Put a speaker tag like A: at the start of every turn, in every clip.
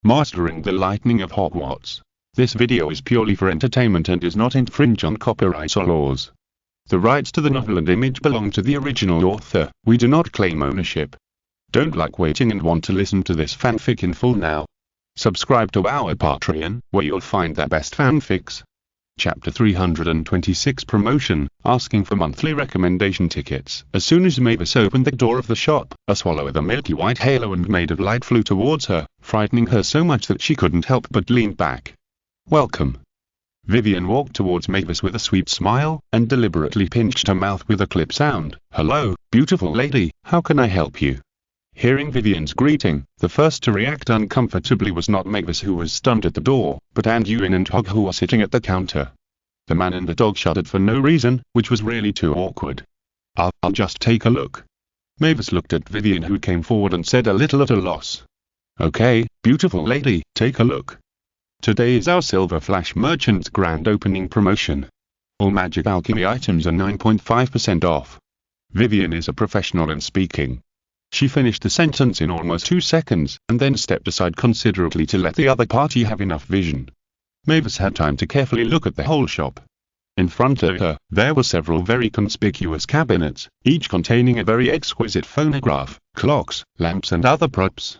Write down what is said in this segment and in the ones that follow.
A: Mastering the Lightning of Hogwarts. This video is purely for entertainment and does not infringe on copyright or laws. The rights to the novel and image belong to the original author. We do not claim ownership. Don't like waiting and want to listen to this fanfic in full now? Subscribe to our Patreon, where you'll find the best fanfics. Chapter 326 Promotion, asking for monthly recommendation tickets. As soon as Mavis opened the door of the shop, a swallow with a milky white halo and made of light flew towards her, frightening her so much that she couldn't help but lean back. Welcome. Vivian walked towards Mavis with a sweet smile, and deliberately pinched her mouth with a clip sound. Hello, beautiful lady, how can I help you? Hearing Vivian's greeting, the first to react uncomfortably was not Mavis, who was stunned at the door, but Anduin and Hog, who were sitting at the counter. The man and the dog shuddered for no reason, which was really too awkward. I'll just take a look. Mavis looked at Vivian, who came forward and said, a little at a loss. Okay, beautiful lady, take a look. Today is our Silver Flash Merchant's grand opening promotion. All magic alchemy items are 9.5% off. Vivian is a professional in speaking. She finished the sentence in almost 2 seconds, and then stepped aside considerately to let the other party have enough vision. Mavis had time to carefully look at the whole shop. In front of her, there were several very conspicuous cabinets, each containing a very exquisite phonograph, clocks, lamps and other props.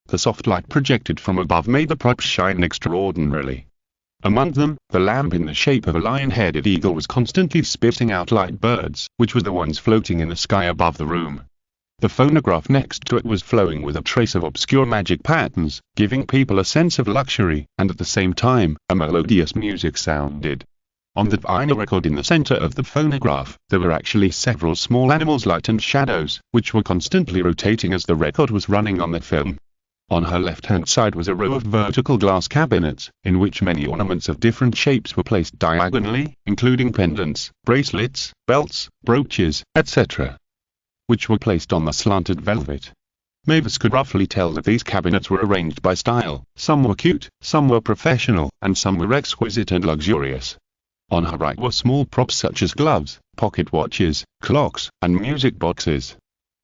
A: The soft light projected from above made the props shine extraordinarily. Among them, the lamp in the shape of a lion-headed eagle was constantly spitting out light birds, which were the ones floating in the sky above the room. The phonograph next to it was flowing with a trace of obscure magic patterns, giving people a sense of luxury, and at the same time, a melodious music sounded. On the vinyl record in the center of the phonograph, there were actually several small animals, light and shadows, which were constantly rotating as the record was running on the film. On her left-hand side was a row of vertical glass cabinets, in which many ornaments of different shapes were placed diagonally, including pendants, bracelets, belts, brooches, etc., which were placed on the slanted velvet. Mavis could roughly tell that these cabinets were arranged by style. Some were cute, some were professional, and some were exquisite and luxurious. On her right were small props such as gloves, pocket watches, clocks, and music boxes.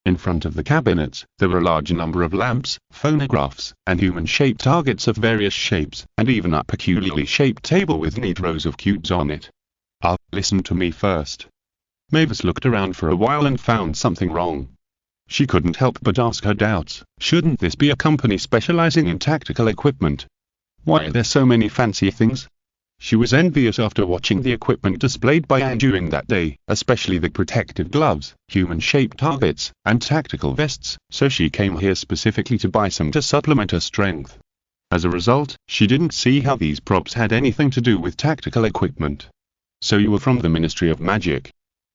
A: In front of the cabinets, there were a large number of lamps, phonographs, and human-shaped targets of various shapes, and even a peculiarly shaped table with neat rows of cubes on it. Listen to me first. Mavis looked around for a while and found something wrong. She couldn't help but ask her doubts. Shouldn't this be a company specializing in tactical equipment? Why are there so many fancy things? She was envious after watching the equipment displayed by Anduin that day, especially the protective gloves, human-shaped targets, and tactical vests, so she came here specifically to buy some to supplement her strength. As a result, she didn't see how these props had anything to do with tactical equipment. So you were from the Ministry of Magic?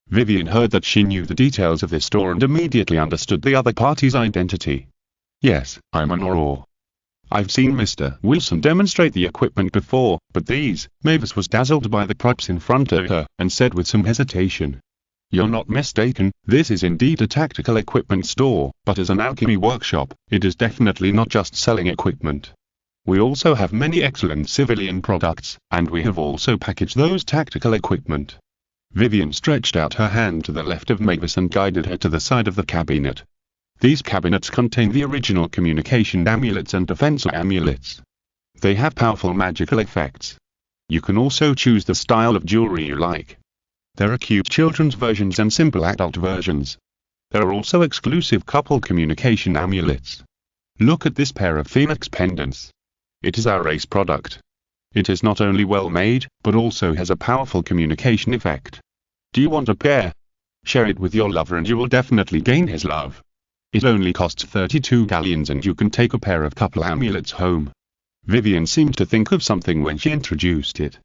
A: Vivian heard that she knew the details of this store and immediately understood the other party's identity. Yes, I'm an Auror. I've seen Mr. Wilson demonstrate the equipment before, but these, Mavis was dazzled by the props in front of her, and said with some hesitation. You're not mistaken, this is indeed a tactical equipment store, but as an alchemy workshop, it is definitely not just selling equipment. We also have many excellent civilian products, and we have also packaged those tactical equipment. Vivian stretched out her hand to the left of Mavis and guided her to the side of the cabinet. These cabinets contain the original communication amulets and defense amulets. They have powerful magical effects. You can also choose the style of jewelry you like. There are cute children's versions and simple adult versions. There are also exclusive couple communication amulets. Look at this pair of phoenix pendants. It is our ace product. It is not only well made, but also has a powerful communication effect. Do you want a pair? Share it with your lover and you will definitely gain his love. It only costs 32 galleons and you can take a pair of couple amulets home. Vivian seemed to think of something when she introduced it.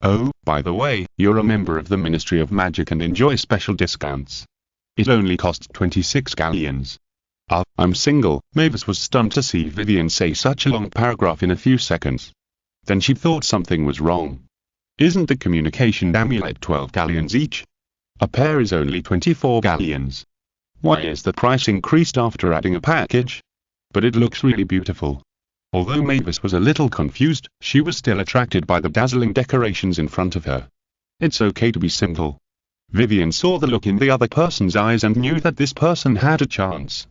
A: Oh, by the way, you're a member of the Ministry of Magic and enjoy special discounts. It only costs 26 galleons. I'm single. Mavis was stunned to see Vivian say such a long paragraph in a few seconds. Then she thought something was wrong. Isn't the communication amulet 12 galleons each? A pair is only 24 galleons. Why is the price increased after adding a package? But it looks really beautiful. Although Mavis was a little confused, she was still attracted by the dazzling decorations in front of her. It's okay to be single. Vivian saw the look in the other person's eyes and knew that this person had a chance.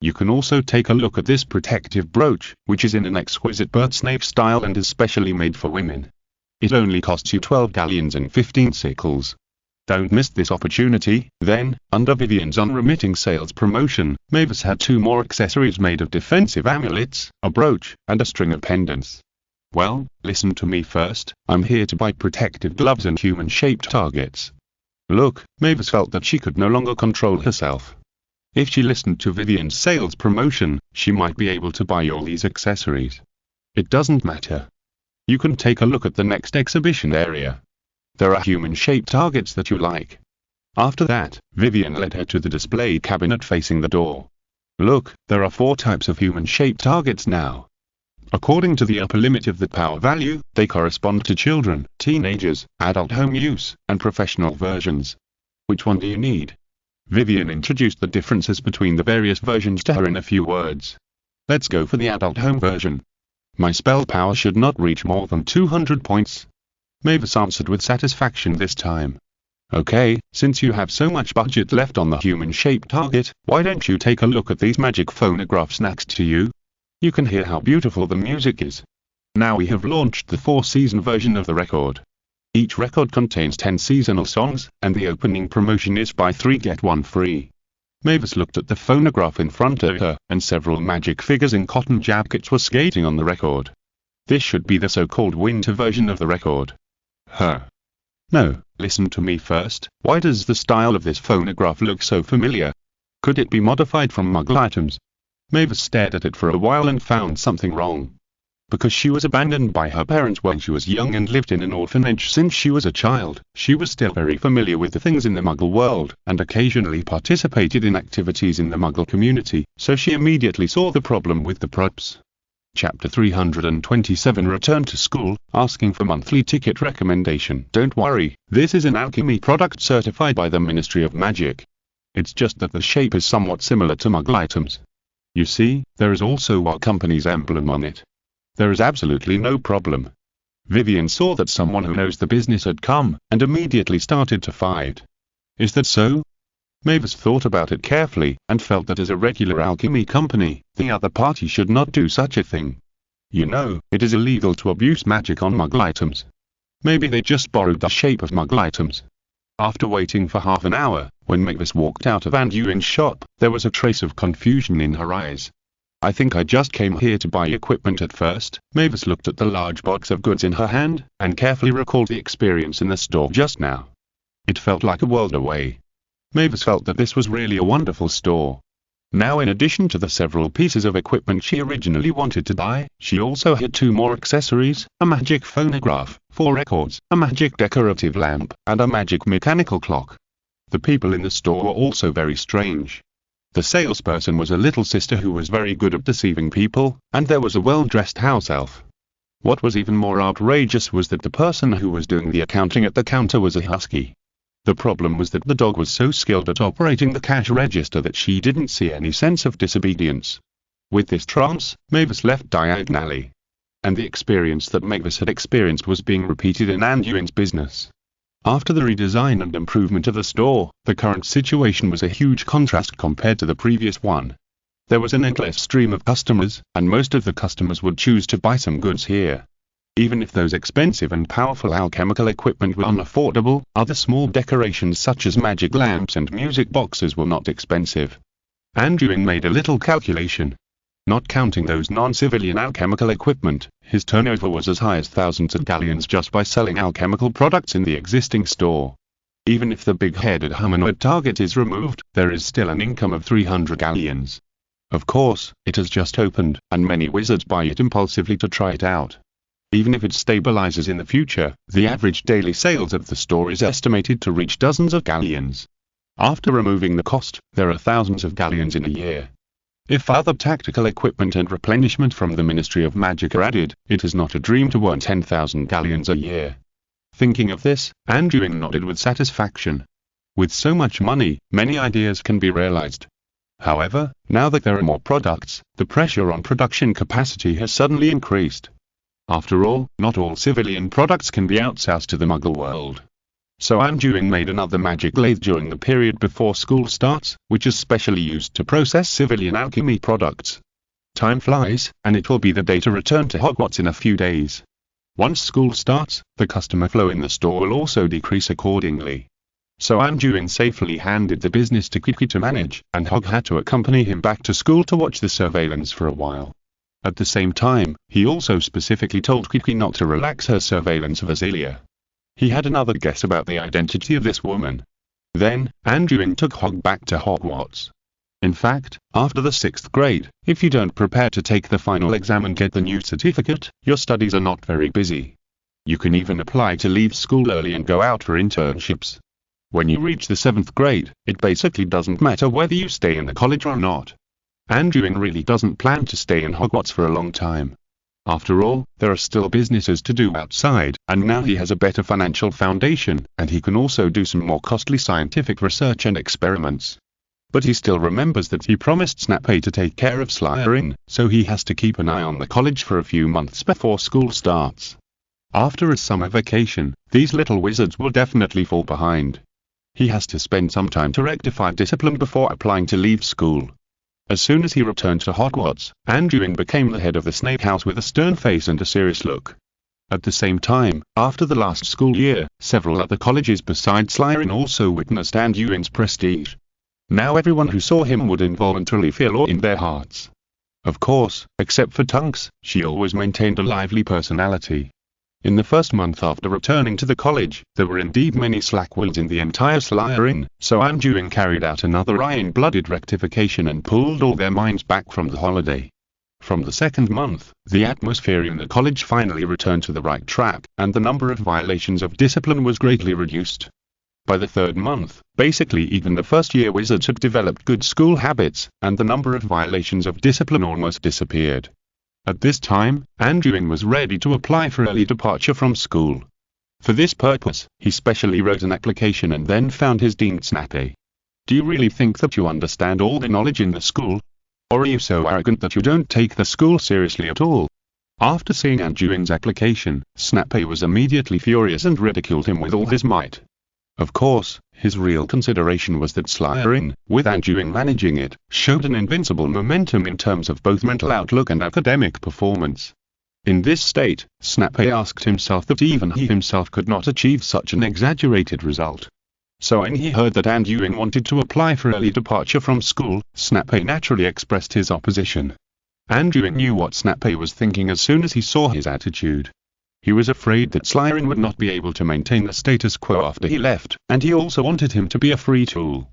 A: You can also take a look at this protective brooch, which is in an exquisite bird snake style and is specially made for women. It only costs you 12 galleons and 15 sickles. Don't miss this opportunity. Then, under Vivian's unremitting sales promotion, Mavis had 2 more accessories made of defensive amulets, a brooch, and a string of pendants. Well, listen to me first. I'm here to buy protective gloves and human-shaped targets. Look, Mavis felt that she could no longer control herself. If she listened to Vivian's sales promotion, she might be able to buy all these accessories. It doesn't matter. You can take a look at the next exhibition area. There are human-shaped targets that you like. After that, Vivian led her to the display cabinet facing the door. Look, there are 4 types of human-shaped targets now. According to the upper limit of the power value, they correspond to children, teenagers, adult home use, and professional versions. Which one do you need? Vivian introduced the differences between the various versions to her in a few words. Let's go for the adult home version. My spell power should not reach more than 200 points. Mavis answered with satisfaction this time. Okay, since you have so much budget left on the human-shaped target, why don't you take a look at these magic phonographs next to you? You can hear how beautiful the music is. Now we have launched the 4-season version of the record. Each record contains 10 seasonal songs, and the opening promotion is buy 3 get 1 free. Mavis looked at the phonograph in front of her, and several magic figures in cotton jackets were skating on the record. This should be the so-called winter version of the record. No, listen to me first. Why does the style of this phonograph look so familiar? Could it be modified from Muggle items? Mavis stared at it for a while and found something wrong. Because she was abandoned by her parents when she was young and lived in an orphanage since she was a child, she was still very familiar with the things in the Muggle world, and occasionally participated in activities in the Muggle community, so she immediately saw the problem with the props. Chapter 327 Return to School, asking for monthly ticket recommendation. Don't worry, this is an alchemy product certified by the Ministry of Magic. It's just that the shape is somewhat similar to Muggle items. You see, there is also our company's emblem on it. There is absolutely no problem. Vivian saw that someone who knows the business had come, and immediately started to fight. Is that so? Mavis thought about it carefully, and felt that as a regular alchemy company, the other party should not do such a thing. You know, it is illegal to abuse magic on Muggle items. Maybe they just borrowed the shape of Muggle items. After waiting for half an hour, when Mavis walked out of Anduin's shop, there was a trace of confusion in her eyes. I think I just came here to buy equipment at first. Mavis looked at the large box of goods in her hand, and carefully recalled the experience in the store just now. It felt like a world away. Mavis felt that this was really a wonderful store. Now, in addition to the several pieces of equipment she originally wanted to buy, she also had 2 more accessories, a magic phonograph, 4 records, a magic decorative lamp, and a magic mechanical clock. The people in the store were also very strange. The salesperson was a little sister who was very good at deceiving people, and there was a well-dressed house elf. What was even more outrageous was that the person who was doing the accounting at the counter was a husky. The problem was that the dog was so skilled at operating the cash register that she didn't see any sense of disobedience. With this trance, Mavis left diagonally. And the experience that Mavis had experienced was being repeated in Anduin's business. After the redesign and improvement of the store, the current situation was a huge contrast compared to the previous one. There was an endless stream of customers, and most of the customers would choose to buy some goods here. Even if those expensive and powerful alchemical equipment were unaffordable, other small decorations such as magic lamps and music boxes were not expensive. Anduin made a little calculation. Not counting those non-civilian alchemical equipment, his turnover was as high as thousands of galleons just by selling alchemical products in the existing store. Even if the big-headed humanoid target is removed, there is still an income of 300 galleons. Of course, it has just opened, and many wizards buy it impulsively to try it out. Even if it stabilizes in the future, the average daily sales of the store is estimated to reach dozens of galleons. After removing the cost, there are thousands of galleons in a year. If other tactical equipment and replenishment from the Ministry of Magic are added, it is not a dream to earn 10,000 galleons a year. Thinking of this, Anduin nodded with satisfaction. With so much money, many ideas can be realized. However, now that there are more products, the pressure on production capacity has suddenly increased. After all, not all civilian products can be outsourced to the Muggle world. So Anduin made another magic lathe during the period before school starts, which is specially used to process civilian alchemy products. Time flies, and it will be the day to return to Hogwarts in a few days. Once school starts, the customer flow in the store will also decrease accordingly. So Anduin safely handed the business to Kiki to manage, and Hog had to accompany him back to school to watch the surveillance for a while. At the same time, he also specifically told Kiki not to relax her surveillance of Azealia. He had another guess about the identity of this woman. Then, Anduin took Hog back to Hogwarts. In fact, after the 6th grade, if you don't prepare to take the final exam and get the new certificate, your studies are not very busy. You can even apply to leave school early and go out for internships. When you reach the 7th grade, it basically doesn't matter whether you stay in the college or not. Anduin really doesn't plan to stay in Hogwarts for a long time. After all, there are still businesses to do outside, and now he has a better financial foundation, and he can also do some more costly scientific research and experiments. But he still remembers that he promised Snape to take care of Slytherin, so he has to keep an eye on the college for a few months before school starts. After a summer vacation, these little wizards will definitely fall behind. He has to spend some time to rectify discipline before applying to leave school. As soon as he returned to Hogwarts, Anduin became the head of the Snape House with a stern face and a serious look. At the same time, after the last school year, several other colleges besides Slytherin also witnessed Anduin's prestige. Now everyone who saw him would involuntarily feel awe in their hearts. Of course, except for Tonks, she always maintained a lively personality. In the first month after returning to the college, there were indeed many Slackwoods in the entire Slytherin, so Anduin carried out another iron-blooded rectification and pulled all their minds back from the holiday. From the second month, the atmosphere in the college finally returned to the right track, and the number of violations of discipline was greatly reduced. By the third month, basically even the first-year wizards had developed good school habits, and the number of violations of discipline almost disappeared. At this time, Anduin was ready to apply for early departure from school. For this purpose, he specially wrote an application and then found his dean Snape. Do you really think that you understand all the knowledge in the school? Or are you so arrogant that you don't take the school seriously at all? After seeing Anduin's application, Snape was immediately furious and ridiculed him with all his might. Of course, his real consideration was that Slytherin, with Anduin managing it, showed an invincible momentum in terms of both mental outlook and academic performance. In this state, Snape asked himself that even he himself could not achieve such an exaggerated result. So when he heard that Anduin wanted to apply for early departure from school, Snape naturally expressed his opposition. Anduin knew what Snape was thinking as soon as he saw his attitude. He was afraid that Slytherin would not be able to maintain the status quo after he left, and he also wanted him to be a free tool.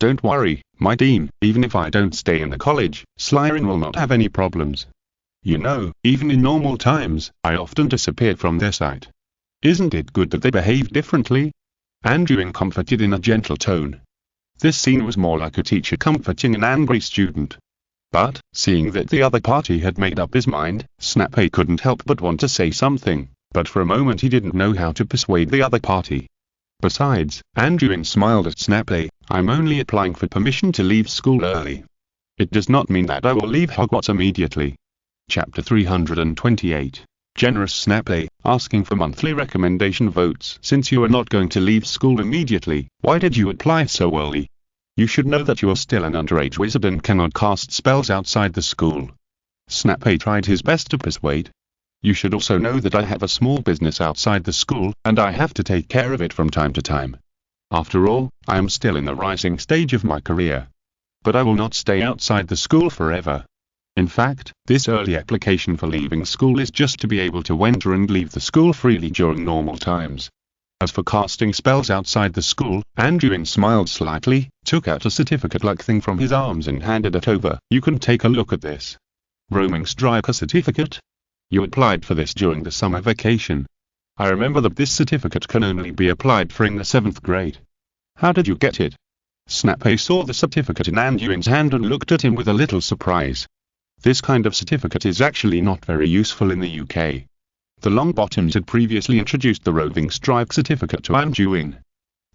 A: Don't worry, my dean, even if I don't stay in the college, Slytherin will not have any problems. You know, even in normal times, I often disappear from their sight. Isn't it good that they behave differently? Anduin comforted in a gentle tone. This scene was more like a teacher comforting an angry student. But, seeing that the other party had made up his mind, Snape couldn't help but want to say something, but for a moment he didn't know how to persuade the other party. Besides, Anduin smiled at Snape. I'm only applying for permission to leave school early. It does not mean that I will leave Hogwarts immediately. Chapter 328. Generous Snape, asking for monthly recommendation votes. Since you are not going to leave school immediately, why did you apply so early? You should know that you are still an underage wizard and cannot cast spells outside the school. Snape tried his best to persuade. You should also know that I have a small business outside the school, and I have to take care of it from time to time. After all, I am still in the rising stage of my career. But I will not stay outside the school forever. In fact, this early application for leaving school is just to be able to enter and leave the school freely during normal times. As for casting spells outside the school, Anduin smiled slightly, took out a certificate-like thing from his arms and handed it over. You can take a look at this. Roaming Striker certificate? You applied for this during the summer vacation. I remember that this certificate can only be applied for in the 7th grade. How did you get it? Snape saw the certificate in Anduin's hand and looked at him with a little surprise. This kind of certificate is actually not very useful in the UK. The Longbottoms had previously introduced the Roving Strike certificate to Anduin.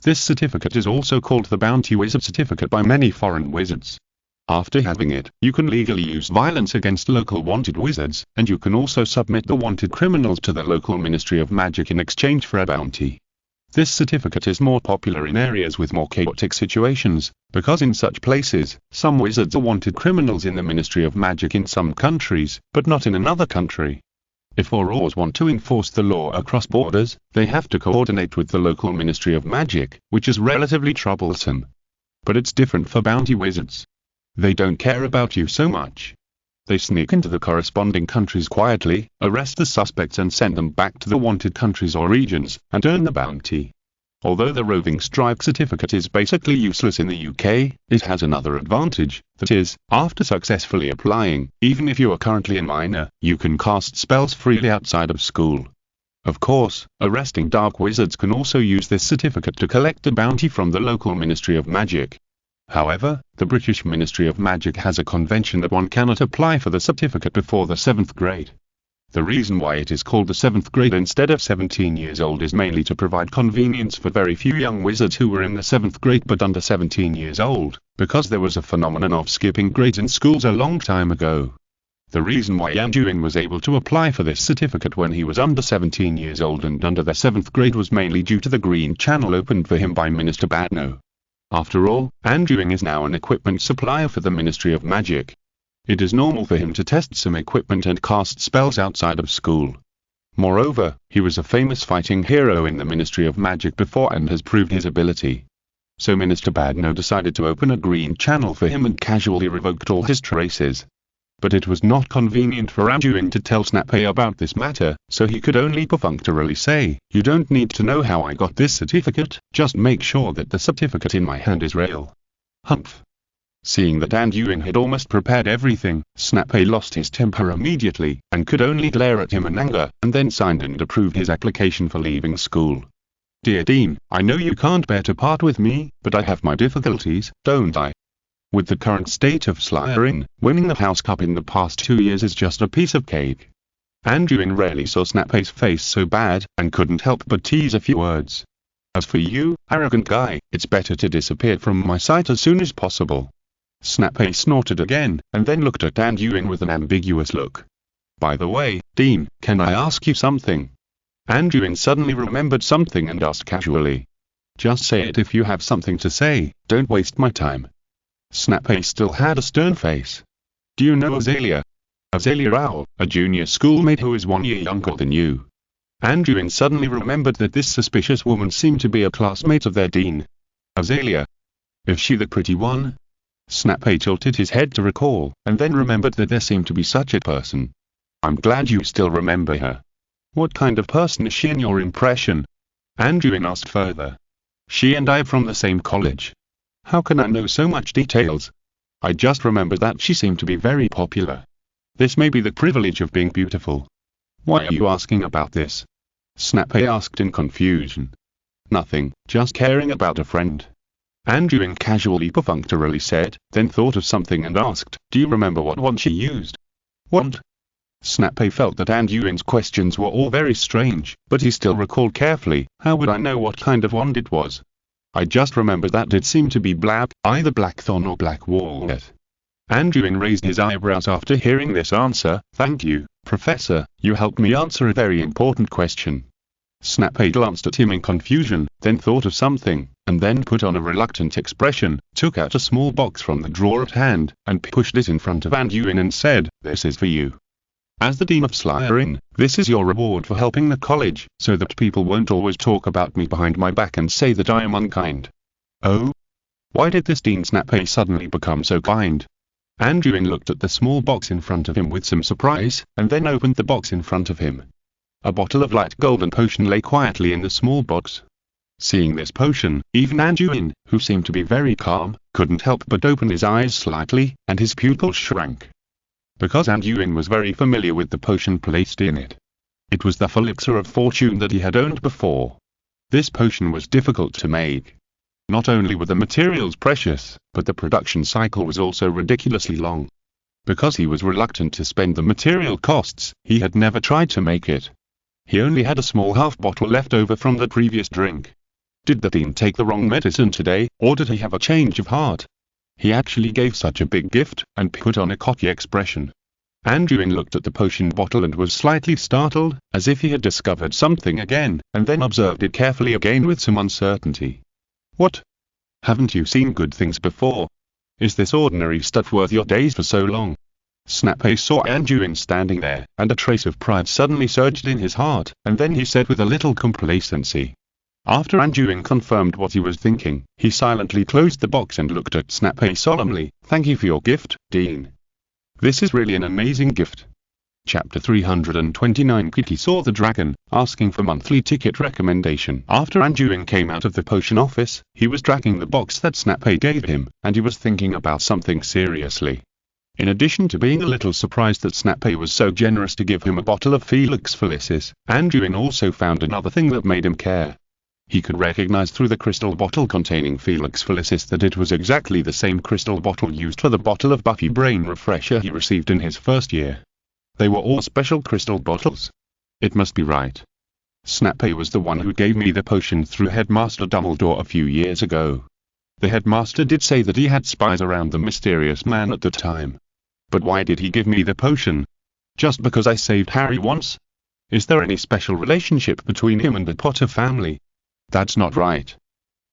A: This certificate is also called the Bounty Wizard certificate by many foreign wizards. After having it, you can legally use violence against local wanted wizards, and you can also submit the wanted criminals to the local Ministry of Magic in exchange for a bounty. This certificate is more popular in areas with more chaotic situations, because in such places, some wizards are wanted criminals in the Ministry of Magic in some countries, but not in another country. If Aurors want to enforce the law across borders, they have to coordinate with the local Ministry of Magic, which is relatively troublesome. But it's different for bounty wizards. They don't care about you so much. They sneak into the corresponding countries quietly, arrest the suspects and send them back to the wanted countries or regions, and earn the bounty. Although the roving strike certificate is basically useless in the UK, it has another advantage, that is, after successfully applying, even if you are currently a minor, you can cast spells freely outside of school. Of course, arresting dark wizards can also use this certificate to collect a bounty from the local Ministry of Magic. However, the British Ministry of Magic has a convention that one cannot apply for the certificate before the 7th grade. The reason why it is called the 7th grade instead of 17 years old is mainly to provide convenience for very few young wizards who were in the 7th grade but under 17 years old, because there was a phenomenon of skipping grades in schools a long time ago. The reason why Anduin was able to apply for this certificate when he was under 17 years old and under the 7th grade was mainly due to the green channel opened for him by Minister Badno. After all, Anduin is now an equipment supplier for the Ministry of Magic. It is normal for him to test some equipment and cast spells outside of school. Moreover, he was a famous fighting hero in the Ministry of Magic before and has proved his ability. So Minister Badno decided to open a green channel for him and casually revoked all his traces. But it was not convenient for Anduin to tell Snape about this matter, so he could only perfunctorily say, "You don't need to know how I got this certificate, just make sure that the certificate in my hand is real." Humph. Seeing that Anduin had almost prepared everything, Snape lost his temper immediately, and could only glare at him in anger, and then signed and approved his application for leaving school. "Dear Dean, I know you can't bear to part with me, but I have my difficulties, don't I? With the current state of Slytherin, winning the House Cup in the past 2 years is just a piece of cake." Anduin rarely saw Snape's face so bad, and couldn't help but tease a few words. "As for you, arrogant guy, it's better to disappear from my sight as soon as possible." Snape snorted again, and then looked at Anduin with an ambiguous look. "By the way, Dean, can I ask you something?" Anduin suddenly remembered something and asked casually. "Just say it if you have something to say, don't waste my time." Snape still had a stern face. "Do you know Azalea?" "Azalea Owl, a junior schoolmate who is 1 year younger than you." Anduin suddenly remembered that this suspicious woman seemed to be a classmate of their dean. "Azalea? Is she the pretty one?" Snape tilted his head to recall, and then remembered that there seemed to be such a person. "I'm glad you still remember her. What kind of person is she in your impression?" Anduin asked further. "She and I are from the same college. How can I know so much details? I just remember that she seemed to be very popular. This may be the privilege of being beautiful." "Why are you asking about this?" Snape asked in confusion. "Nothing, just caring about a friend." Anduin casually perfunctorily said, then thought of something and asked, "Do you remember what wand she used?" "Wand?" Snape felt that Anduin's questions were all very strange, but he still recalled carefully, "How would I know what kind of wand it was? I just remember that it seemed to be black, either blackthorn or black walnut." Anduin raised his eyebrows after hearing this answer. "Thank you, Professor, you helped me answer a very important question." Snape glanced at him in confusion, then thought of something, and then put on a reluctant expression, took out a small box from the drawer at hand, and pushed it in front of Anduin and said, "This is for you. As the Dean of Slytherin, this is your reward for helping the college, so that people won't always talk about me behind my back and say that I am unkind." "Oh? Why did this Dean Snape suddenly become so kind?" Anduin looked at the small box in front of him with some surprise, and then opened the box in front of him. A bottle of light golden potion lay quietly in the small box. Seeing this potion, even Anduin, who seemed to be very calm, couldn't help but open his eyes slightly, and his pupils shrank. Because Anduin was very familiar with the potion placed in it. It was the Elixir of Fortune that he had owned before. This potion was difficult to make. Not only were the materials precious, but the production cycle was also ridiculously long. Because he was reluctant to spend the material costs, he had never tried to make it. He only had a small half bottle left over from the previous drink. Did the Dean take the wrong medicine today, or did he have a change of heart? He actually gave such a big gift, and put on a cocky expression. Anduin looked at the potion bottle and was slightly startled, as if he had discovered something again, and then observed it carefully again with some uncertainty. What? Haven't you seen good things before? Is this ordinary stuff worth your days for so long? Snape saw Anduin standing there, and a trace of pride suddenly surged in his heart, and then he said with a little complacency. After Anduin confirmed what he was thinking, he silently closed the box and looked at Snape solemnly. Thank you for your gift, Dean. This is really an amazing gift. Chapter 329. Kiki saw the dragon, asking for monthly ticket recommendation. After Anduin came out of the potion office, he was tracking the box that Snape gave him, and he was thinking about something seriously. In addition to being a little surprised that Snape was so generous to give him a bottle of Felix Felicis, Anduin also found another thing that made him care. He could recognize through the crystal bottle containing Felix Felicis that it was exactly the same crystal bottle used for the bottle of Buffy Brain Refresher he received in his first year. They were all special crystal bottles. It must be right. Snape was the one who gave me the potion through Headmaster Dumbledore a few years ago. The headmaster did say that he had spies around the mysterious man at the time. But why did he give me the potion? Just because I saved Harry once? Is there any special relationship between him and the Potter family? That's not right.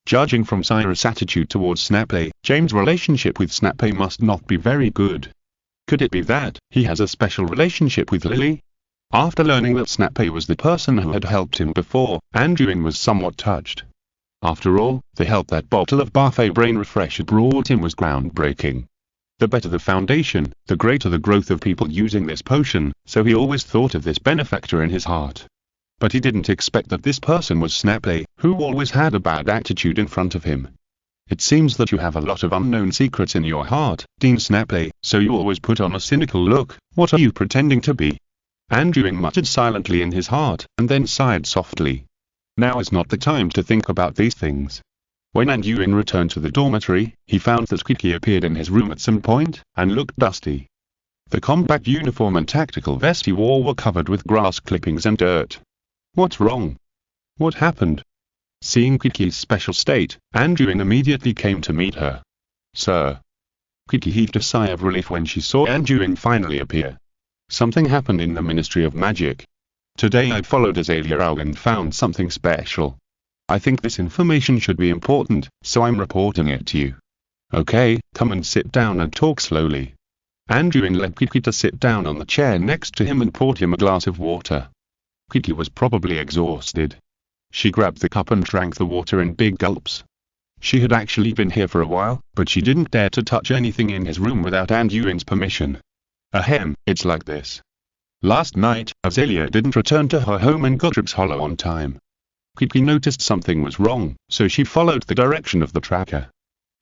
A: Judging from Cyrus' attitude towards Snape, James' relationship with Snape must not be very good. Could it be that he has a special relationship with Lily? After learning that Snape was the person who had helped him before, Anduin was somewhat touched. After all, the help that bottle of Buffy Brain Refresher brought him was groundbreaking. The better the foundation, the greater the growth of people using this potion, so he always thought of this benefactor in his heart. But he didn't expect that this person was Snape, who always had a bad attitude in front of him. It seems that you have a lot of unknown secrets in your heart, Dean Snape, so you always put on a cynical look. What are you pretending to be? Anduin muttered silently in his heart, and then sighed softly. Now is not the time to think about these things. When Anduin returned to the dormitory, he found that Kiki appeared in his room at some point, and looked dusty. The combat uniform and tactical vest he wore were covered with grass clippings and dirt. What's wrong? What happened? Seeing Kiki's special state, Anduin immediately came to meet her. Sir. Kiki heaved a sigh of relief when she saw Anduin finally appear. Something happened in the Ministry of Magic. Today I followed Azalea out and found something special. I think this information should be important, so I'm reporting it to you. Okay, come and sit down and talk slowly. Anduin led Kiki to sit down on the chair next to him and poured him a glass of water. Kiki was probably exhausted. She grabbed the cup and drank the water in big gulps. She had actually been here for a while, but she didn't dare to touch anything in his room without Anduin's permission. Ahem, it's like this. Last night, Azalea didn't return to her home in Godric's Hollow on time. Kiki noticed something was wrong, so she followed the direction of the tracker.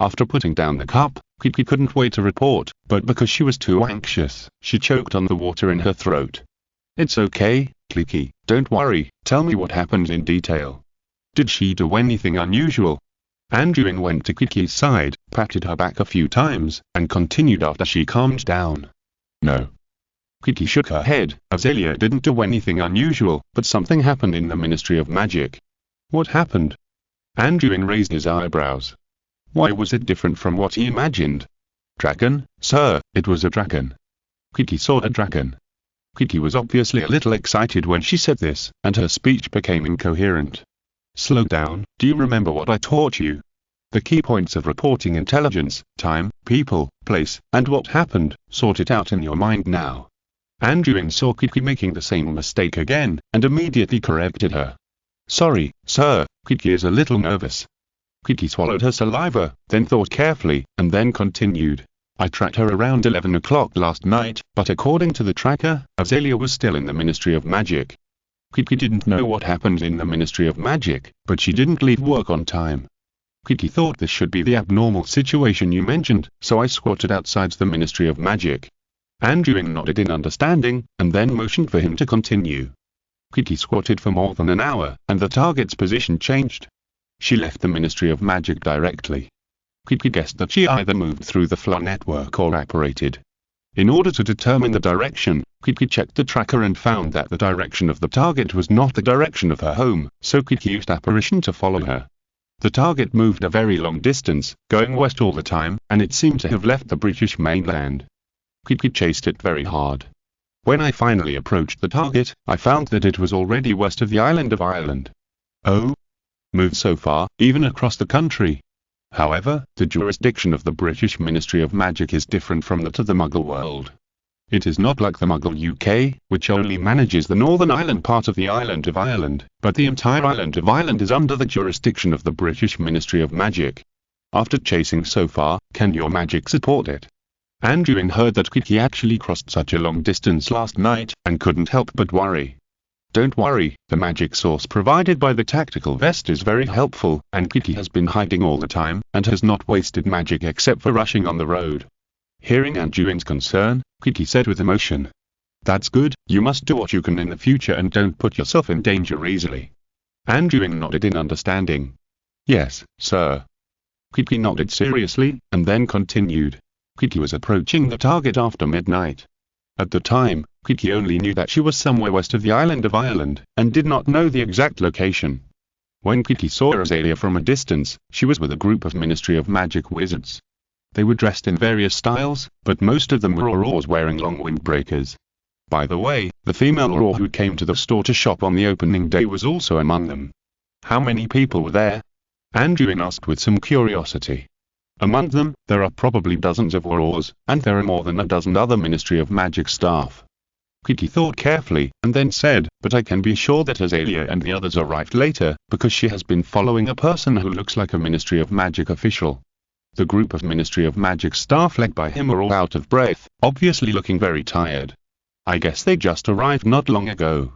A: After putting down the cup, Kiki couldn't wait to report, but because she was too anxious, she choked on the water in her throat. It's okay, Kiki, don't worry, tell me what happened in detail. Did she do anything unusual? Anduin went to Kiki's side, patted her back a few times, and continued after she calmed down. No. Kiki shook her head. Azalea didn't do anything unusual, but something happened in the Ministry of Magic. What happened? Anduin raised his eyebrows. Why was it different from what he imagined? Dragon, sir, it was a dragon. Kiki saw a dragon. Kiki was obviously a little excited when she said this, and her speech became incoherent. Slow down, do you remember what I taught you? The key points of reporting intelligence, time, people, place, and what happened, sort it out in your mind now. Anduin saw Kiki making the same mistake again, and immediately corrected her. Sorry, sir, Kiki is a little nervous. Kiki swallowed her saliva, then thought carefully, and then continued. I tracked her around 11 o'clock last night, but according to the tracker, Azalea was still in the Ministry of Magic. Kiki didn't know what happened in the Ministry of Magic, but she didn't leave work on time. Kiki thought this should be the abnormal situation you mentioned, so I squatted outside the Ministry of Magic. Anduin nodded in understanding, and then motioned for him to continue. Kiki squatted for more than an hour, and the target's position changed. She left the Ministry of Magic directly. Kiki guessed that she either moved through the floor network or apparated. In order to determine the direction, Kiki checked the tracker and found that the direction of the target was not the direction of her home, so Kiki used apparition to follow her. The target moved a very long distance, going west all the time, and it seemed to have left the British mainland. Kiki chased it very hard. When I finally approached the target, I found that it was already west of the island of Ireland. Oh? Moved so far, even across the country. However, the jurisdiction of the British Ministry of Magic is different from that of the Muggle world. It is not like the Muggle UK, which only manages the Northern Ireland part of the island of Ireland, but the entire island of Ireland is under the jurisdiction of the British Ministry of Magic. After chasing so far, can your magic support it? Anduin heard that Kiki actually crossed such a long distance last night, and couldn't help but worry. Don't worry, the magic source provided by the tactical vest is very helpful, and Kiki has been hiding all the time, and has not wasted magic except for rushing on the road. Hearing Anduin's concern, Kiki said with emotion, "That's good, you must do what you can in the future and don't put yourself in danger easily." Anduin nodded in understanding. "Yes, sir." Kiki nodded seriously, and then continued. Kiki was approaching the target after midnight. At the time, Kiki only knew that she was somewhere west of the island of Ireland, and did not know the exact location. When Kiki saw Azalea from a distance, she was with a group of Ministry of Magic wizards. They were dressed in various styles, but most of them were Aurors wearing long windbreakers. By the way, the female Auror who came to the store to shop on the opening day was also among them. How many people were there? Anduin asked with some curiosity. Among them, there are probably dozens of Aurors, and there are more than a dozen other Ministry of Magic staff. Kiki thought carefully, and then said, "But I can be sure that Azalea and the others arrived later, because she has been following a person who looks like a Ministry of Magic official." The group of Ministry of Magic staff led by him are all out of breath, obviously looking very tired. I guess they just arrived not long ago.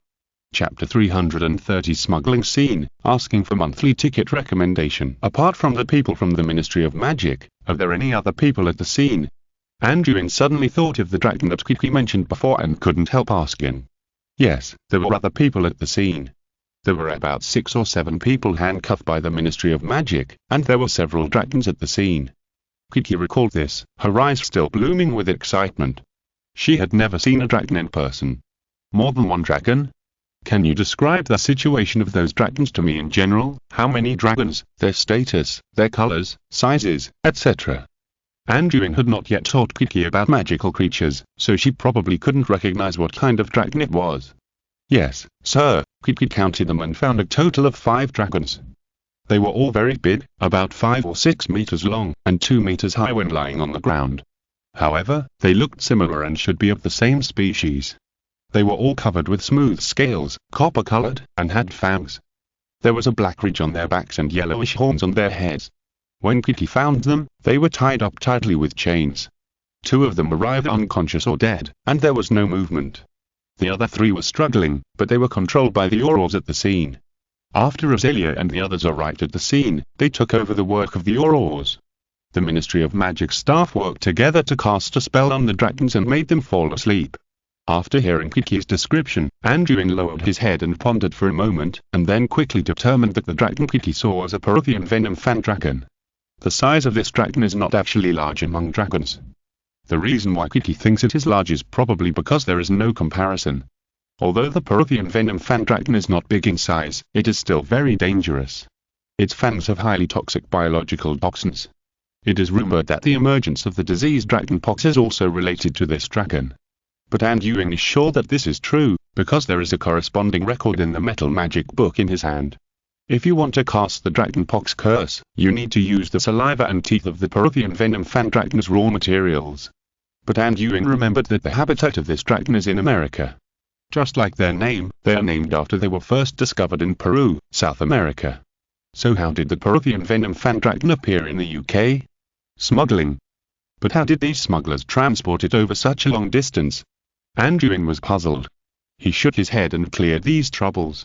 A: Chapter 330 Smuggling Scene, asking for monthly ticket recommendation. Apart from the people from the Ministry of Magic, are there any other people at the scene? Anduin suddenly thought of the dragon that Kiki mentioned before and couldn't help asking. Yes, there were other people at the scene. There were about 6 or 7 people handcuffed by the Ministry of Magic, and there were several dragons at the scene. Kiki recalled this, her eyes still blooming with excitement. She had never seen a dragon in person. More than one dragon? Can you describe the situation of those dragons to me in general? How many dragons, their status, their colors, sizes, etc.? Anduin had not yet taught Kiki about magical creatures, so she probably couldn't recognize what kind of dragon it was. Yes, sir, Kiki counted them and found a total of 5 dragons. They were all very big, about 5 or 6 meters long, and 2 meters high when lying on the ground. However, they looked similar and should be of the same species. They were all covered with smooth scales, copper-colored, and had fangs. There was a black ridge on their backs and yellowish horns on their heads. When Kiki found them, they were tied up tightly with chains. 2 of them were either unconscious or dead, and there was no movement. The other 3 were struggling, but they were controlled by the Aurors at the scene. After Azalea and the others arrived at the scene, they took over the work of the Aurors. The Ministry of Magic staff worked together to cast a spell on the dragons and made them fall asleep. After hearing Kiki's description, Anduin lowered his head and pondered for a moment, and then quickly determined that the dragon Kiki saw was a Peruvian venom fan dragon. The size of this dragon is not actually large among dragons. The reason why Kiki thinks it is large is probably because there is no comparison. Although the Peruvian venom fan dragon is not big in size, it is still very dangerous. Its fangs have highly toxic biological toxins. It is rumored that the emergence of the disease dragonpox is also related to this dragon. But Anduin is sure that this is true, because there is a corresponding record in the metal magic book in his hand. If you want to cast the dragonpox curse, you need to use the saliva and teeth of the Peruvian venom fan dragon as raw materials. But Anduin remembered that the habitat of this dragon is in America. Just like their name, they are named after they were first discovered in Peru, South America. So how did the Peruvian venom fan dragon appear in the UK? Smuggling. But how did these smugglers transport it over such a long distance? Anduin was puzzled. He shook his head and cleared these troubles.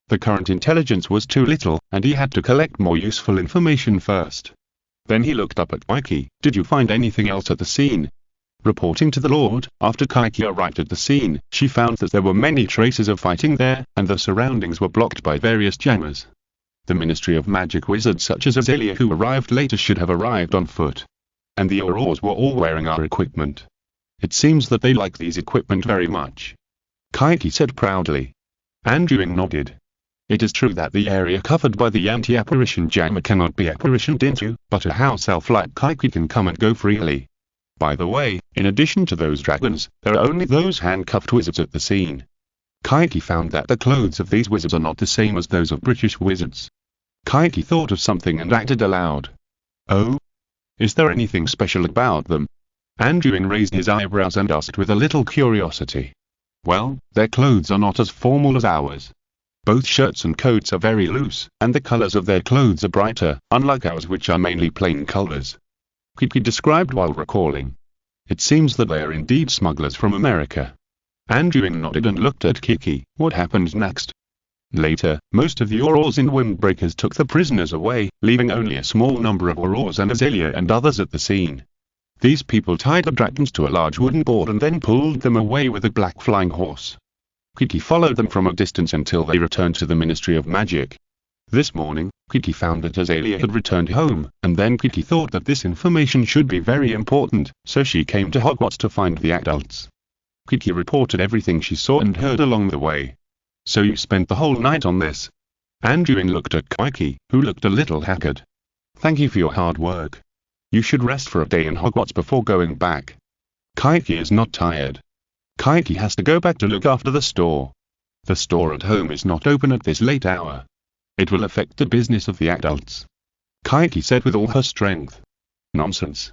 A: The current intelligence was too little, and he had to collect more useful information first. Then he looked up at Kiki. "Did you find anything else at the scene?" Reporting to the Lord, after Kiki arrived at the scene, she found that there were many traces of fighting there, and the surroundings were blocked by various jammers. The Ministry of Magic wizards such as Azalea who arrived later should have arrived on foot. And the Aurors were all wearing our equipment. It seems that they like these equipment very much. Kiki said proudly. Anduin nodded. It is true that the area covered by the anti-apparition jammer cannot be apparitioned into, but a house elf like Kiki can come and go freely. By the way, in addition to those dragons, there are only those handcuffed wizards at the scene. Kaiki found that the clothes of these wizards are not the same as those of British wizards. Kaiki thought of something and acted aloud. Oh? Is there anything special about them? Anduin raised his eyebrows and asked with a little curiosity. Well, their clothes are not as formal as ours. Both shirts and coats are very loose, and the colors of their clothes are brighter, unlike ours which are mainly plain colors. Kaiki described while recalling. It seems that they are indeed smugglers from America. Anduin nodded and looked at Kiki. What happened next? Later, most of the Aurors and Windbreakers took the prisoners away, leaving only a small number of Aurors and Azalea and others at the scene. These people tied the dragons to a large wooden board and then pulled them away with a black flying horse. Kiki followed them from a distance until they returned to the Ministry of Magic. This morning, Kiki found that Azalea had returned home, and then Kiki thought that this information should be very important, so she came to Hogwarts to find the adults. Kiki reported everything she saw and heard along the way. So you spent the whole night on this? Anduin looked at Kaiki, who looked a little haggard. Thank you for your hard work. You should rest for a day in Hogwarts before going back. Kaiki is not tired. Kaiki has to go back to look after the store. The store at home is not open at this late hour. It will affect the business of the adults. Kaiki said with all her strength. Nonsense.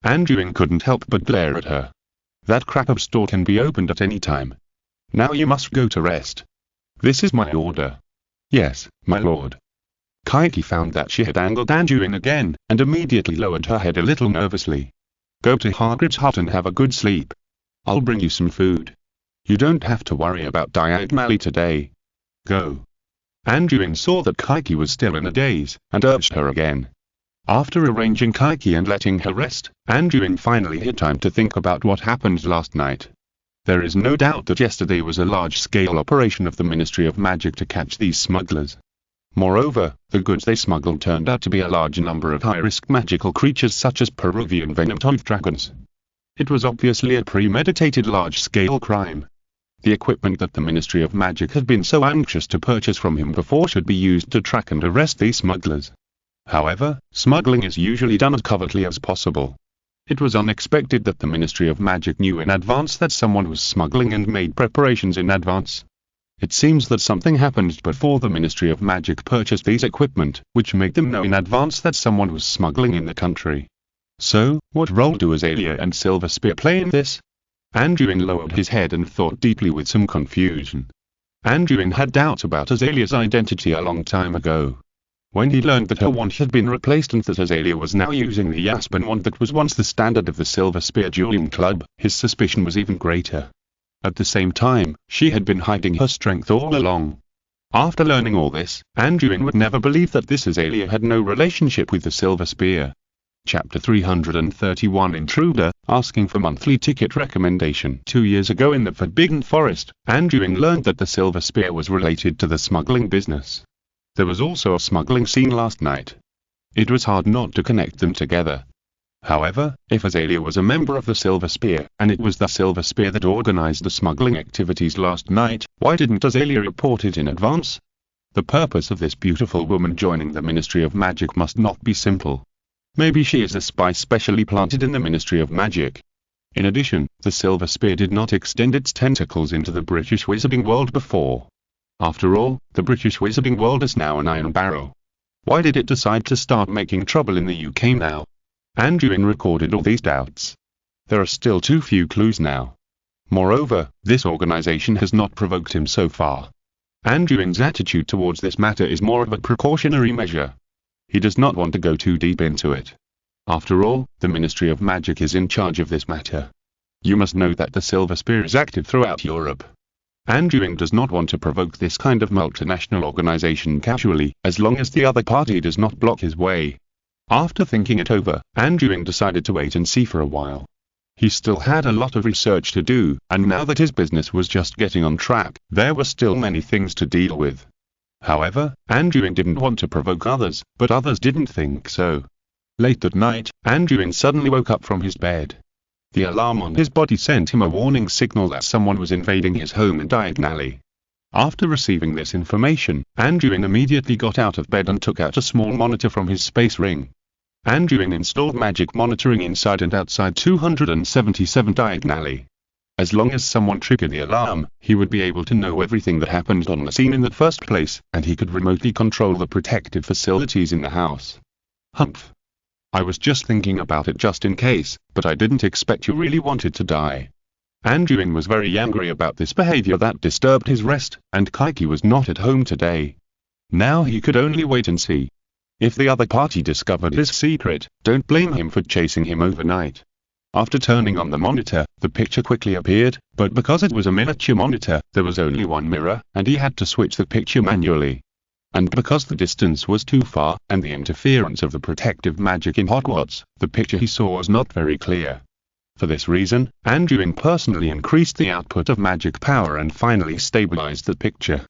A: Anduin couldn't help but glare at her. That crap store can be opened at any time. Now you must go to rest. This is my order. Yes, my lord. Kaiki found that she had angered Anduin again, and immediately lowered her head a little nervously. Go to Hagrid's hut and have a good sleep. I'll bring you some food. You don't have to worry about Diagonally today. Go. Anduin saw that Kaiki was still in a daze, and urged her again. After arranging Kaiki and letting her rest, Anduin finally had time to think about what happened last night. There is no doubt that yesterday was a large-scale operation of the Ministry of Magic to catch these smugglers. Moreover, the goods they smuggled turned out to be a large number of high-risk magical creatures such as Peruvian venom-toothed dragons. It was obviously a premeditated large-scale crime. The equipment that the Ministry of Magic had been so anxious to purchase from him before should be used to track and arrest these smugglers. However, smuggling is usually done as covertly as possible. It was unexpected that the Ministry of Magic knew in advance that someone was smuggling and made preparations in advance. It seems that something happened before the Ministry of Magic purchased these equipment, which made them know in advance that someone was smuggling in the country. So, what role do Azalea and Silver Spear play in this? Anduin lowered his head and thought deeply with some confusion. Anduin had doubts about Azalea's identity a long time ago. When he learned that her wand had been replaced and that Azalea was now using the Aspen wand that was once the standard of the Silver Spear Dueling Club, his suspicion was even greater. At the same time, she had been hiding her strength all along. After learning all this, Anduin would never believe that this Azalea had no relationship with the Silver Spear. Chapter 331 Intruder, asking for monthly ticket recommendation. 2 years ago in the Forbidden Forest, Anduin learned that the Silver Spear was related to the smuggling business. There was also a smuggling scene last night. It was hard not to connect them together. However, if Azalea was a member of the Silver Spear, and it was the Silver Spear that organized the smuggling activities last night, why didn't Azalea report it in advance? The purpose of this beautiful woman joining the Ministry of Magic must not be simple. Maybe she is a spy specially planted in the Ministry of Magic. In addition, the Silver Spear did not extend its tentacles into the British wizarding world before. After all, the British wizarding world is now an iron barrow. Why did it decide to start making trouble in the UK now? Anduin recorded all these doubts. There are still too few clues now. Moreover, this organization has not provoked him so far. Anduin's attitude towards this matter is more of a precautionary measure. He does not want to go too deep into it. After all, the Ministry of Magic is in charge of this matter. You must know that the Silver Spear is active throughout Europe. Anduin does not want to provoke this kind of multinational organization casually, as long as the other party does not block his way. After thinking it over, Anduin decided to wait and see for a while. He still had a lot of research to do, and now that his business was just getting on track, there were still many things to deal with. However, Anduin didn't want to provoke others, but others didn't think so. Late that night, Anduin suddenly woke up from his bed. The alarm on his body sent him a warning signal that someone was invading his home in Diagonally. After receiving this information, Anduin immediately got out of bed and took out a small monitor from his space ring. Anduin installed magic monitoring inside and outside 277 diagonally. As long as someone triggered the alarm, he would be able to know everything that happened on the scene in the first place, and he could remotely control the protective facilities in the house. Humph. I was just thinking about it just in case, but I didn't expect you really wanted to die. Anduin was very angry about this behavior that disturbed his rest, and Kaiki was not at home today. Now he could only wait and see. If the other party discovered his secret, don't blame him for chasing him overnight. After turning on the monitor, the picture quickly appeared, but because it was a miniature monitor, there was only one mirror, and he had to switch the picture manually. And because the distance was too far, and the interference of the protective magic in Hogwarts, the picture he saw was not very clear. For this reason, Anduin personally increased the output of magic power and finally stabilized the picture.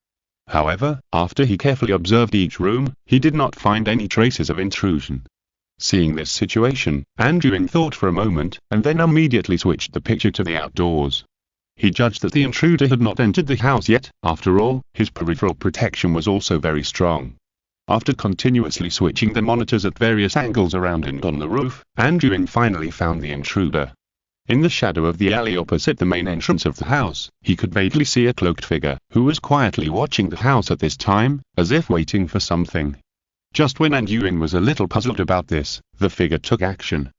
A: However, after he carefully observed each room, he did not find any traces of intrusion. Seeing this situation, Anduin thought for a moment, and then immediately switched the picture to the outdoors. He judged that the intruder had not entered the house yet. After all, his peripheral protection was also very strong. After continuously switching the monitors at various angles around and on the roof, Anduin finally found the intruder. In the shadow of the alley opposite the main entrance of the house, he could vaguely see a cloaked figure, who was quietly watching the house at this time, as if waiting for something. Just when Anduin was a little puzzled about this, the figure took action.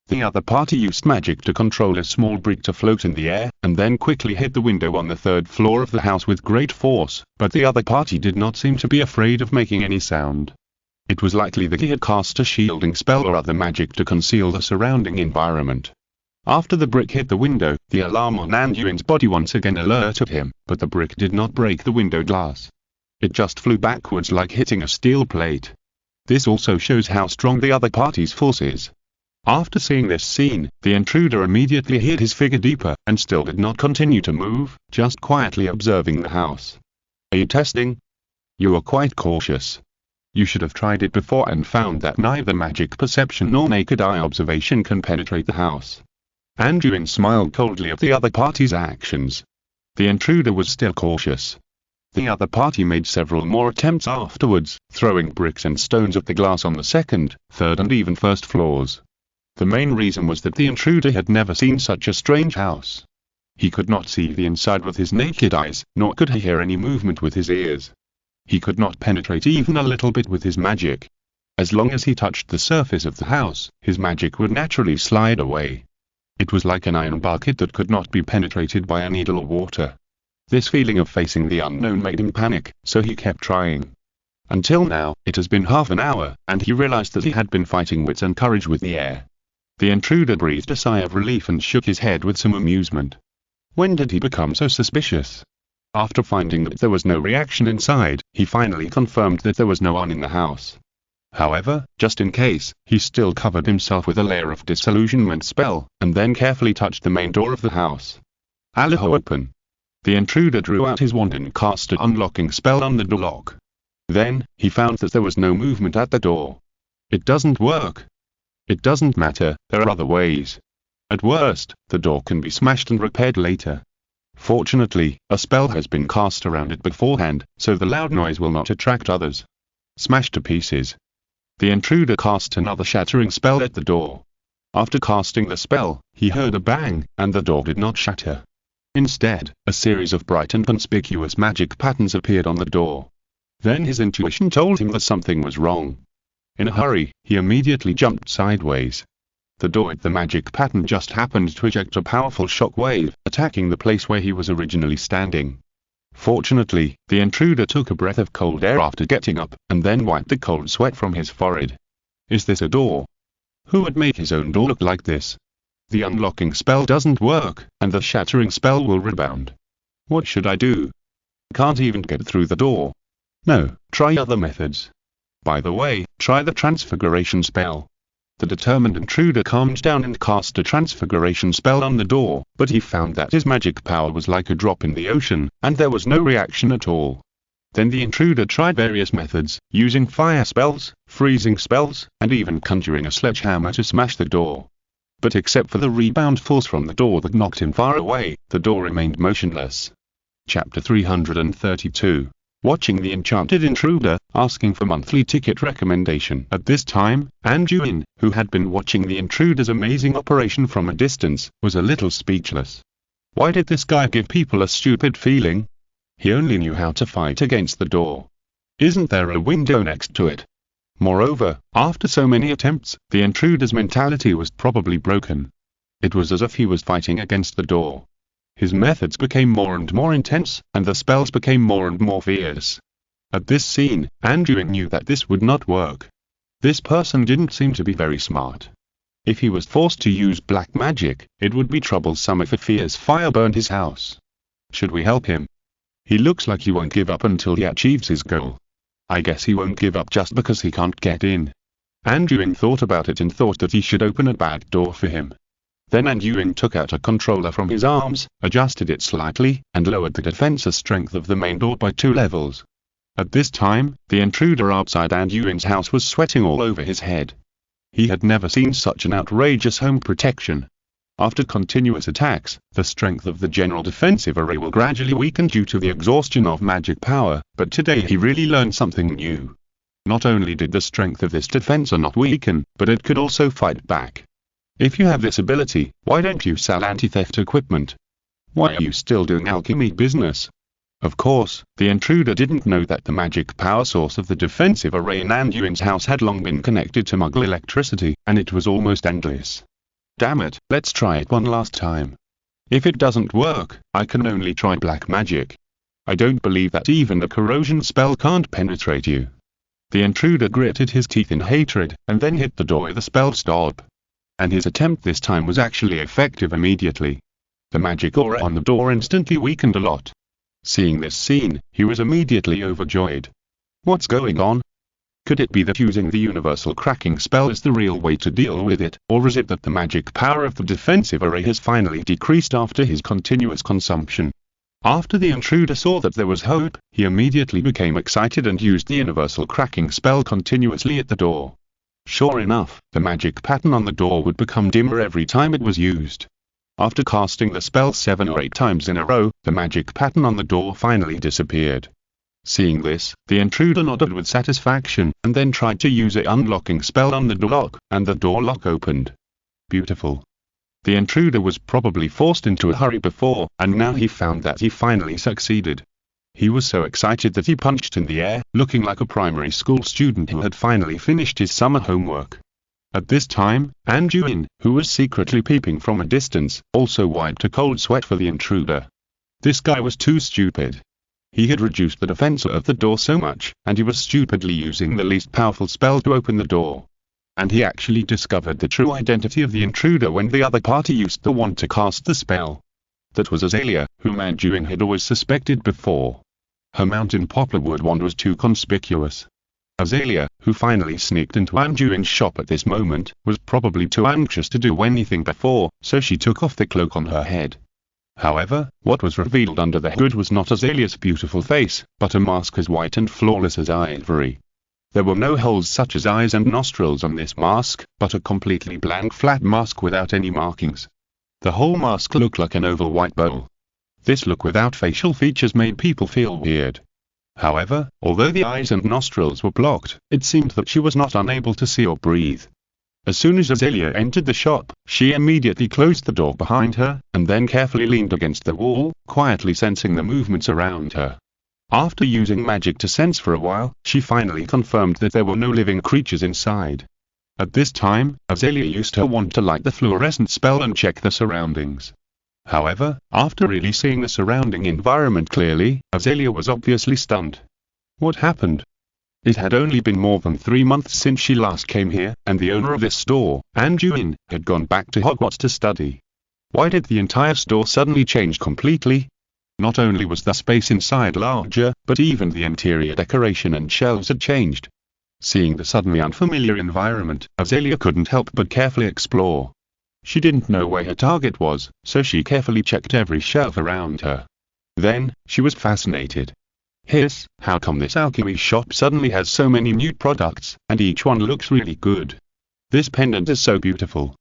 A: The other party used magic to control a small brick to float in the air, and then quickly hit the window on the third floor of the house with great force, but the other party did not seem to be afraid of making any sound. It was likely that he had cast a shielding spell or other magic to conceal the surrounding environment. After the brick hit the window, the alarm on Anduin's body once again alerted him, but the brick did not break the window glass. It just flew backwards like hitting a steel plate. This also shows how strong the other party's force is. After seeing this scene, the intruder immediately hid his figure deeper, and still did not continue to move, just quietly observing the house. Are you testing? You are quite cautious. You should have tried it before and found that neither magic perception nor naked eye observation can penetrate the house. Anduin smiled coldly at the other party's actions. The intruder was still cautious. The other party made several more attempts afterwards, throwing bricks and stones at the glass on the second, third and even first floors. The main reason was that the intruder had never seen such a strange house. He could not see the inside with his naked eyes, nor could he hear any movement with his ears. He could not penetrate even a little bit with his magic. As long as he touched the surface of the house, his magic would naturally slide away. It was like an iron bucket that could not be penetrated by a needle or water. This feeling of facing the unknown made him panic, so he kept trying. Until now, it has been half an hour, and he realized that he had been fighting wits and courage with the air. The intruder breathed a sigh of relief and shook his head with some amusement. When did he become so suspicious? After finding that there was no reaction inside, he finally confirmed that there was no one in the house. However, just in case, he still covered himself with a layer of disillusionment spell, and then carefully touched the main door of the house. Aloha open. The intruder drew out his wand and cast an unlocking spell on the door lock. Then, he found that there was no movement at the door. It doesn't work. It doesn't matter, there are other ways. At worst, the door can be smashed and repaired later. Fortunately, a spell has been cast around it beforehand, so the loud noise will not attract others. Smash to pieces. The intruder cast another shattering spell at the door. After casting the spell, he heard a bang, and the door did not shatter. Instead, a series of bright and conspicuous magic patterns appeared on the door. Then his intuition told him that something was wrong. In a hurry, he immediately jumped sideways. The door with the magic pattern just happened to eject a powerful shock wave, attacking the place where he was originally standing. Fortunately, the intruder took a breath of cold air after getting up, and then wiped the cold sweat from his forehead. Is this a door? Who would make his own door look like this? The unlocking spell doesn't work, and the shattering spell will rebound. What should I do? Can't even get through the door. No, try other methods. By the way, try the transfiguration spell. The determined intruder calmed down and cast a transfiguration spell on the door, but he found that his magic power was like a drop in the ocean, and there was no reaction at all. Then the intruder tried various methods, using fire spells, freezing spells, and even conjuring a sledgehammer to smash the door. But except for the rebound force from the door that knocked him far away, the door remained motionless. Chapter 332. watching the enchanted intruder, asking for monthly ticket recommendation. At this time, Anduin, who had been watching the intruder's amazing operation from a distance, was a little speechless. Why did this guy give people a stupid feeling? He only knew how to fight against the door. Isn't there a window next to it? Moreover, after so many attempts, the intruder's mentality was probably broken. It was as if he was fighting against the door. His methods became more and more intense, and the spells became more and more fierce. At this scene, Anduin knew that this would not work. This person didn't seem to be very smart. If he was forced to use black magic, it would be troublesome if a fierce fire burned his house. Should we help him? He looks like he won't give up until he achieves his goal. I guess he won't give up just because he can't get in. Anduin thought about it and thought that he should open a back door for him. Then Anduin took out a controller from his arms, adjusted it slightly, and lowered the defensive strength of the main door by 2 levels. At this time, the intruder outside Anduin's house was sweating all over his head. He had never seen such an outrageous home protection. After continuous attacks, the strength of the general defensive array will gradually weaken due to the exhaustion of magic power, but today he really learned something new. Not only did the strength of this defense not weaken, but it could also fight back. If you have this ability, why don't you sell anti-theft equipment? Why are you still doing alchemy business? Of course, the intruder didn't know that the magic power source of the defensive array in Anduin's house had long been connected to Muggle electricity, and it was almost endless. Damn it, let's try it one last time. If it doesn't work, I can only try black magic. I don't believe that even the corrosion spell can't penetrate you. The intruder gritted his teeth in hatred, and then hit the door with a spell stop. And his attempt this time was actually effective immediately. The magic aura on the door instantly weakened a lot. Seeing this scene, he was immediately overjoyed. What's going on? Could it be that using the universal cracking spell is the real way to deal with it, or is it that the magic power of the defensive array has finally decreased after his continuous consumption? After the intruder saw that there was hope, he immediately became excited and used the universal cracking spell continuously at the door. Sure enough, the magic pattern on the door would become dimmer every time it was used. After casting the spell 7 or 8 times in a row, the magic pattern on the door finally disappeared. Seeing this, the intruder nodded with satisfaction, and then tried to use an unlocking spell on the door lock, and the door lock opened. Beautiful. The intruder was probably forced into a hurry before, and now he found that he finally succeeded. He was so excited that he punched in the air, looking like a primary school student who had finally finished his summer homework. At this time, Anduin, who was secretly peeping from a distance, also wiped a cold sweat for the intruder. This guy was too stupid. He had reduced the defense of the door so much, and he was stupidly using the least powerful spell to open the door. And he actually discovered the true identity of the intruder when the other party used the wand to cast the spell. That was Azalea, whom Anduin had always suspected before. Her mountain poplarwood wand was too conspicuous. Azalea, who finally sneaked into Anduin's shop at this moment, was probably too anxious to do anything before, so she took off the cloak on her head. However, what was revealed under the hood was not Azalea's beautiful face, but a mask as white and flawless as ivory. There were no holes such as eyes and nostrils on this mask, but a completely blank flat mask without any markings. The whole mask looked like an oval white bowl. This look without facial features made people feel weird. However, although the eyes and nostrils were blocked, it seemed that she was not unable to see or breathe. As soon as Azalea entered the shop, she immediately closed the door behind her, and then carefully leaned against the wall, quietly sensing the movements around her. After using magic to sense for a while, she finally confirmed that there were no living creatures inside. At this time, Azalea used her wand to light the fluorescent spell and check the surroundings. However, after really seeing the surrounding environment clearly, Azalea was obviously stunned. What happened? It had only been more than 3 months since she last came here, and the owner of this store, Anduin, had gone back to Hogwarts to study. Why did the entire store suddenly change completely? Not only was the space inside larger, but even the interior decoration and shelves had changed. Seeing the suddenly unfamiliar environment, Azalea couldn't help but carefully explore. She didn't know where her target was, so she carefully checked every shelf around her. Then, she was fascinated. Hiss, how come this alchemy shop suddenly has so many new products, and each one looks really good? This pendant is so beautiful.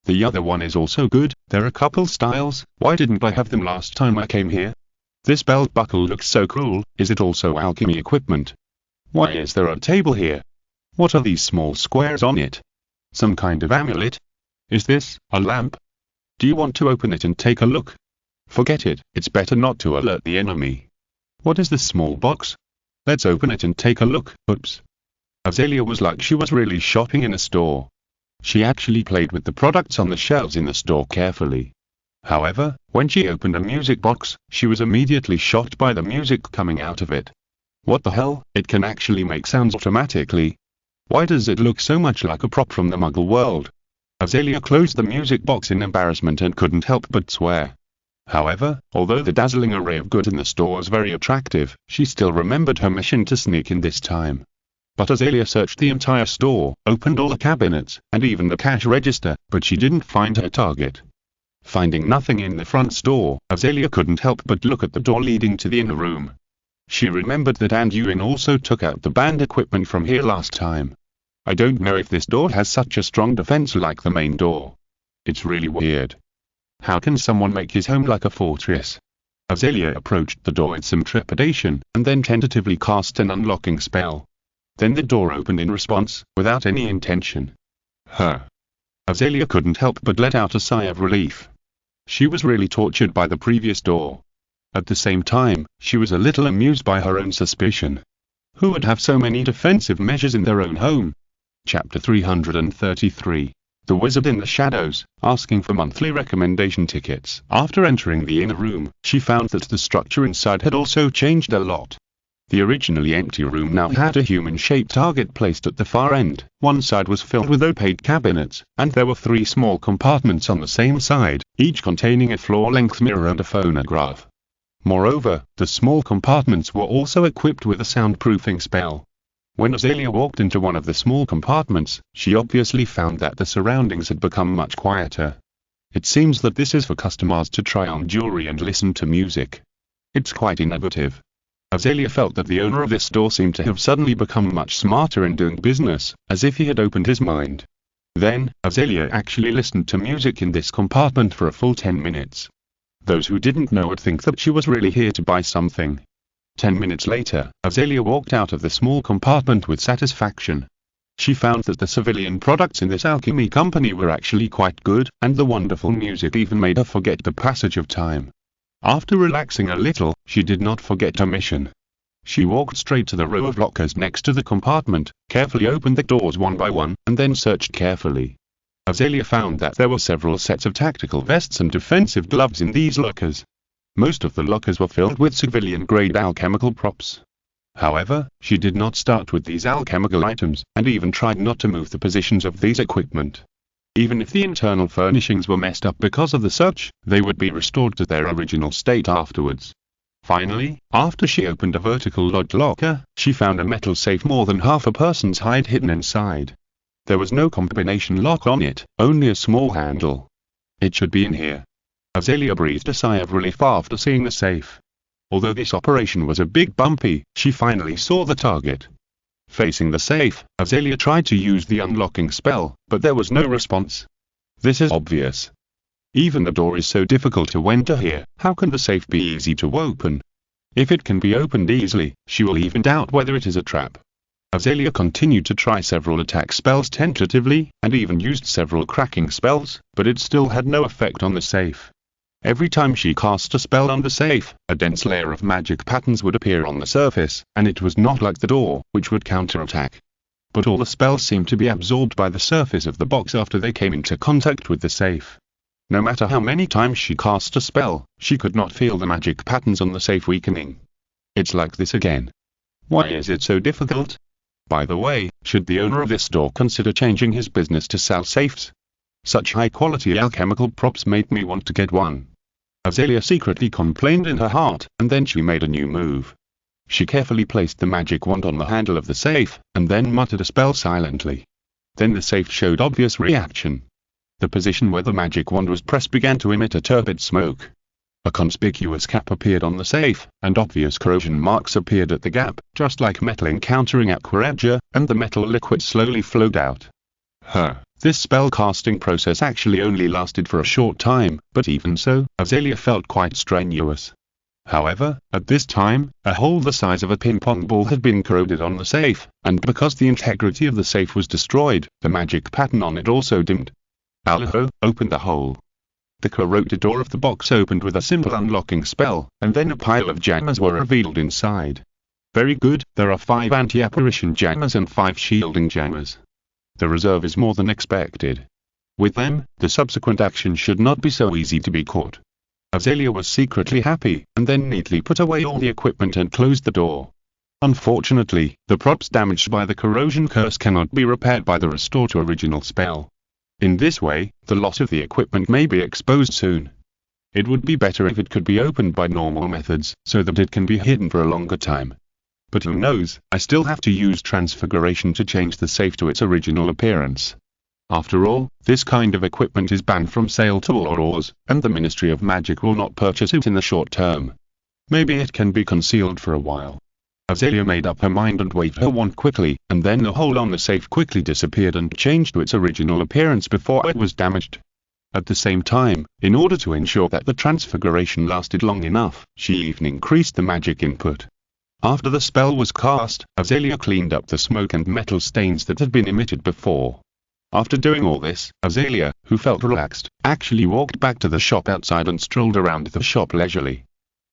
A: The other one is also good, there are a couple styles, why didn't I have them last time I came here? This belt buckle looks so cool. Is it also alchemy equipment? Why is there a table here? What are these small squares on it? Some kind of amulet? Is this a lamp? Do you want to open it and take a look? Forget it, it's better not to alert the enemy. What is this small box? Let's open it and take a look. Oops. Azalea was like she was really shopping in a store. She actually played with the products on the shelves in the store carefully. However, when she opened a music box, she was immediately shocked by the music coming out of it. What the hell, it can actually make sounds automatically. Why does it look so much like a prop from the Muggle world? Azalea closed the music box in embarrassment and couldn't help but swear. However, although the dazzling array of goods in the store was very attractive, she still remembered her mission to sneak in this time. But Azalea searched the entire store, opened all the cabinets, and even the cash register, but she didn't find her target. Finding nothing in the front door, Azalea couldn't help but look at the door leading to the inner room. She remembered that Anduin also took out the band equipment from here last time. I don't know if this door has such a strong defense like the main door. It's really weird. How can someone make his home like a fortress? Azalea approached the door with some trepidation, and then tentatively cast an unlocking spell. Then the door opened in response, without any intention. Azalea couldn't help but let out a sigh of relief. She was really tortured by the previous door. At the same time, she was a little amused by her own suspicion. Who would have so many defensive measures in their own home? Chapter 333. The Wizard in the Shadows, asking for monthly recommendation tickets. After entering the inner room, she found that the structure inside had also changed a lot. The originally empty room now had a human-shaped target placed at the far end. One side was filled with opaque cabinets, and there were 3 small compartments on the same side, each containing a floor-length mirror and a phonograph. Moreover, the small compartments were also equipped with a soundproofing spell. When Azalea walked into one of the small compartments, she obviously found that the surroundings had become much quieter. It seems that this is for customers to try on jewelry and listen to music. It's quite innovative. Azalea felt that the owner of this store seemed to have suddenly become much smarter in doing business, as if he had opened his mind. Then, Azalea actually listened to music in this compartment for a full 10 minutes. Those who didn't know would think that she was really here to buy something. 10 minutes later, Azalea walked out of the small compartment with satisfaction. She found that the civilian products in this alchemy company were actually quite good, and the wonderful music even made her forget the passage of time. After relaxing a little, she did not forget her mission. She walked straight to the row of lockers next to the compartment, carefully opened the doors one by one, and then searched carefully. Azalea found that there were several sets of tactical vests and defensive gloves in these lockers. Most of the lockers were filled with civilian-grade alchemical props. However, she did not start with these alchemical items, and even tried not to move the positions of these equipment. Even if the internal furnishings were messed up because of the search, they would be restored to their original state afterwards. Finally, after she opened a vertical locked locker, she found a metal safe more than half a person's height hidden inside. There was no combination lock on it, only a small handle. It should be in here. Azalea breathed a sigh of relief after seeing the safe. Although this operation was a bit bumpy, she finally saw the target. Facing the safe, Azalea tried to use the unlocking spell, but there was no response. This is obvious. Even the door is so difficult to enter here, how can the safe be easy to open? If it can be opened easily, she will even doubt whether it is a trap. Azalea continued to try several attack spells tentatively, and even used several cracking spells, but it still had no effect on the safe. Every time she cast a spell on the safe, a dense layer of magic patterns would appear on the surface, and it was not like the door, which would counterattack. But all the spells seemed to be absorbed by the surface of the box after they came into contact with the safe. No matter how many times she cast a spell, she could not feel the magic patterns on the safe weakening. It's like this again. Why is it so difficult? By the way, should the owner of this store consider changing his business to sell safes? Such high-quality alchemical props made me want to get one. Azalea secretly complained in her heart, and then she made a new move. She carefully placed the magic wand on the handle of the safe, and then muttered a spell silently. Then the safe showed obvious reaction. The position where the magic wand was pressed began to emit a turbid smoke. A conspicuous cap appeared on the safe, and obvious corrosion marks appeared at the gap, just like metal encountering aquaregia, and the metal liquid slowly flowed out. This spell casting process actually only lasted for a short time, but even so, Azalea felt quite strenuous. However, at this time, a hole the size of a ping-pong ball had been corroded on the safe, and because the integrity of the safe was destroyed, the magic pattern on it also dimmed. Aloho opened the hole. The corroded door of the box opened with a simple unlocking spell, and then a pile of jammers were revealed inside. Very good, there are 5 anti-apparition jammers and 5 shielding jammers. The reserve is more than expected. With them, the subsequent action should not be so easy to be caught. Azalea was secretly happy, and then neatly put away all the equipment and closed the door. Unfortunately, the props damaged by the corrosion curse cannot be repaired by the restore to original spell. In this way, the loss of the equipment may be exposed soon. It would be better if it could be opened by normal methods, so that it can be hidden for a longer time. But who knows, I still have to use transfiguration to change the safe to its original appearance. After all, this kind of equipment is banned from sale to all Aurors, and the Ministry of Magic will not purchase it in the short term. Maybe it can be concealed for a while. Azalea made up her mind and waved her wand quickly, and then the hole on the safe quickly disappeared and changed to its original appearance before it was damaged. At the same time, in order to ensure that the transfiguration lasted long enough, she even increased the magic input. After the spell was cast, Azalea cleaned up the smoke and metal stains that had been emitted before. After doing all this, Azalea, who felt relaxed, actually walked back to the shop outside and strolled around the shop leisurely.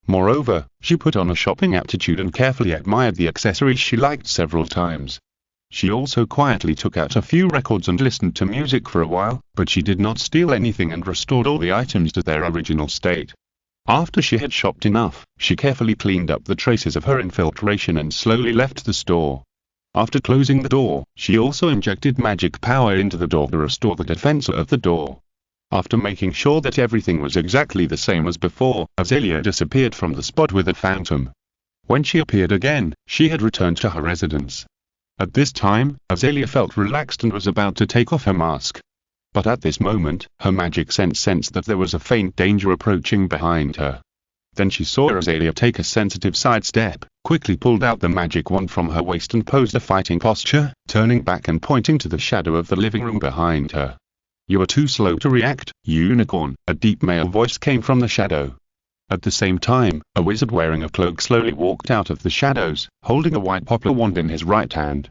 A: Moreover, she put on a shopping attitude and carefully admired the accessories she liked several times. She also quietly took out a few records and listened to music for a while, but she did not steal anything and restored all the items to their original state. After she had shopped enough, she carefully cleaned up the traces of her infiltration and slowly left the store. After closing the door, she also injected magic power into the door to restore the defense of the door. After making sure that everything was exactly the same as before, Azalea disappeared from the spot with a phantom. When she appeared again, she had returned to her residence. At this time, Azalea felt relaxed and was about to take off her mask. But at this moment, her magic sense sensed that there was a faint danger approaching behind her. Then she saw Azalea take a sensitive sidestep, quickly pulled out the magic wand from her waist and posed a fighting posture, turning back and pointing to the shadow of the living room behind her. "You are too slow to react, unicorn," a deep male voice came from the shadow. At the same time, a wizard wearing a cloak slowly walked out of the shadows, holding a white poplar wand in his right hand.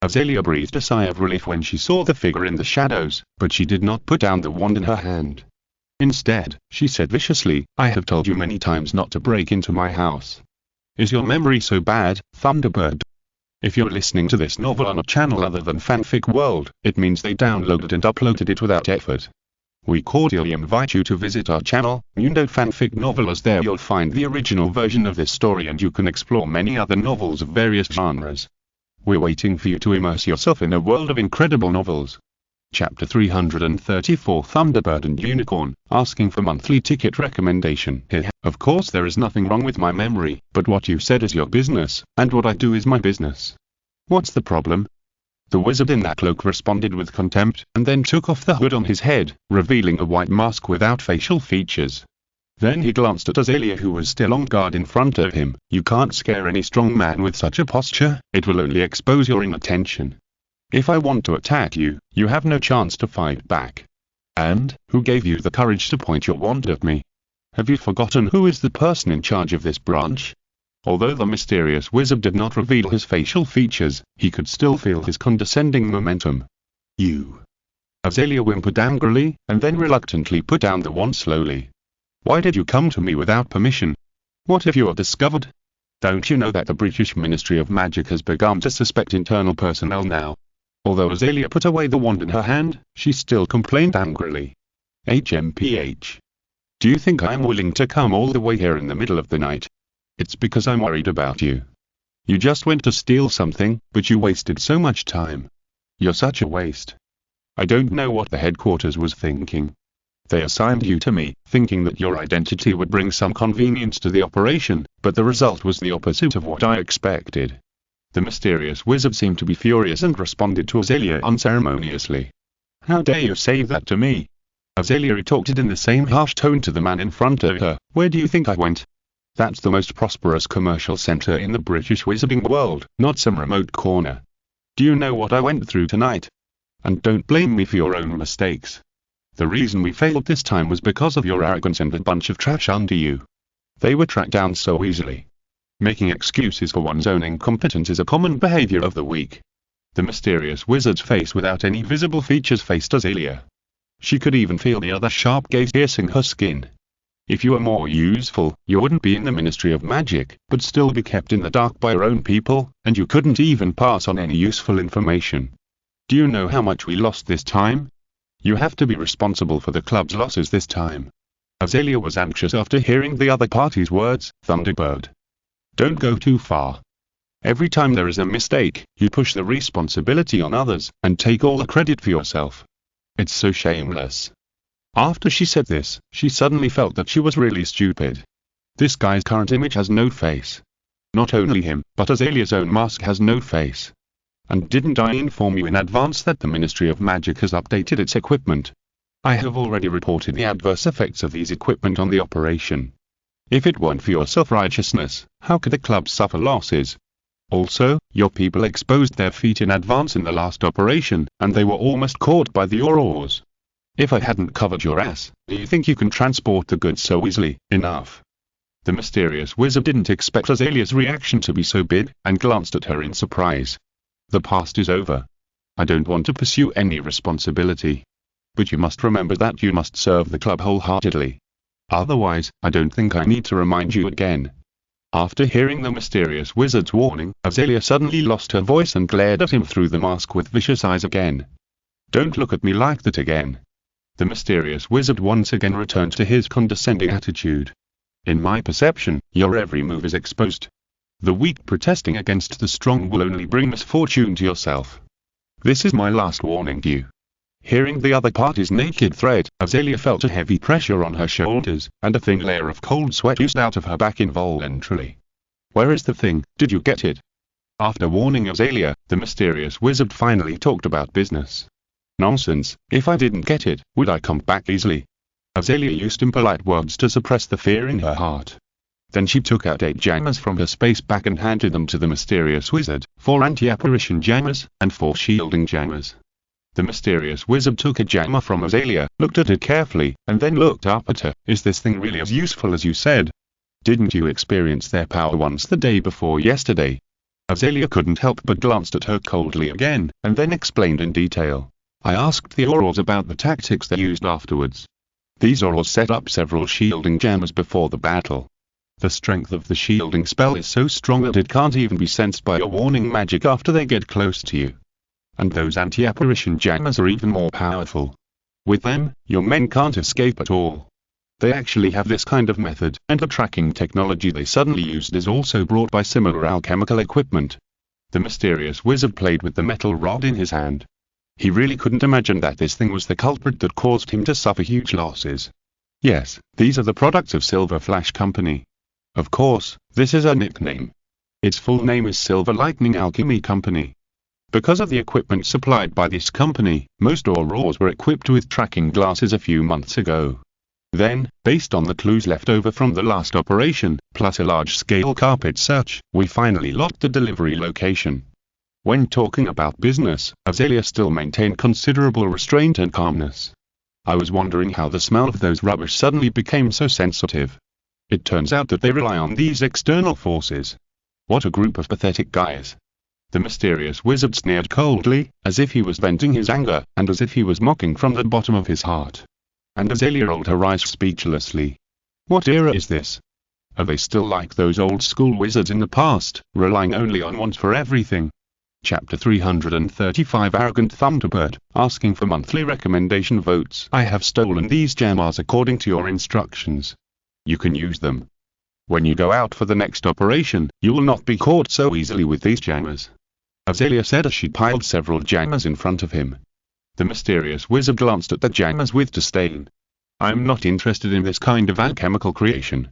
A: Azalea breathed a sigh of relief when she saw the figure in the shadows, but she did not put down the wand in her hand. Instead, she said viciously, "I have told you many times not to break into my house. Is your memory so bad, Thunderbird? If you're listening to this novel on a channel other than Fanfic World, it means they downloaded and uploaded it without effort. We cordially invite you to visit our channel, Mundo Fanfic Novel, as there you'll find the original version of this story and you can explore many other novels of various genres. We're waiting for you to immerse yourself in a world of incredible novels." Chapter 334 Thunderbird and Unicorn, asking for monthly ticket recommendation. Of course there is nothing wrong with my memory, but what you said is your business, and what I do is my business. What's the problem? The wizard in that cloak responded with contempt, and then took off the hood on his head, revealing a white mask without facial features. Then he glanced at Azalea, who was still on guard in front of him. "You can't scare any strong man with such a posture, it will only expose your inattention. If I want to attack you, you have no chance to fight back. And, who gave you the courage to point your wand at me? Have you forgotten who is the person in charge of this branch?" Although the mysterious wizard did not reveal his facial features, he could still feel his condescending momentum. "You." Azalea whimpered angrily, and then reluctantly put down the wand slowly. "Why did you come to me without permission? What if you are discovered? Don't you know that the British Ministry of Magic has begun to suspect internal personnel now?" Although Azalea put away the wand in her hand, she still complained angrily. "HMPH. Do you think I'm willing to come all the way here in the middle of the night? It's because I'm worried about you. You just went to steal something, but you wasted so much time. You're such a waste. I don't know what the headquarters was thinking. They assigned you to me, thinking that your identity would bring some convenience to the operation, but the result was the opposite of what I expected." The mysterious wizard seemed to be furious and responded to Azalea unceremoniously. "How dare you say that to me?" Azalea retorted in the same harsh tone to the man in front of her. "Where do you think I went? That's the most prosperous commercial center in the British wizarding world, not some remote corner. Do you know what I went through tonight? And don't blame me for your own mistakes. The reason we failed this time was because of your arrogance and a bunch of trash under you. They were tracked down so easily. Making excuses for one's own incompetence is a common behavior of the weak. The mysterious wizard's face without any visible features faced Azalea. She could even feel the other sharp gaze piercing her skin. If you were more useful, you wouldn't be in the Ministry of Magic, but still be kept in the dark by your own people, and you couldn't even pass on any useful information. Do you know how much we lost this time? You have to be responsible for the club's losses this time. Azalea was anxious after hearing the other party's words. Thunderbird. Don't go too far. Every time there is a mistake, you push the responsibility on others, and take all the credit for yourself. It's so shameless. After she said this, she suddenly felt that she was really stupid. This guy's current image has no face. Not only him, but Azalea's own mask has no face. And didn't I inform you in advance that the Ministry of Magic has updated its equipment? I have already reported the adverse effects of these equipment on the operation. If it weren't for your self-righteousness, how could the club suffer losses? Also, your people exposed their feet in advance in the last operation, and they were almost caught by the Aurors. If I hadn't covered your ass, do you think you can transport the goods so easily? Enough. The mysterious wizard didn't expect Azalea's reaction to be so big, and glanced at her in surprise. The past is over. I don't want to pursue any responsibility. But you must remember that you must serve the club wholeheartedly. Otherwise, I don't think I need to remind you again. After hearing the mysterious wizard's warning, Azalea suddenly lost her voice and glared at him through the mask with vicious eyes again. Don't look at me like that again. The mysterious wizard once again returned to his condescending attitude. In my perception, your every move is exposed. The weak protesting against the strong will only bring misfortune to yourself. This is my last warning to you. Hearing the other party's naked threat, Azalea felt a heavy pressure on her shoulders, and a thin layer of cold sweat oozed out of her back involuntarily. Where is the thing? Did you get it? After warning Azalea, the mysterious wizard finally talked about business. Nonsense, if I didn't get it, would I come back easily? Azalea used impolite words to suppress the fear in her heart. Then she took out 8 jammers from her space bag and handed them to the mysterious wizard, 4 anti-apparition jammers, and 4 shielding jammers. The mysterious wizard took a jammer from Azalea, looked at it carefully, and then looked up at her. Is this thing really as useful as you said? Didn't you experience their power once the day before yesterday? Azalea couldn't help but glanced at her coldly again, and then explained in detail. I asked the Aurors about the tactics they used afterwards. These Aurors set up several shielding jammers before the battle. The strength of the shielding spell is so strong that it can't even be sensed by your warning magic after they get close to you. And those anti-apparition jammers are even more powerful. With them, your men can't escape at all. They actually have this kind of method, and the tracking technology they suddenly used is also brought by similar alchemical equipment. The mysterious wizard played with the metal rod in his hand. He really couldn't imagine that this thing was the culprit that caused him to suffer huge losses. Yes, these are the products of Silver Flash Company. Of course, this is a nickname. Its full name is Silver Lightning Alchemy Company. Because of the equipment supplied by this company, most Aurors were equipped with tracking glasses a few months ago. Then, based on the clues left over from the last operation, plus a large-scale carpet search, we finally locked the delivery location. When talking about business, Azalea still maintained considerable restraint and calmness. I was wondering how the smell of those rubbish suddenly became so sensitive. It turns out that they rely on these external forces. What a group of pathetic guys. The mysterious wizard sneered coldly, as if he was venting his anger, and as if he was mocking from the bottom of his heart. And Azalea rolled her eyes speechlessly. What era is this? Are they still like those old-school wizards in the past, relying only on wands for everything? Chapter 335 Arrogant Thunderbird, asking for monthly recommendation votes. I have stolen these jammers according to your instructions. You can use them. When you go out for the next operation, you will not be caught so easily with these jammers. Azalea said as she piled several jammers in front of him. The mysterious wizard glanced at the jammers with disdain. I am not interested in this kind of alchemical creation.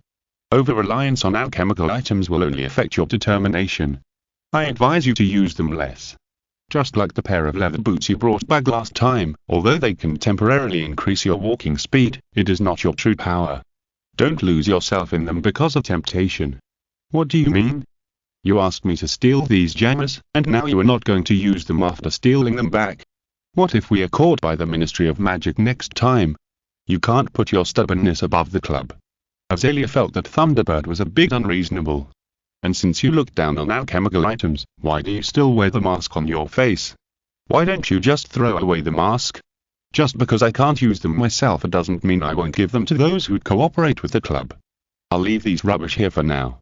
A: Over-reliance on alchemical items will only affect your determination. I advise you to use them less. Just like the pair of leather boots you brought back last time, although they can temporarily increase your walking speed, it is not your true power. Don't lose yourself in them because of temptation. What do you mean? You asked me to steal these jammers, and now you are not going to use them after stealing them back. What if we are caught by the Ministry of Magic next time? You can't put your stubbornness above the club. Azalea felt that Thunderbird was a bit unreasonable. And since you look down on alchemical items, why do you still wear the mask on your face? Why don't you just throw away the mask? Just because I can't use them myself, it doesn't mean I won't give them to those who cooperate with the club. I'll leave these rubbish here for now.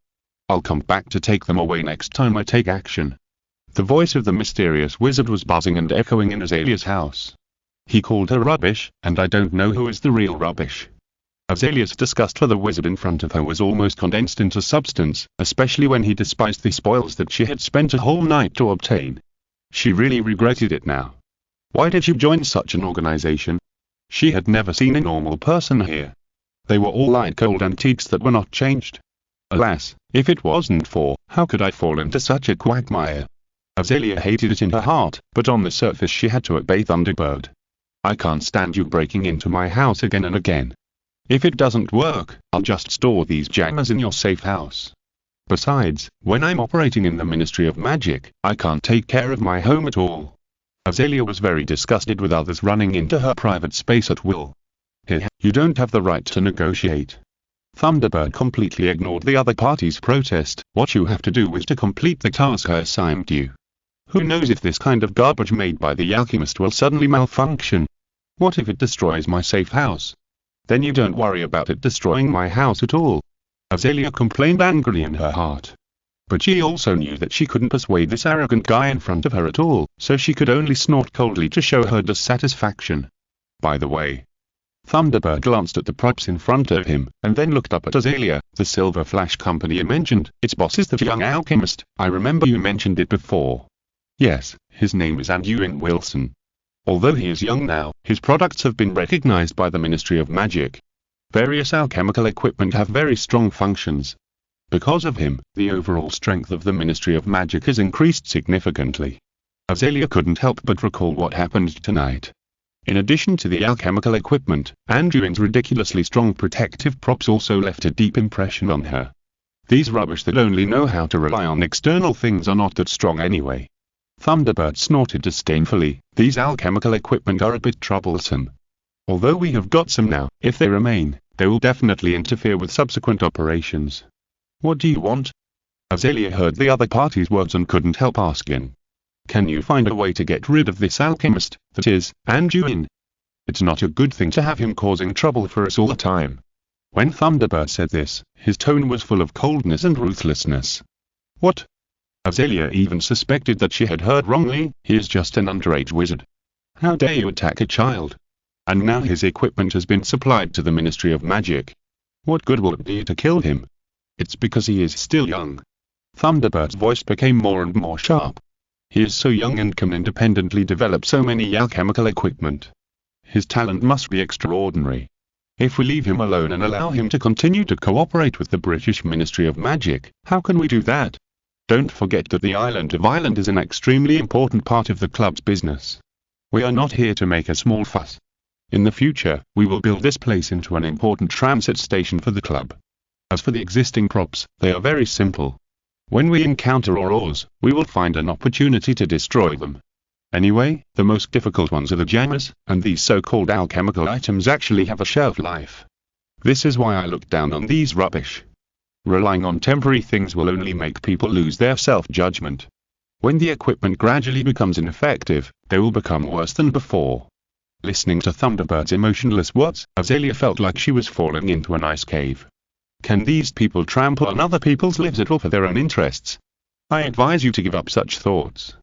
A: I'll come back to take them away next time I take action. The voice of the mysterious wizard was buzzing and echoing in Azalea's house. He called her rubbish, and I don't know who is the real rubbish. Azalea's disgust for the wizard in front of her was almost condensed into substance, especially when he despised the spoils that she had spent a whole night to obtain. She really regretted it now. Why did she join such an organization? She had never seen a normal person here. They were all like old antiques that were not changed. Alas, if it wasn't for, how could I fall into such a quagmire? Azalea hated it in her heart, but on the surface she had to obey Thunderbird. I can't stand you breaking into my house again and again. If it doesn't work, I'll just store these jammers in your safe house. Besides, when I'm operating in the Ministry of Magic, I can't take care of my home at all. Azalea was very disgusted with others running into her private space at will. Here, you don't have the right to negotiate. Thunderbird completely ignored the other party's protest. What you have to do is to complete the task I assigned you. Who knows if this kind of garbage made by the alchemist will suddenly malfunction? What if it destroys my safe house? Then you don't worry about it destroying my house at all. Azalea complained angrily in her heart. But she also knew that she couldn't persuade this arrogant guy in front of her at all, so she could only snort coldly to show her dissatisfaction. By the way, Thunderbird glanced at the props in front of him, and then looked up at Azalea. The Silver Flash Company you mentioned, its boss is the young alchemist. I remember you mentioned it before. Yes, his name is Anduin Wilson. Although he is young now, his products have been recognized by the Ministry of Magic. Various alchemical equipment have very strong functions. Because of him, the overall strength of the Ministry of Magic has increased significantly. Azalea couldn't help but recall what happened tonight. In addition to the alchemical equipment, Anduin's ridiculously strong protective props also left a deep impression on her. These rubbish that only know how to rely on external things are not that strong anyway. Thunderbird snorted disdainfully. These alchemical equipment are a bit troublesome. Although we have got some now, if they remain, they will definitely interfere with subsequent operations. What do you want? Azalea heard the other party's words and couldn't help asking. Can you find a way to get rid of this alchemist, that is, Anduin? It's not a good thing to have him causing trouble for us all the time. When Thunderbird said this, his tone was full of coldness and ruthlessness. What? Azalea even suspected that she had heard wrongly. He is just an underage wizard. How dare you attack a child? And now his equipment has been supplied to the Ministry of Magic. What good will it be to kill him? It's because he is still young. Thunderbird's voice became more and more sharp. He is so young and can independently develop so many alchemical equipment. His talent must be extraordinary. If we leave him alone and allow him to continue to cooperate with the British Ministry of Magic, how can we do that? Don't forget that the island of Ireland is an extremely important part of the club's business. We are not here to make a small fuss. In the future, we will build this place into an important transit station for the club. As for the existing props, they are very simple. When we encounter Aurors, we will find an opportunity to destroy them. Anyway, the most difficult ones are the jammers, and these so-called alchemical items actually have a shelf life. This is why I look down on these rubbish. Relying on temporary things will only make people lose their self-judgment. When the equipment gradually becomes ineffective, they will become worse than before. Listening to Thunderbird's emotionless words, Azalea felt like she was falling into an ice cave. Can these people trample on other people's lives at all for their own interests? I advise you to give up such thoughts.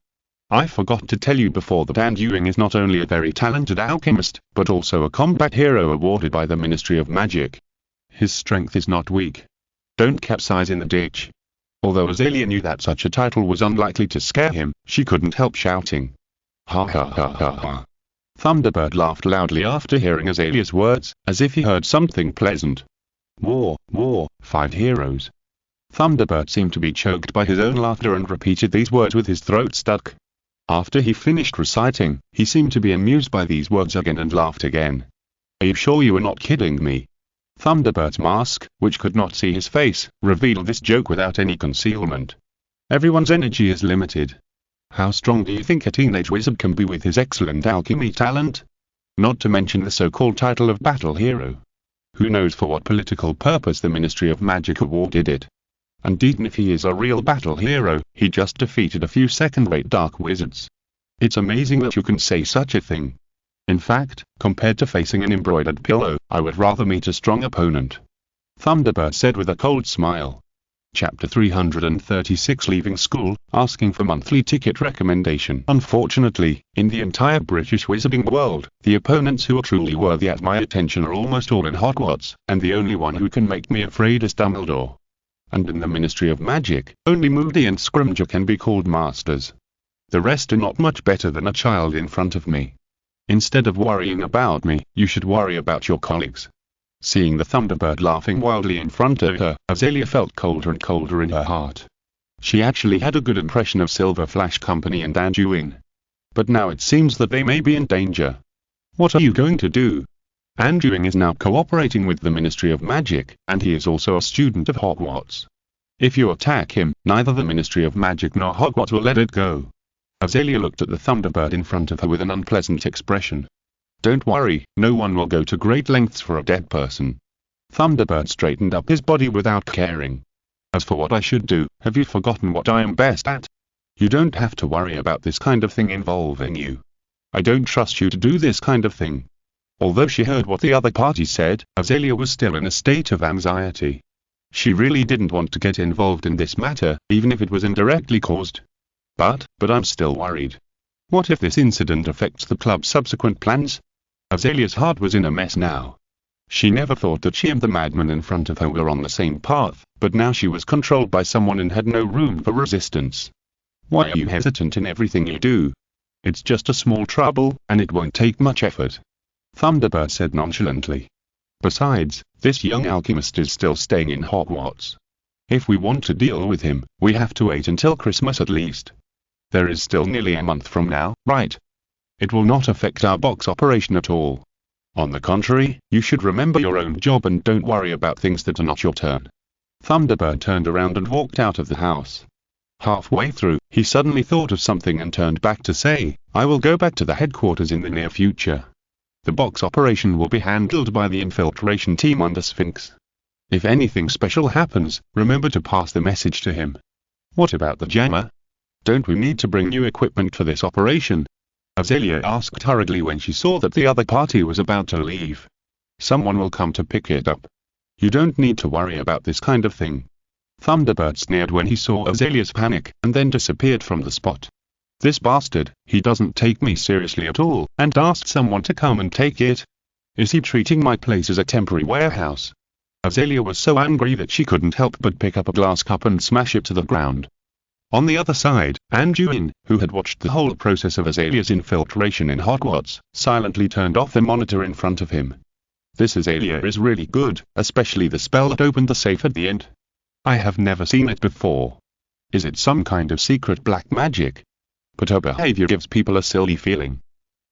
A: I forgot to tell you before that Anduin is not only a very talented alchemist, but also a combat hero awarded by the Ministry of Magic. His strength is not weak. Don't capsize in the ditch. Although Azalea knew that such a title was unlikely to scare him, she couldn't help shouting. Ha ha ha ha ha. Thunderbird laughed loudly after hearing Azalea's words, as if he heard something pleasant. War, 5 heroes. Thunderbird seemed to be choked by his own laughter and repeated these words with his throat stuck. After he finished reciting, he seemed to be amused by these words again and laughed again. Are you sure you are not kidding me? Thunderbird's mask, which could not see his face, revealed this joke without any concealment. Everyone's energy is limited. How strong do you think a teenage wizard can be with his excellent alchemy talent? Not to mention the so-called title of battle hero. Who knows for what political purpose the Ministry of Magic awarded it. And even if he is a real battle hero, he just defeated a few second-rate dark wizards. It's amazing that you can say such a thing. In fact, compared to facing an embroidered pillow, I would rather meet a strong opponent. Thunderbird said with a cold smile. Chapter 336 Leaving School, Asking for Monthly Ticket Recommendation. Unfortunately, in the entire British wizarding world, the opponents who are truly worthy at my attention are almost all in Hogwarts, and the only one who can make me afraid is Dumbledore. And in the Ministry of Magic, only Moody and Scrimgeour can be called masters. The rest are not much better than a child in front of me. Instead of worrying about me, you should worry about your colleagues. Seeing the Thunderbird laughing wildly in front of her, Azalea felt colder and colder in her heart. She actually had a good impression of Silver Flash Company and Anduin. But now it seems that they may be in danger. What are you going to do? Anduin is now cooperating with the Ministry of Magic, and he is also a student of Hogwarts. If you attack him, neither the Ministry of Magic nor Hogwarts will let it go. Azalea looked at the Thunderbird in front of her with an unpleasant expression. Don't worry, no one will go to great lengths for a dead person. Thunderbird straightened up his body without caring. As for what I should do, have you forgotten what I am best at? You don't have to worry about this kind of thing involving you. I don't trust you to do this kind of thing. Although she heard what the other party said, Azalea was still in a state of anxiety. She really didn't want to get involved in this matter, even if it was indirectly caused. But I'm still worried. What if this incident affects the club's subsequent plans? Azalea's heart was in a mess now. She never thought that she and the madman in front of her were on the same path, but now she was controlled by someone and had no room for resistance. Why are you hesitant in everything you do? It's just a small trouble, and it won't take much effort. Thunderbird said nonchalantly. Besides, this young alchemist is still staying in Hogwarts. If we want to deal with him, we have to wait until Christmas at least. There is still nearly a month from now, right? It will not affect our box operation at all. On the contrary, you should remember your own job and don't worry about things that are not your turn. Thunderbird turned around and walked out of the house. Halfway through, he suddenly thought of something and turned back to say, I will go back to the headquarters in the near future. The box operation will be handled by the infiltration team under Sphinx. If anything special happens, remember to pass the message to him. What about the jammer? Don't we need to bring new equipment for this operation? Azalea asked hurriedly when she saw that the other party was about to leave. Someone will come to pick it up. You don't need to worry about this kind of thing. Thunderbird sneered when he saw Azalea's panic, and then disappeared from the spot. This bastard, he doesn't take me seriously at all, and asked someone to come and take it. Is he treating my place as a temporary warehouse? Azalea was so angry that she couldn't help but pick up a glass cup and smash it to the ground. On the other side, Anduin, who had watched the whole process of Azalea's infiltration in Hogwarts, silently turned off the monitor in front of him. This Azalea is really good, especially the spell that opened the safe at the end. I have never seen it before. Is it some kind of secret black magic? But her behavior gives people a silly feeling.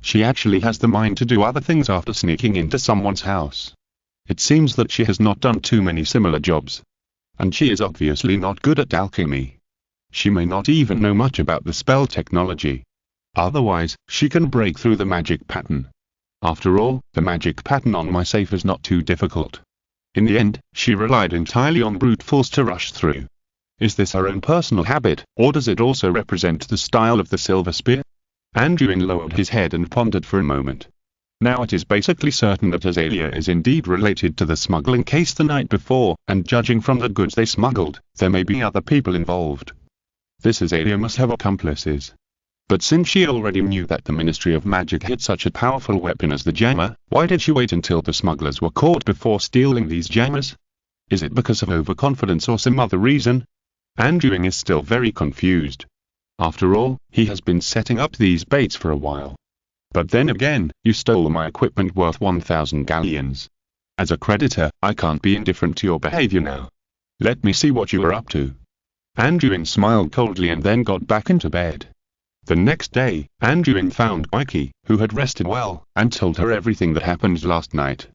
A: She actually has the mind to do other things after sneaking into someone's house. It seems that she has not done too many similar jobs. And she is obviously not good at alchemy. She may not even know much about the spell technology. Otherwise, she can break through the magic pattern. After all, the magic pattern on my safe is not too difficult. In the end, she relied entirely on brute force to rush through. Is this her own personal habit, or does it also represent the style of the Silver Spear? Anduin lowered his head and pondered for a moment. Now it is basically certain that Azalea is indeed related to the smuggling case the night before, and judging from the goods they smuggled, there may be other people involved. This Azalea must have accomplices. But since she already knew that the Ministry of Magic had such a powerful weapon as the jammer, why did she wait until the smugglers were caught before stealing these jammers? Is it because of overconfidence or some other reason? Anduin is still very confused. After all, he has been setting up these baits for a while. But then again, you stole my equipment worth 1,000 galleons. As a creditor, I can't be indifferent to your behavior now. Let me see what you are up to. Anduin smiled coldly and then got back into bed. The next day, Anduin found Kaiki, who had rested well, and told her everything that happened last night.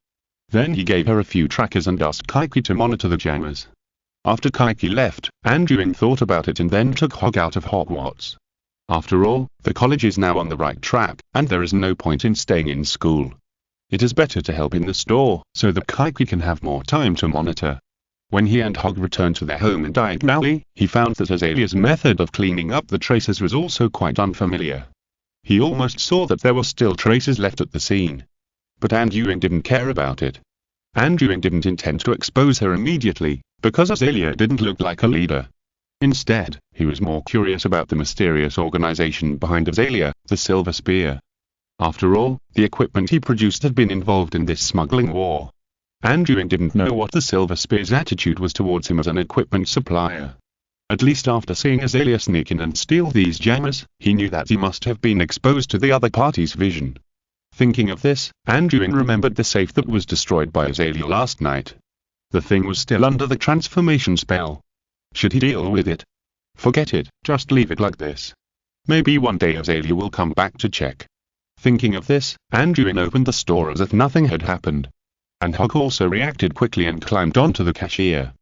A: Then he gave her a few trackers and asked Kaiki to monitor the jammers. After Kaiki left, Anduin thought about it and then took Hog out of Hogwarts. After all, the college is now on the right track, and there is no point in staying in school. It is better to help in the store, so that Kaiki can have more time to monitor. When he and Hog returned to their home in Diagon Alley, he found that Azalea's method of cleaning up the traces was also quite unfamiliar. He almost saw that there were still traces left at the scene. But Anduin didn't care about it. Anduin didn't intend to expose her immediately, because Azalea didn't look like a leader. Instead, he was more curious about the mysterious organization behind Azalea, the Silver Spear. After all, the equipment he produced had been involved in this smuggling war. Anduin didn't know what the Silver Spear's attitude was towards him as an equipment supplier. At least after seeing Azalea sneak in and steal these jammers, he knew that he must have been exposed to the other party's vision. Thinking of this, Anduin remembered the safe that was destroyed by Azalea last night. The thing was still under the transformation spell. Should he deal with it? Forget it, just leave it like this. Maybe one day Azalea will come back to check. Thinking of this, Anduin opened the store as if nothing had happened. And Hog also reacted quickly and climbed onto the cashier.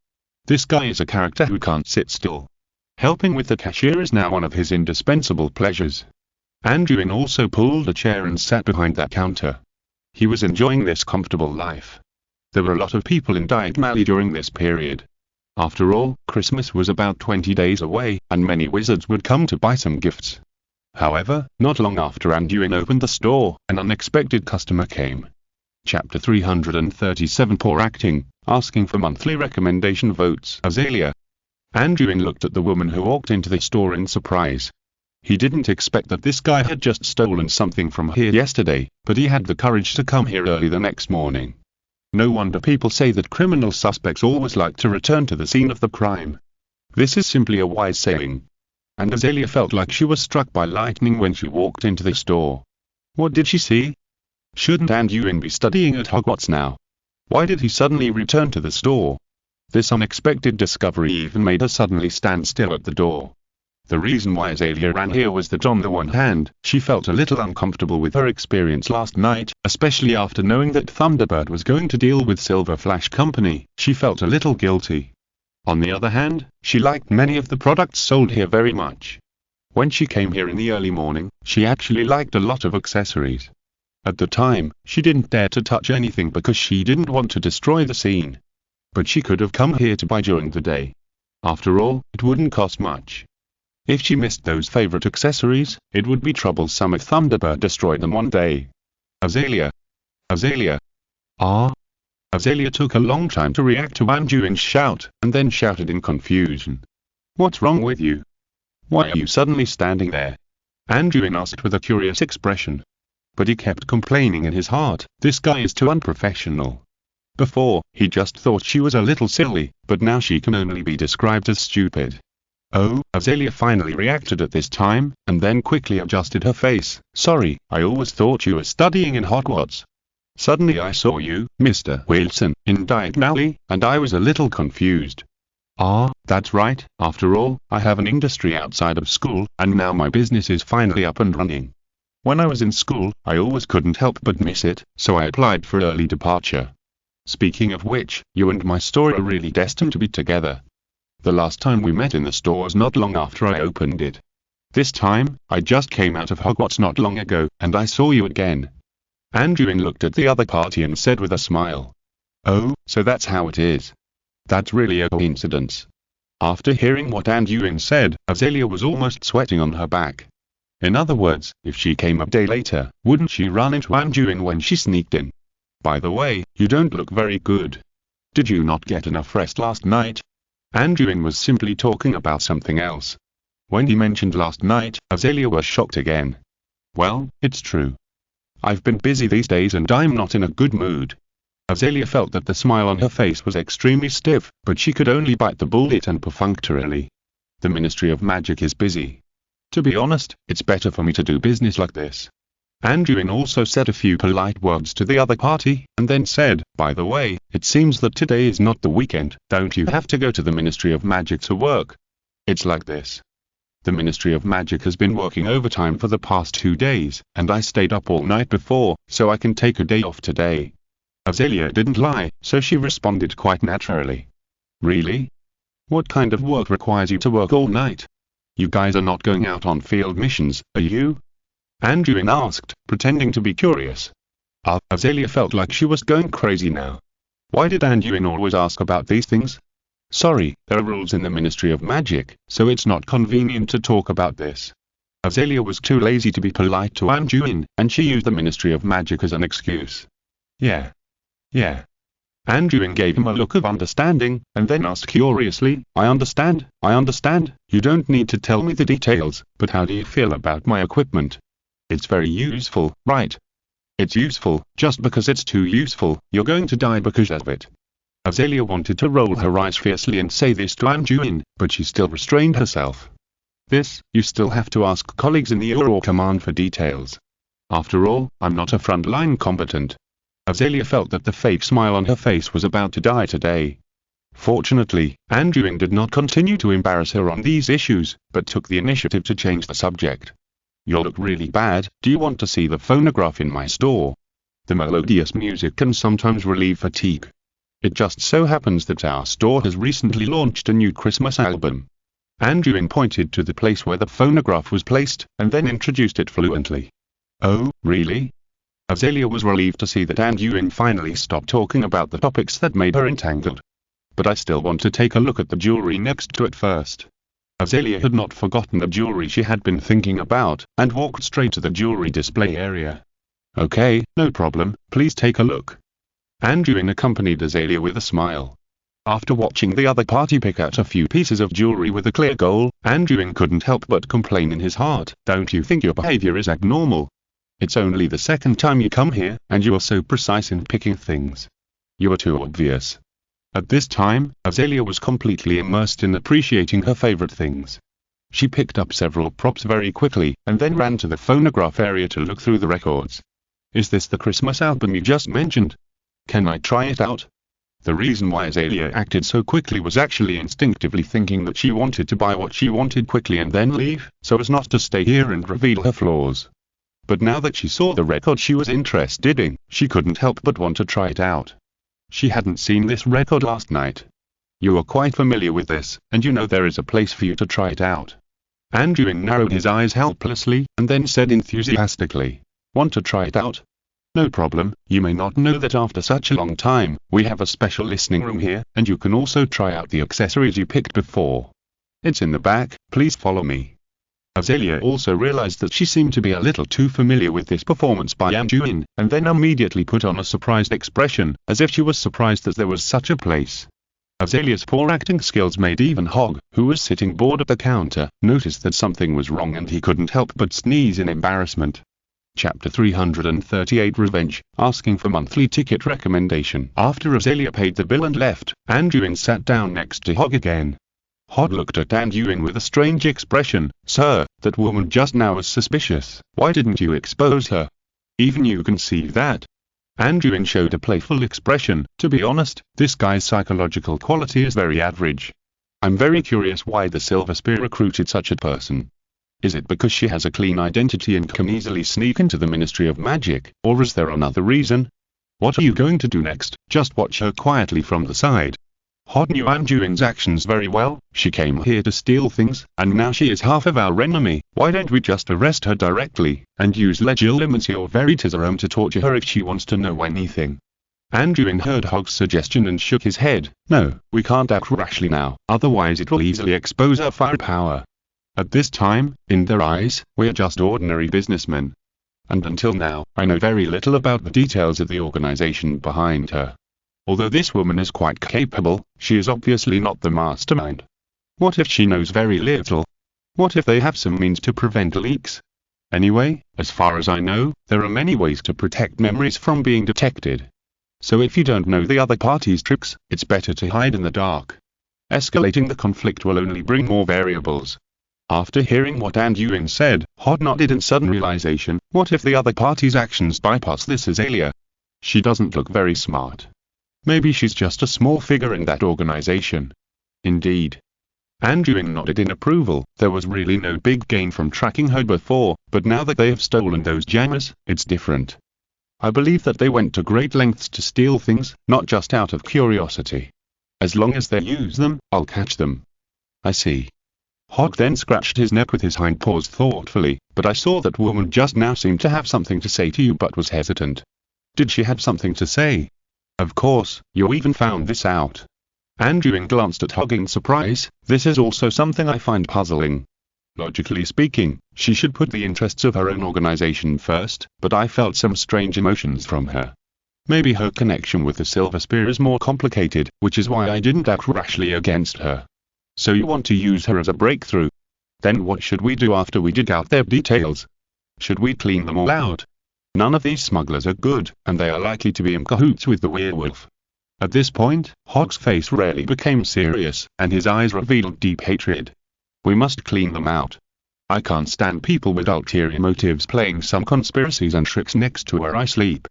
A: This guy is a character who can't sit still. Helping with the cashier is now one of his indispensable pleasures. Anduin also pulled a chair and sat behind that counter. He was enjoying this comfortable life. There were a lot of people in Diagon Alley during this period. After all, Christmas was about 20 days away, and many wizards would come to buy some gifts. However, not long after Anduin opened the store, an unexpected customer came. Chapter 337 Poor Acting, asking for monthly recommendation votes. Azalea. Anduin looked at the woman who walked into the store in surprise. He didn't expect that this guy had just stolen something from here yesterday, but he had the courage to come here early the next morning. No wonder people say that criminal suspects always like to return to the scene of the crime. This is simply a wise saying. And Azalea felt like she was struck by lightning when she walked into the store. What did she see? Shouldn't Anduin be studying at Hogwarts now? Why did he suddenly return to the store? This unexpected discovery even made her suddenly stand still at the door. The reason why Azalea ran here was that on the one hand, she felt a little uncomfortable with her experience last night, especially after knowing that Thunderbird was going to deal with Silver Flash Company. She felt a little guilty. On the other hand, she liked many of the products sold here very much. When she came here in the early morning, she actually liked a lot of accessories. At the time, she didn't dare to touch anything because she didn't want to destroy the scene. But she could have come here to buy during the day. After all, it wouldn't cost much. If she missed those favorite accessories, it would be troublesome if Thunderbird destroyed them one day. Azalea. Azalea. Ah. Azalea took a long time to react to Anduin's shout, and then shouted in confusion. What's wrong with you? Why are you suddenly standing there? Anduin asked with a curious expression. But he kept complaining in his heart, this guy is too unprofessional. Before, he just thought she was a little silly, but now she can only be described as stupid. Oh, Azalea finally reacted at this time, and then quickly adjusted her face. Sorry, I always thought you were studying in Hogwarts. Suddenly I saw you, Mr. Wilson, in Diagon Alley, and I was a little confused. Ah, that's right, after all, I have an industry outside of school, and now my business is finally up and running. When I was in school, I always couldn't help but miss it, so I applied for early departure. Speaking of which, you and my store are really destined to be together. The last time we met in the store was not long after I opened it. This time, I just came out of Hogwarts not long ago, and I saw you again. Anduin looked at the other party and said with a smile. Oh, so that's how it is. That's really a coincidence. After hearing what Anduin said, Azalea was almost sweating on her back. In other words, if she came a day later, wouldn't she run into Anduin when she sneaked in? By the way, you don't look very good. Did you not get enough rest last night? Anduin was simply talking about something else. When he mentioned last night, Azalea was shocked again. Well, it's true. I've been busy these days and I'm not in a good mood. Azalea felt that the smile on her face was extremely stiff, but she could only bite the bullet and perfunctorily. The Ministry of Magic is busy. To be honest, it's better for me to do business like this. Anduin also said a few polite words to the other party, and then said, by the way, it seems that today is not the weekend, don't you have to go to the Ministry of Magic to work? It's like this. The Ministry of Magic has been working overtime for the past 2 days, and I stayed up all night before, so I can take a day off today. Azalea didn't lie, so she responded quite naturally. Really? What kind of work requires you to work all night? You guys are not going out on field missions, are you? Anduin asked, pretending to be curious. Azalea felt like she was going crazy now. Why did Anduin always ask about these things? Sorry, there are rules in the Ministry of Magic, so it's not convenient to talk about this. Azalea was too lazy to be polite to Anduin, and she used the Ministry of Magic as an excuse. Yeah. Anduin gave him a look of understanding, and then asked curiously, I understand, you don't need to tell me the details, but how do you feel about my equipment? It's very useful, right? It's useful, just because it's too useful, you're going to die because of it. Azalea wanted to roll her eyes fiercely and say this to Anduin, but she still restrained herself. You still have to ask colleagues in the Auror Command for details. After all, I'm not a frontline combatant. Azalea felt that the fake smile on her face was about to die today. Fortunately, Anduin did not continue to embarrass her on these issues, but took the initiative to change the subject. You look really bad, do you want to see the phonograph in my store? The melodious music can sometimes relieve fatigue. It just so happens that our store has recently launched a new Christmas album. Anduin pointed to the place where the phonograph was placed, and then introduced it fluently. Oh, really? Azalea was relieved to see that Anduin finally stopped talking about the topics that made her entangled. But I still want to take a look at the jewelry next to it first. Azalea had not forgotten the jewelry she had been thinking about, and walked straight to the jewelry display area. Okay, no problem, please take a look. Anduin accompanied Azalea with a smile. After watching the other party pick out a few pieces of jewelry with a clear goal, Anduin couldn't help but complain in his heart, don't you think your behavior is abnormal? It's only the second time you come here, and you are so precise in picking things. You are too obvious. At this time, Azalea was completely immersed in appreciating her favorite things. She picked up several props very quickly, and then ran to the phonograph area to look through the records. Is this the Christmas album you just mentioned? Can I try it out? The reason why Azalea acted so quickly was actually instinctively thinking that she wanted to buy what she wanted quickly and then leave, so as not to stay here and reveal her flaws. But now that she saw the record she was interested in, she couldn't help but want to try it out. She hadn't seen this record last night. You are quite familiar with this, and you know there is a place for you to try it out. Anduin narrowed his eyes helplessly, and then said enthusiastically, Want to try it out? No problem, you may not know that after such a long time, we have a special listening room here, and you can also try out the accessories you picked before. It's in the back, please follow me. Azalea also realized that she seemed to be a little too familiar with this performance by Anduin, and then immediately put on a surprised expression, as if she was surprised that there was such a place. Azalea's poor acting skills made even Hog, who was sitting bored at the counter, notice that something was wrong and he couldn't help but sneeze in embarrassment. Chapter 338 Revenge, asking for monthly ticket recommendation. After Azalea paid the bill and left, Anduin sat down next to Hog again. Hog looked at Anduin with a strange expression. Sir, that woman just now was suspicious. Why didn't you expose her? Even you can see that. Anduin showed a playful expression. To be honest, this guy's psychological quality is very average. I'm very curious why the Silver Spear recruited such a person. Is it because she has a clean identity and can easily sneak into the Ministry of Magic, or is there another reason? What are you going to do next? Just watch her quietly from the side. Hog knew Anduin's actions very well. She came here to steal things, and now she is half of our enemy. Why don't we just arrest her directly, and use legilimency or veritaserum to torture her if she wants to know anything? Anduin heard Hog's suggestion and shook his head. No, we can't act rashly now, otherwise it will easily expose our firepower. At this time, in their eyes, we are just ordinary businessmen. And until now, I know very little about the details of the organization behind her. Although this woman is quite capable, she is obviously not the mastermind. What if she knows very little? What if they have some means to prevent leaks? Anyway, as far as I know, there are many ways to protect memories from being detected. So if you don't know the other party's tricks, it's better to hide in the dark. Escalating the conflict will only bring more variables. After hearing what Anduin said, Hog nodded in sudden realization. What if the other party's actions bypass this Azalea? She doesn't look very smart. Maybe she's just a small figure in that organization. Indeed. Anduin nodded in approval. There was really no big gain from tracking her before, but now that they have stolen those jammers, it's different. I believe that they went to great lengths to steal things, not just out of curiosity. As long as they use them, I'll catch them. I see. Hog then scratched his neck with his hind paws thoughtfully, but I saw that woman just now seemed to have something to say to you but was hesitant. Did she have something to say? Of course, you even found this out. Anduin glanced at Hog in surprise. This is also something I find puzzling. Logically speaking, she should put the interests of her own organization first, but I felt some strange emotions from her. Maybe her connection with the Silver Spear is more complicated, which is why I didn't act rashly against her. So you want to use her as a breakthrough? Then what should we do after we dig out their details? Should we clean them all out? None of these smugglers are good, and they are likely to be in cahoots with the werewolf. At this point, Hog's face rarely became serious, and his eyes revealed deep hatred. We must clean them out. I can't stand people with ulterior motives playing some conspiracies and tricks next to where I sleep.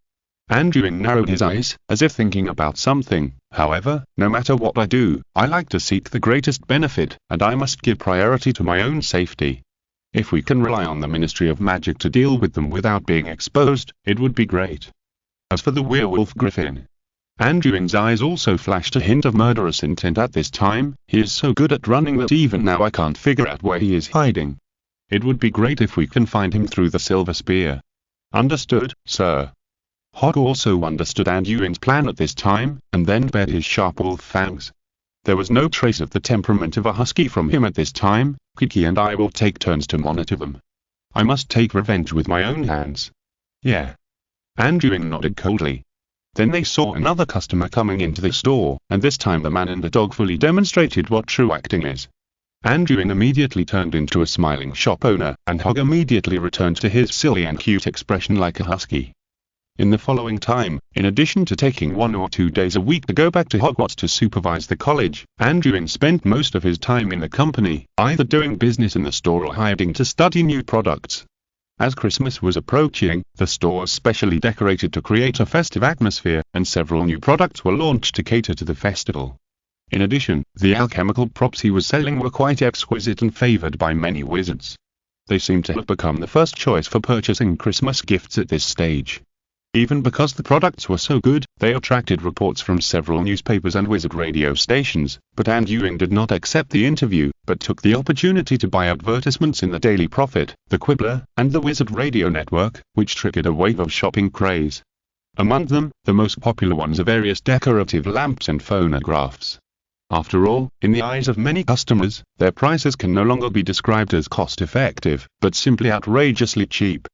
A: Anduin narrowed his eyes, as if thinking about something. However, no matter what I do, I like to seek the greatest benefit, and I must give priority to my own safety. If we can rely on the Ministry of Magic to deal with them without being exposed, it would be great. As for the werewolf Griffin, Anduin's eyes also flashed a hint of murderous intent at this time. He is so good at running that even now I can't figure out where he is hiding. It would be great if we can find him through the Silver Spear. Understood, sir. Hog also understood Anduin's plan at this time, and then bared his sharp wolf fangs. There was no trace of the temperament of a husky from him at this time. Kiki and I will take turns to monitor them. I must take revenge with my own hands. Yeah. Anduin nodded coldly. Then they saw another customer coming into the store, and this time the man and the dog fully demonstrated what true acting is. Anduin immediately turned into a smiling shop owner, and Hog immediately returned to his silly and cute expression like a husky. In the following time, in addition to taking 1 or 2 days a week to go back to Hogwarts to supervise the college, Anduin spent most of his time in the company, either doing business in the store or hiding to study new products. As Christmas was approaching, the store was specially decorated to create a festive atmosphere, and several new products were launched to cater to the festival. In addition, the alchemical props he was selling were quite exquisite and favored by many wizards. They seemed to have become the first choice for purchasing Christmas gifts at this stage. Even because the products were so good, they attracted reports from several newspapers and wizard radio stations, but Anduin did not accept the interview, but took the opportunity to buy advertisements in the Daily Prophet, the Quibbler, and the Wizard Radio Network, which triggered a wave of shopping craze. Among them, the most popular ones are various decorative lamps and phonographs. After all, in the eyes of many customers, their prices can no longer be described as cost-effective, but simply outrageously cheap.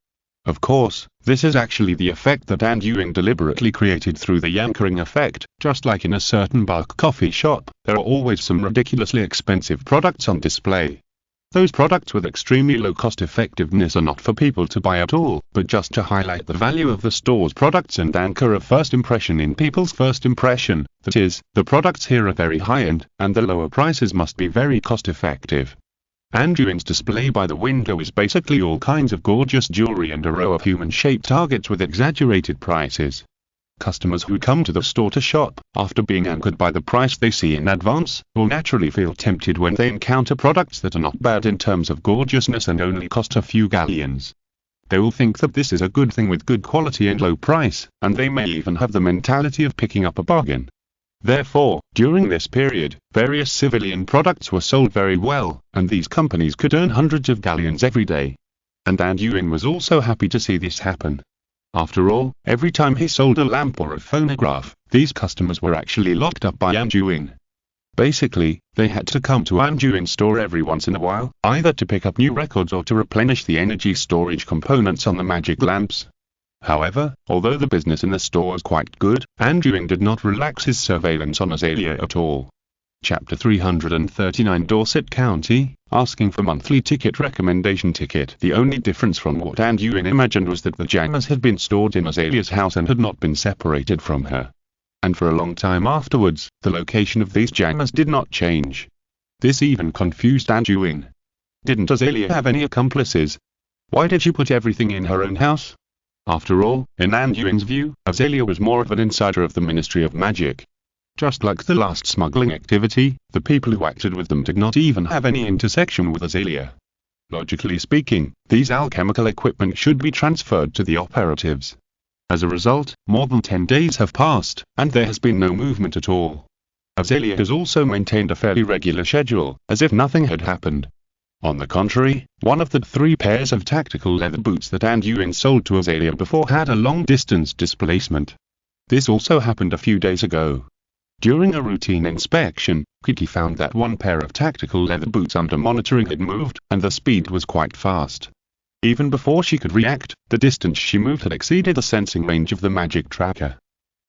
A: Of course, this is actually the effect that Anduin deliberately created through the anchoring effect. Just like in a certain bulk coffee shop, there are always some ridiculously expensive products on display. Those products with extremely low cost effectiveness are not for people to buy at all, but just to highlight the value of the store's products and anchor a first impression in people's first impression. That is, the products here are very high-end, and the lower prices must be very cost-effective. Anduin's display by the window is basically all kinds of gorgeous jewelry and a row of human-shaped targets with exaggerated prices. Customers who come to the store to shop, after being anchored by the price they see in advance, will naturally feel tempted when they encounter products that are not bad in terms of gorgeousness and only cost a few galleons. They will think that this is a good thing with good quality and low price, and they may even have the mentality of picking up a bargain. Therefore, during this period, various civilian products were sold very well, and these companies could earn hundreds of galleons every day. And Anduin was also happy to see this happen. After all, every time he sold a lamp or a phonograph, these customers were actually locked up by Anduin. Basically, they had to come to Anduin's store every once in a while, either to pick up new records or to replenish the energy storage components on the magic lamps. However, although the business in the store was quite good, Anduin did not relax his surveillance on Azalea at all. Chapter 339 Dorset County, asking for monthly ticket recommendation ticket. The only difference from what Anduin imagined was that the jammers had been stored in Azalea's house and had not been separated from her. And for a long time afterwards, the location of these jammers did not change. This even confused Anduin. Didn't Azalea have any accomplices? Why did she put everything in her own house? After all, in Anduin's view, Azalea was more of an insider of the Ministry of Magic. Just like the last smuggling activity, the people who acted with them did not even have any intersection with Azalea. Logically speaking, these alchemical equipment should be transferred to the operatives. As a result, more than 10 days have passed, and there has been no movement at all. Azalea has also maintained a fairly regular schedule, as if nothing had happened. On the contrary, one of the 3 pairs of tactical leather boots that Anduin sold to Azalea before had a long-distance displacement. This also happened a few days ago. During a routine inspection, Kiki found that one pair of tactical leather boots under monitoring had moved, and the speed was quite fast. Even before she could react, the distance she moved had exceeded the sensing range of the magic tracker.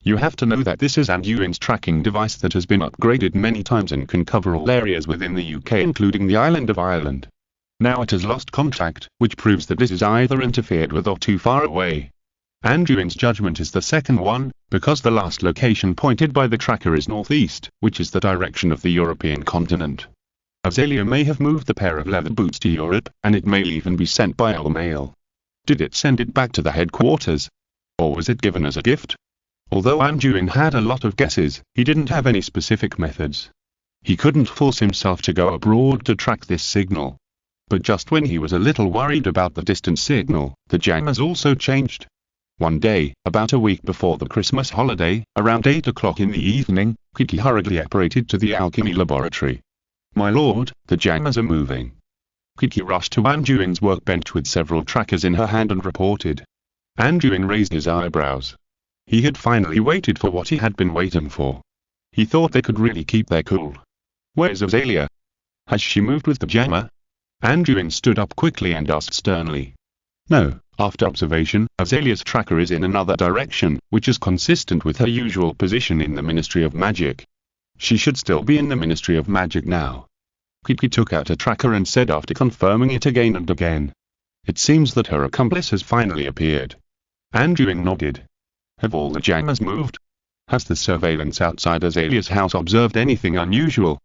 A: You have to know that this is Anduin's tracking device that has been upgraded many times and can cover all areas within the UK including the island of Ireland. Now it has lost contact, which proves that this is either interfered with or too far away. Anduin's judgment is the second one, because the last location pointed by the tracker is northeast, which is the direction of the European continent. Azalea may have moved the pair of leather boots to Europe, and it may even be sent by air mail. Did it send it back to the headquarters? Or was it given as a gift? Although Anduin had a lot of guesses, he didn't have any specific methods. He couldn't force himself to go abroad to track this signal. But just when he was a little worried about the distant signal, the jammers also changed. One day, about a week before the Christmas holiday, around 8 o'clock in the evening, Kiki hurriedly apparated to the alchemy laboratory. "My lord, the jammers are moving." Kiki rushed to Anduin's workbench with several trackers in her hand and reported. Anduin raised his eyebrows. He had finally waited for what he had been waiting for. He thought they could really keep their cool. "Where's Azalea? Has she moved with the jammer?" Anduin stood up quickly and asked sternly. "No, after observation, Azalea's tracker is in another direction, which is consistent with her usual position in the Ministry of Magic. She should still be in the Ministry of Magic now." Kiki took out a tracker and said after confirming it again and again. "It seems that her accomplice has finally appeared." Anduin nodded. "Have all the jammers moved? Has the surveillance outside Azalea's house observed anything unusual?"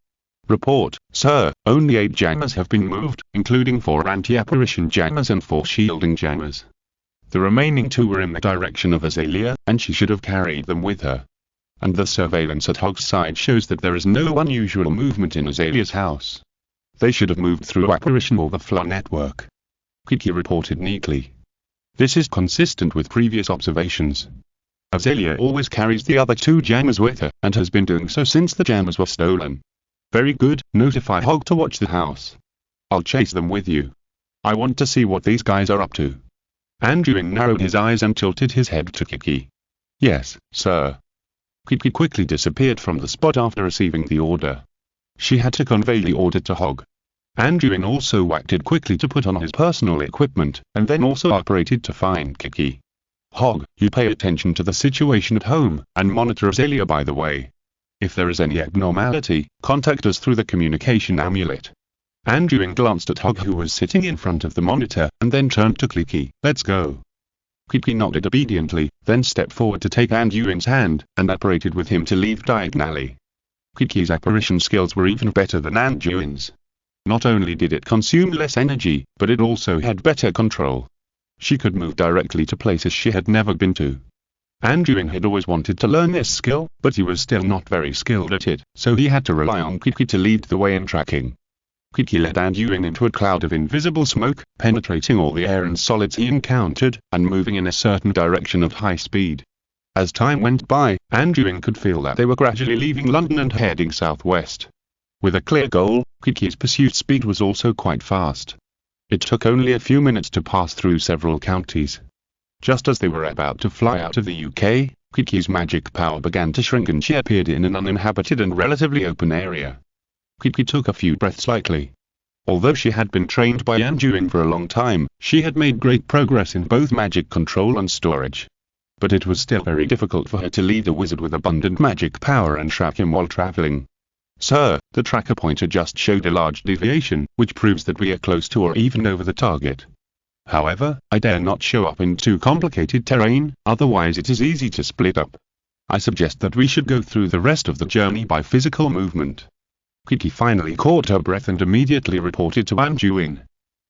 A: "Report, sir, only 8 jammers have been moved, including 4 anti-apparition jammers and 4 shielding jammers. The remaining 2 were in the direction of Azalea, and she should have carried them with her. And the surveillance at Hog's side shows that there is no unusual movement in Azalea's house. They should have moved through apparition or the floor network." Kiki reported neatly. "This is consistent with previous observations. Azalea always carries the other 2 jammers with her, and has been doing so since the jammers were stolen." "Very good, notify Hog to watch the house. I'll chase them with you. I want to see what these guys are up to." Anduin narrowed his eyes and tilted his head to Kiki. "Yes, sir." Kiki quickly disappeared from the spot after receiving the order. She had to convey the order to Hog. Anduin also acted quickly to put on his personal equipment, and then also operated to find Kiki. "Hog, you pay attention to the situation at home, and monitor Azalea by the way. If there is any abnormality, contact us through the communication amulet." Anduin glanced at Hog who was sitting in front of the monitor, and then turned to Kiki. "Let's go." Kiki nodded obediently, then stepped forward to take Anduin's hand, and apparated with him to leave diagonally. Kiki's apparition skills were even better than Anduin's. Not only did it consume less energy, but it also had better control. She could move directly to places she had never been to. Anduin had always wanted to learn this skill, but he was still not very skilled at it, so he had to rely on Kiki to lead the way in tracking. Kiki led Anduin into a cloud of invisible smoke, penetrating all the air and solids he encountered, and moving in a certain direction at high speed. As time went by, Anduin could feel that they were gradually leaving London and heading southwest. With a clear goal, Kiki's pursuit speed was also quite fast. It took only a few minutes to pass through several counties. Just as they were about to fly out of the UK, Kiki's magic power began to shrink and she appeared in an uninhabited and relatively open area. Kiki took a few breaths lightly. Although she had been trained by Anduin for a long time, she had made great progress in both magic control and storage. But it was still very difficult for her to lead a wizard with abundant magic power and track him while traveling. "Sir, the tracker pointer just showed a large deviation, which proves that we are close to or even over the target. However, I dare not show up in too complicated terrain, otherwise it is easy to split up. I suggest that we should go through the rest of the journey by physical movement." Kiki finally caught her breath and immediately reported to Anduin.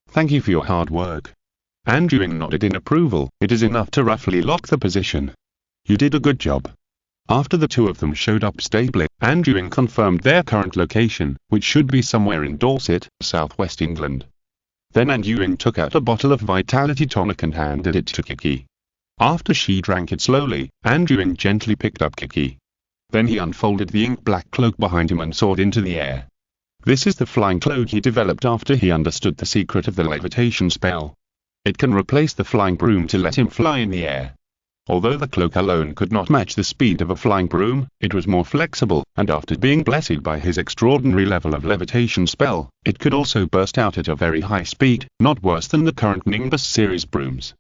A: "Thank you for your hard work." Anduin nodded in approval. "It is enough to roughly lock the position. You did a good job." After the 2 of them showed up stably, Anduin confirmed their current location, which should be somewhere in Dorset, southwest England. Then Anduin took out a bottle of vitality tonic and handed it to Kiki. After she drank it slowly, Anduin gently picked up Kiki. Then he unfolded the ink-black cloak behind him and soared into the air. This is the flying cloak he developed after he understood the secret of the levitation spell. It can replace the flying broom to let him fly in the air. Although the cloak alone could not match the speed of a flying broom, it was more flexible, and after being blessed by his extraordinary level of levitation spell, it could also burst out at a very high speed, not worse than the current Nimbus series brooms.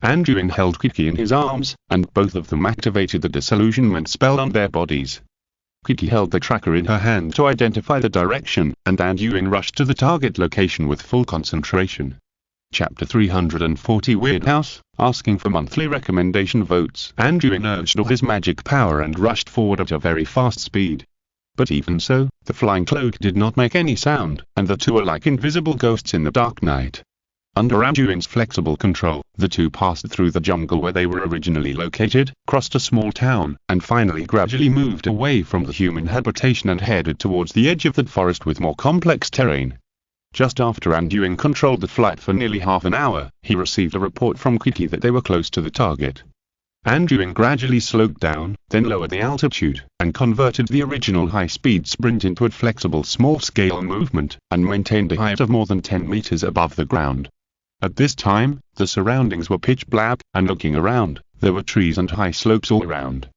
A: Anduin held Kiki in his arms, and both of them activated the disillusionment spell on their bodies. Kiki held the tracker in her hand to identify the direction, and Anduin rushed to the target location with full concentration. Chapter 340 Weird House, asking for monthly recommendation votes. Anduin urged all his magic power and rushed forward at a very fast speed. But even so, the flying cloak did not make any sound, and the two were like invisible ghosts in the dark night. Under Anduin's flexible control, the two passed through the jungle where they were originally located, crossed a small town, and finally gradually moved away from the human habitation and headed towards the edge of the forest with more complex terrain. Just after Anduin controlled the flight for nearly half an hour, he received a report from Kiki that they were close to the target. Anduin gradually slowed down, then lowered the altitude, and converted the original high-speed sprint into a flexible small-scale movement, and maintained a height of more than 10 meters above the ground. At this time, the surroundings were pitch black, and looking around, there were trees and high slopes all around.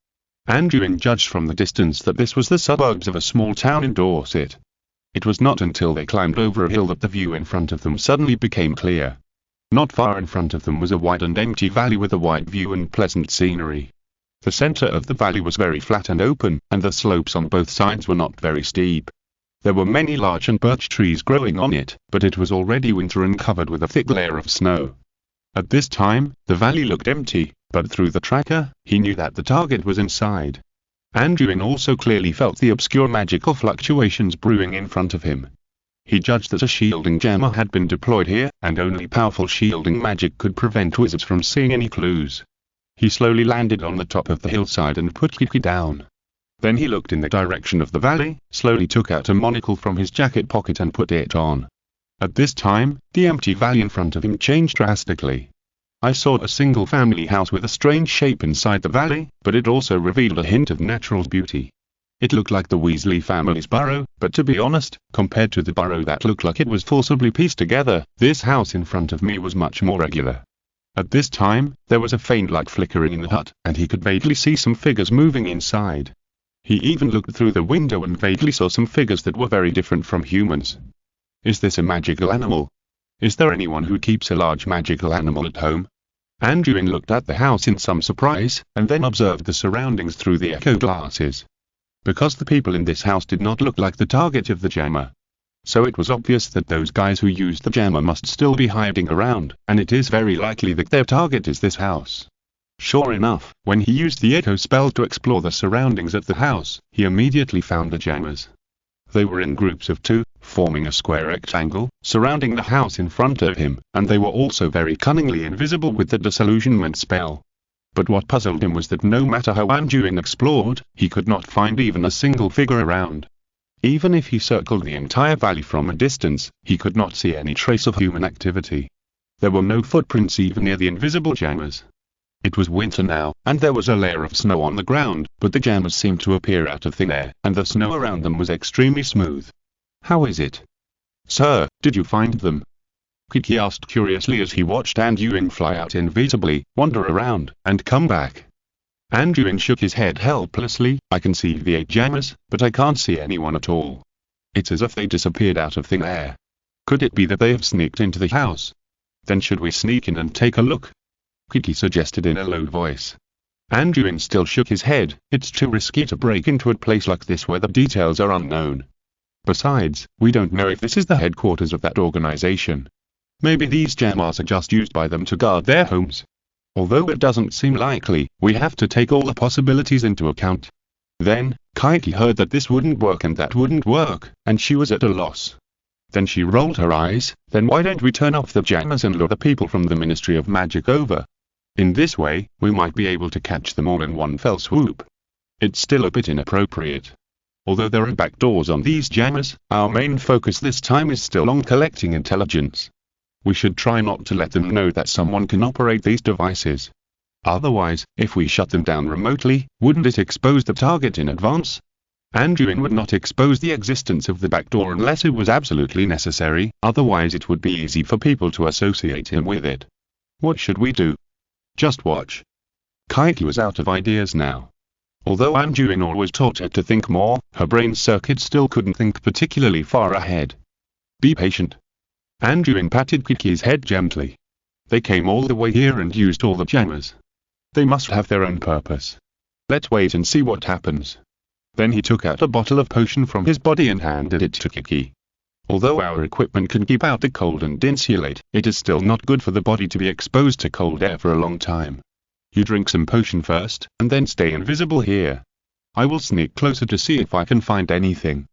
A: Anduin judged from the distance that this was the suburbs of a small town in Dorset. It was not until they climbed over a hill that the view in front of them suddenly became clear. Not far in front of them was a wide and empty valley with a wide view and pleasant scenery. The center of the valley was very flat and open, and the slopes on both sides were not very steep. There were many large and birch trees growing on it, but it was already winter and covered with a thick layer of snow. At this time, the valley looked empty, but through the tracker, he knew that the target was inside. Anduin also clearly felt the obscure magical fluctuations brewing in front of him. He judged that a shielding jammer had been deployed here, and only powerful shielding magic could prevent wizards from seeing any clues. He slowly landed on the top of the hillside and put Kiki down. Then he looked in the direction of the valley, slowly took out a monocle from his jacket pocket and put it on. At this time, the empty valley in front of him changed drastically. I saw a single family house with a strange shape inside the valley, but it also revealed a hint of natural beauty. It looked like the Weasley family's burrow, but to be honest, compared to the burrow that looked like it was forcibly pieced together, this house in front of me was much more regular. At this time, there was a faint light flickering in the hut, and he could vaguely see some figures moving inside. He even looked through the window and vaguely saw some figures that were very different from humans. Is this a magical animal? Is there anyone who keeps a large magical animal at home? Anduin looked at the house in some surprise, and then observed the surroundings through the echo glasses. Because the people in this house did not look like the target of the jammer. So it was obvious that those guys who used the jammer must still be hiding around, and it is very likely that their target is this house. Sure enough, when he used the echo spell to explore the surroundings of the house, he immediately found the jammers. They were in groups of two, forming a square rectangle, surrounding the house in front of him, and they were also very cunningly invisible with the disillusionment spell. But what puzzled him was that no matter how Anduin explored, he could not find even a single figure around. Even if he circled the entire valley from a distance, he could not see any trace of human activity. There were no footprints even near the invisible jammers. It was winter now, and there was a layer of snow on the ground, but the jammers seemed to appear out of thin air, and the snow around them was extremely smooth. How is it? Sir, did you find them? Kiki asked curiously as he watched Anduin fly out invisibly, wander around, and come back. Anduin shook his head helplessly. I can see the 8 jammers, but I can't see anyone at all. It's as if they disappeared out of thin air. Could it be that they have sneaked into the house? Then should we sneak in and take a look? Kiki suggested in a low voice. Anduin still shook his head. It's too risky to break into a place like this where the details are unknown. Besides, we don't know if this is the headquarters of that organization. Maybe these jammers are just used by them to guard their homes. Although it doesn't seem likely, we have to take all the possibilities into account. Then, Kiki heard that this wouldn't work and that wouldn't work, and she was at a loss. Then she rolled her eyes. Then why don't we turn off the jammers and lure the people from the Ministry of Magic over? In this way, we might be able to catch them all in one fell swoop. It's still a bit inappropriate. Although there are back doors on these jammers, our main focus this time is still on collecting intelligence. We should try not to let them know that someone can operate these devices. Otherwise, if we shut them down remotely, wouldn't it expose the target in advance? Anduin would not expose the existence of the back door unless it was absolutely necessary, otherwise it would be easy for people to associate him with it. What should we do? Just watch. Kaiki was out of ideas now. Although Anduin always taught her to think more, her brain circuit still couldn't think particularly far ahead. Be patient. Anduin patted Kiki's head gently. They came all the way here and used all the jammers. They must have their own purpose. Let's wait and see what happens. Then he took out a bottle of potion from his body and handed it to Kiki. Although our equipment can keep out the cold and insulate, it is still not good for the body to be exposed to cold air for a long time. You drink some potion first, and then stay invisible here. I will sneak closer to see if I can find anything.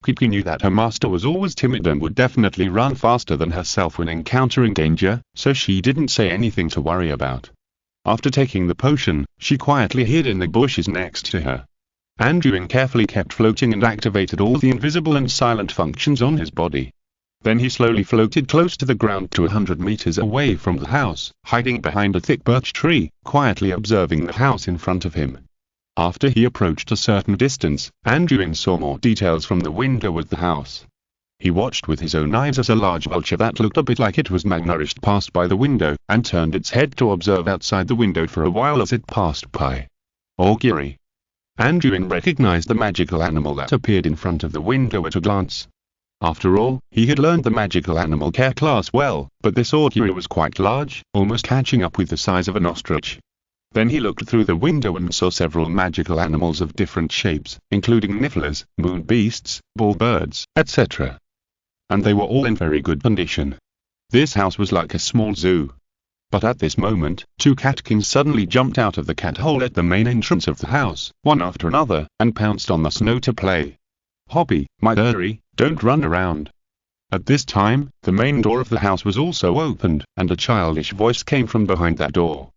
A: Kiki knew that her master was always timid and would definitely run faster than herself when encountering danger, so she didn't say anything to worry about. After taking the potion, she quietly hid in the bushes next to her. Anduin carefully kept floating and activated all the invisible and silent functions on his body. Then he slowly floated close to the ground to 100 meters away from the house, hiding behind a thick birch tree, quietly observing the house in front of him. After he approached a certain distance, Anduin saw more details from the window of the house. He watched with his own eyes as a large vulture that looked a bit like it was malnourished passed by the window, and turned its head to observe outside the window for a while as it passed by. Augury. Anduin recognized the magical animal that appeared in front of the window at a glance. After all, he had learned the magical animal care class well, but this augury was quite large, almost catching up with the size of an ostrich. Then he looked through the window and saw several magical animals of different shapes, including nifflers, moon beasts, bull birds, etc. And they were all in very good condition. This house was like a small zoo. But at this moment, two catkins suddenly jumped out of the cat hole at the main entrance of the house, one after another, and pounced on the snow to play. Hobby, my dearie, don't run around. At this time, the main door of the house was also opened, and a childish voice came from behind that door.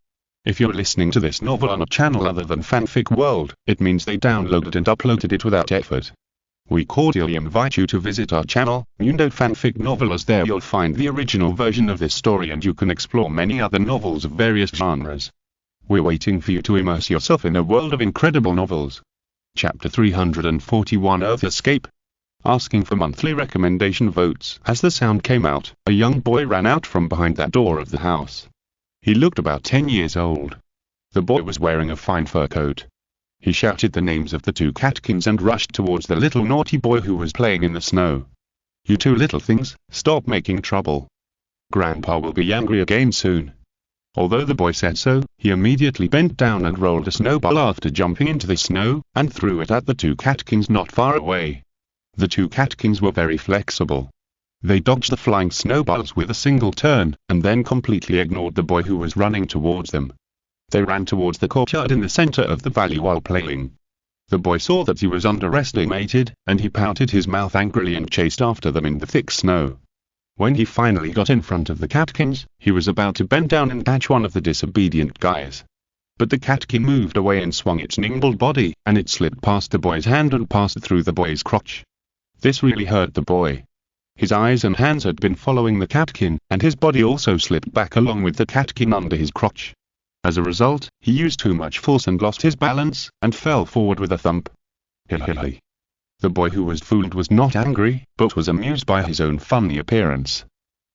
A: If you're listening to this novel on a channel other than Fanfic World, it means they downloaded and uploaded it without effort. We cordially invite you to visit our channel, Mundo Fanfic Novel, as there you'll find the original version of this story and you can explore many other novels of various genres. We're waiting for you to immerse yourself in a world of incredible novels. Chapter 341, Earth Escape. Asking for monthly recommendation votes. As the sound came out, a young boy ran out from behind that door of the house. He looked about 10 years old. The boy was wearing a fine fur coat. He shouted the names of the two catkins and rushed towards the little naughty boy who was playing in the snow. You two little things, stop making trouble. Grandpa will be angry again soon. Although the boy said so, he immediately bent down and rolled a snowball after jumping into the snow, and threw it at the two catkins not far away. The two catkins were very flexible. They dodged the flying snowballs with a single turn, and then completely ignored the boy who was running towards them. They ran towards the courtyard in the center of the valley while playing. The boy saw that he was underestimated, and he pouted his mouth angrily and chased after them in the thick snow. When he finally got in front of the catkins, he was about to bend down and catch one of the disobedient guys. But the catkin moved away and swung its nimble body, and it slipped past the boy's hand and passed through the boy's crotch. This really hurt the boy. His eyes and hands had been following the catkin, and his body also slipped back along with the catkin under his crotch. As a result, he used too much force and lost his balance, and fell forward with a thump. Hihihi. The boy who was fooled was not angry, but was amused by his own funny appearance.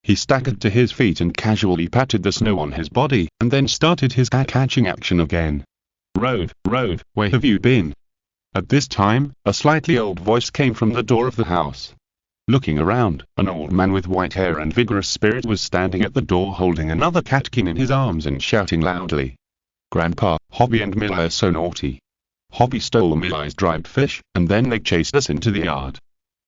A: He staggered to his feet and casually patted the snow on his body, and then started his cat-catching action again. Rove, where have you been? At this time, a slightly old voice came from the door of the house. Looking around, an old man with white hair and vigorous spirit was standing at the door holding another catkin in his arms and shouting loudly. Grandpa, Hobby and Mila are so naughty. Hobby stole Mila's dried fish, and then they chased us into the yard.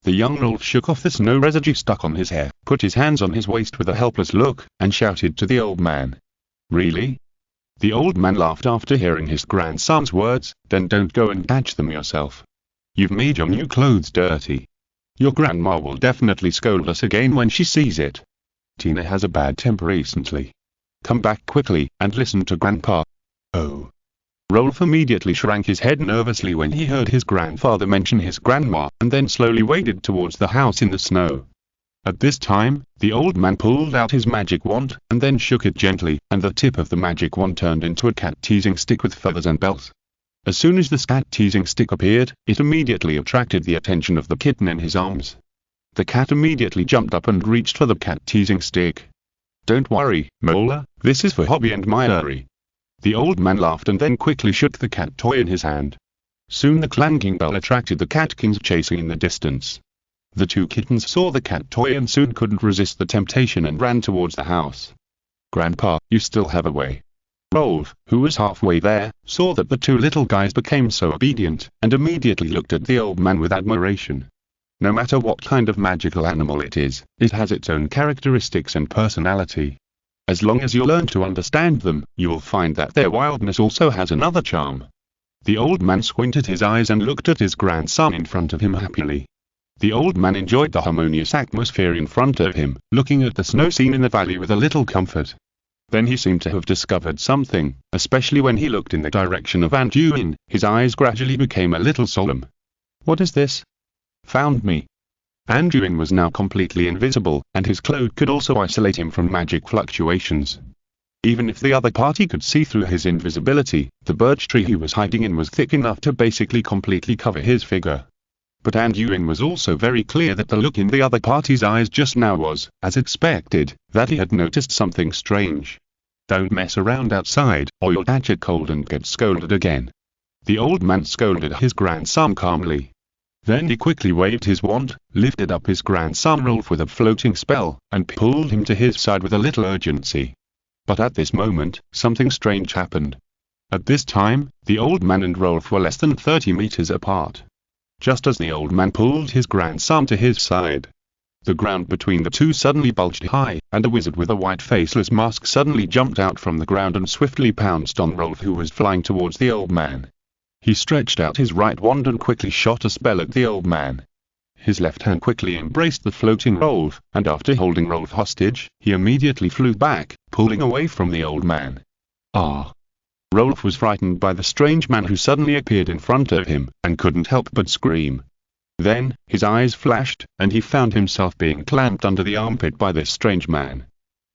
A: The young wolf shook off the snow residue stuck on his hair, put his hands on his waist with a helpless look, and shouted to the old man. Really? The old man laughed after hearing his grandson's words. Then don't go and catch them yourself. You've made your new clothes dirty. Your grandma will definitely scold us again when she sees it. Tina has a bad temper recently. Come back quickly, and listen to Grandpa. Oh. Rolf immediately shrank his head nervously when he heard his grandfather mention his grandma, and then slowly waded towards the house in the snow. At this time, the old man pulled out his magic wand, and then shook it gently, and the tip of the magic wand turned into a cat-teasing stick with feathers and bells. As soon as the scat-teasing stick appeared, it immediately attracted the attention of the kitten in his arms. The cat immediately jumped up and reached for the cat-teasing stick. "Don't worry, Mola, this is for Hobby and Myuri." The old man laughed and then quickly shook the cat toy in his hand. Soon the clanking bell attracted the cat kings chasing in the distance. The two kittens saw the cat toy and soon couldn't resist the temptation and ran towards the house. "Grandpa, you still have a way." Rolf, who was halfway there, saw that the two little guys became so obedient, and immediately looked at the old man with admiration. No matter what kind of magical animal it is, it has its own characteristics and personality. As long as you learn to understand them, you will find that their wildness also has another charm. The old man squinted his eyes and looked at his grandson in front of him happily. The old man enjoyed the harmonious atmosphere in front of him, looking at the snow scene in the valley with a little comfort. Then he seemed to have discovered something, especially when he looked in the direction of Anduin. His eyes gradually became a little solemn. "What is this?" "Found me." Anduin was now completely invisible, and his cloak could also isolate him from magic fluctuations. Even if the other party could see through his invisibility, the birch tree he was hiding in was thick enough to basically completely cover his figure. But Anduin was also very clear that the look in the other party's eyes just now was, as expected, that he had noticed something strange. "Don't mess around outside, or you'll catch a cold and get scolded again." The old man scolded his grandson calmly. Then he quickly waved his wand, lifted up his grandson Rolf with a floating spell, and pulled him to his side with a little urgency. But at this moment, something strange happened. At this time, the old man and Rolf were less than 30 meters apart. Just as the old man pulled his grandson to his side, the ground between the two suddenly bulged high, and a wizard with a white faceless mask suddenly jumped out from the ground and swiftly pounced on Rolf, who was flying towards the old man. He stretched out his right wand and quickly shot a spell at the old man. His left hand quickly embraced the floating Rolf, and after holding Rolf hostage, he immediately flew back, pulling away from the old man. "Ah!" Rolf was frightened by the strange man who suddenly appeared in front of him, and couldn't help but scream. Then, his eyes flashed, and he found himself being clamped under the armpit by this strange man.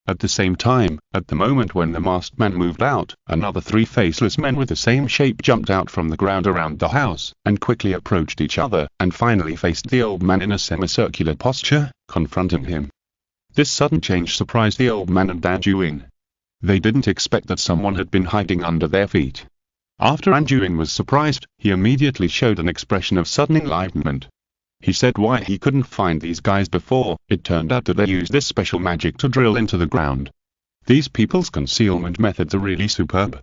A: At the same time, at the moment when the masked man moved out, another 3 faceless men with the same shape jumped out from the ground around the house, and quickly approached each other, and finally faced the old man in a semicircular posture, confronting him. This sudden change surprised the old man and Anduin. They didn't expect that someone had been hiding under their feet. After Anduin was surprised, he immediately showed an expression of sudden enlightenment. He said why he couldn't find these guys before. It turned out that they used this special magic to drill into the ground. These people's concealment methods are really superb.